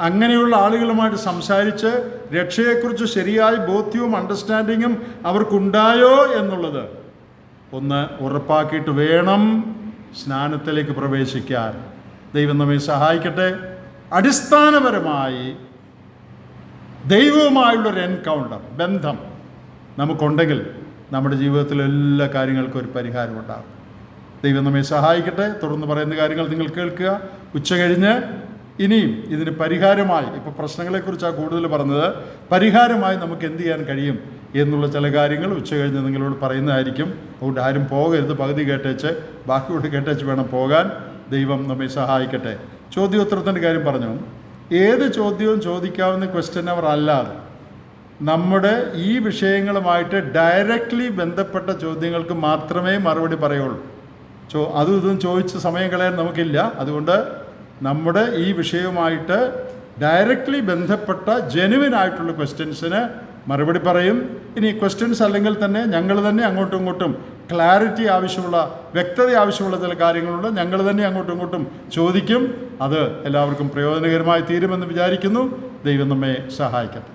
അങ്ങനെയുള്ള ആളുകളുമായിട്ട് സംസാരിച്ച് രക്ഷയെക്കുറിച്ച് ശരിയായ ബോധ്യവും അണ്ടർസ്റ്റാൻഡിങ്ങും അവർക്കുണ്ടായോ എന്നുള്ളത് ഒന്ന് ഉറപ്പാക്കിയിട്ട് വേണം സ്നാനത്തിലേക്ക് പ്രവേശിക്കാൻ. ദൈവം നമ്മെ സഹായിക്കട്ടെ. അടിസ്ഥാനപരമായി ദൈവവുമായുള്ളൊരു എൻകൗണ്ടർ, ബന്ധം നമുക്കുണ്ടെങ്കിൽ നമ്മുടെ ജീവിതത്തിൽ എല്ലാ കാര്യങ്ങൾക്കും ഒരു പരിഹാരമുണ്ടാകും. ദൈവം നമ്മെ സഹായിക്കട്ടെ. തുടർന്ന് പറയുന്ന കാര്യങ്ങൾ നിങ്ങൾ കേൾക്കുക. ഉച്ച കഴിഞ്ഞ് ഇനിയും ഇതിന് പരിഹാരമായി, ഇപ്പോൾ പ്രശ്നങ്ങളെക്കുറിച്ചാണ് കൂടുതൽ പറഞ്ഞത്, പരിഹാരമായി നമുക്ക് എന്ത് ചെയ്യാൻ കഴിയും എന്നുള്ള ചില കാര്യങ്ങൾ ഉച്ച കഴിഞ്ഞ് നിങ്ങളോട് പറയുന്നതായിരിക്കും. അതുകൊണ്ട് ആരും പോകരുത്, പകുതി കേട്ടേച്ച് ബാക്കിയോട് കേട്ടേച്ച് വേണം പോകാൻ. ദൈവം നമ്മെ സഹായിക്കട്ടെ. ചോദ്യോത്തരത്തിൻ്റെ കാര്യം പറഞ്ഞു. ഏത് ചോദ്യവും ചോദിക്കാവുന്ന ക്വസ്റ്റ്യൻ അവർ അല്ലാതെ നമ്മുടെ ഈ വിഷയങ്ങളുമായിട്ട് ഡയറക്റ്റ്ലി ബന്ധപ്പെട്ട ചോദ്യങ്ങൾക്ക് മാത്രമേ മറുപടി പറയുള്ളൂ. അതും ഇതും ചോദിച്ച് സമയം കളയാൻ നമുക്കില്ല. അതുകൊണ്ട് നമ്മുടെ ഈ വിഷയവുമായിട്ട് ഡയറക്റ്റ്ലി ബന്ധപ്പെട്ട ജെനുവിനായിട്ടുള്ള ക്വസ്റ്റ്യൻസിന് മറുപടി പറയും. ഇനി ക്വസ്റ്റ്യൻസ് അല്ലെങ്കിൽ തന്നെ ഞങ്ങൾ തന്നെ അങ്ങോട്ടും ഇങ്ങോട്ടും ക്ലാരിറ്റി ആവശ്യമുള്ള, വ്യക്തത ആവശ്യമുള്ള ചില കാര്യങ്ങളുണ്ട്, ഞങ്ങൾ തന്നെ അങ്ങോട്ടും ഇങ്ങോട്ടും ചോദിക്കും. അത് എല്ലാവർക്കും പ്രയോജനകരമായി തീരുമെന്ന് വിചാരിക്കുന്നു. ദൈവം നമ്മെ സഹായിക്കട്ടെ.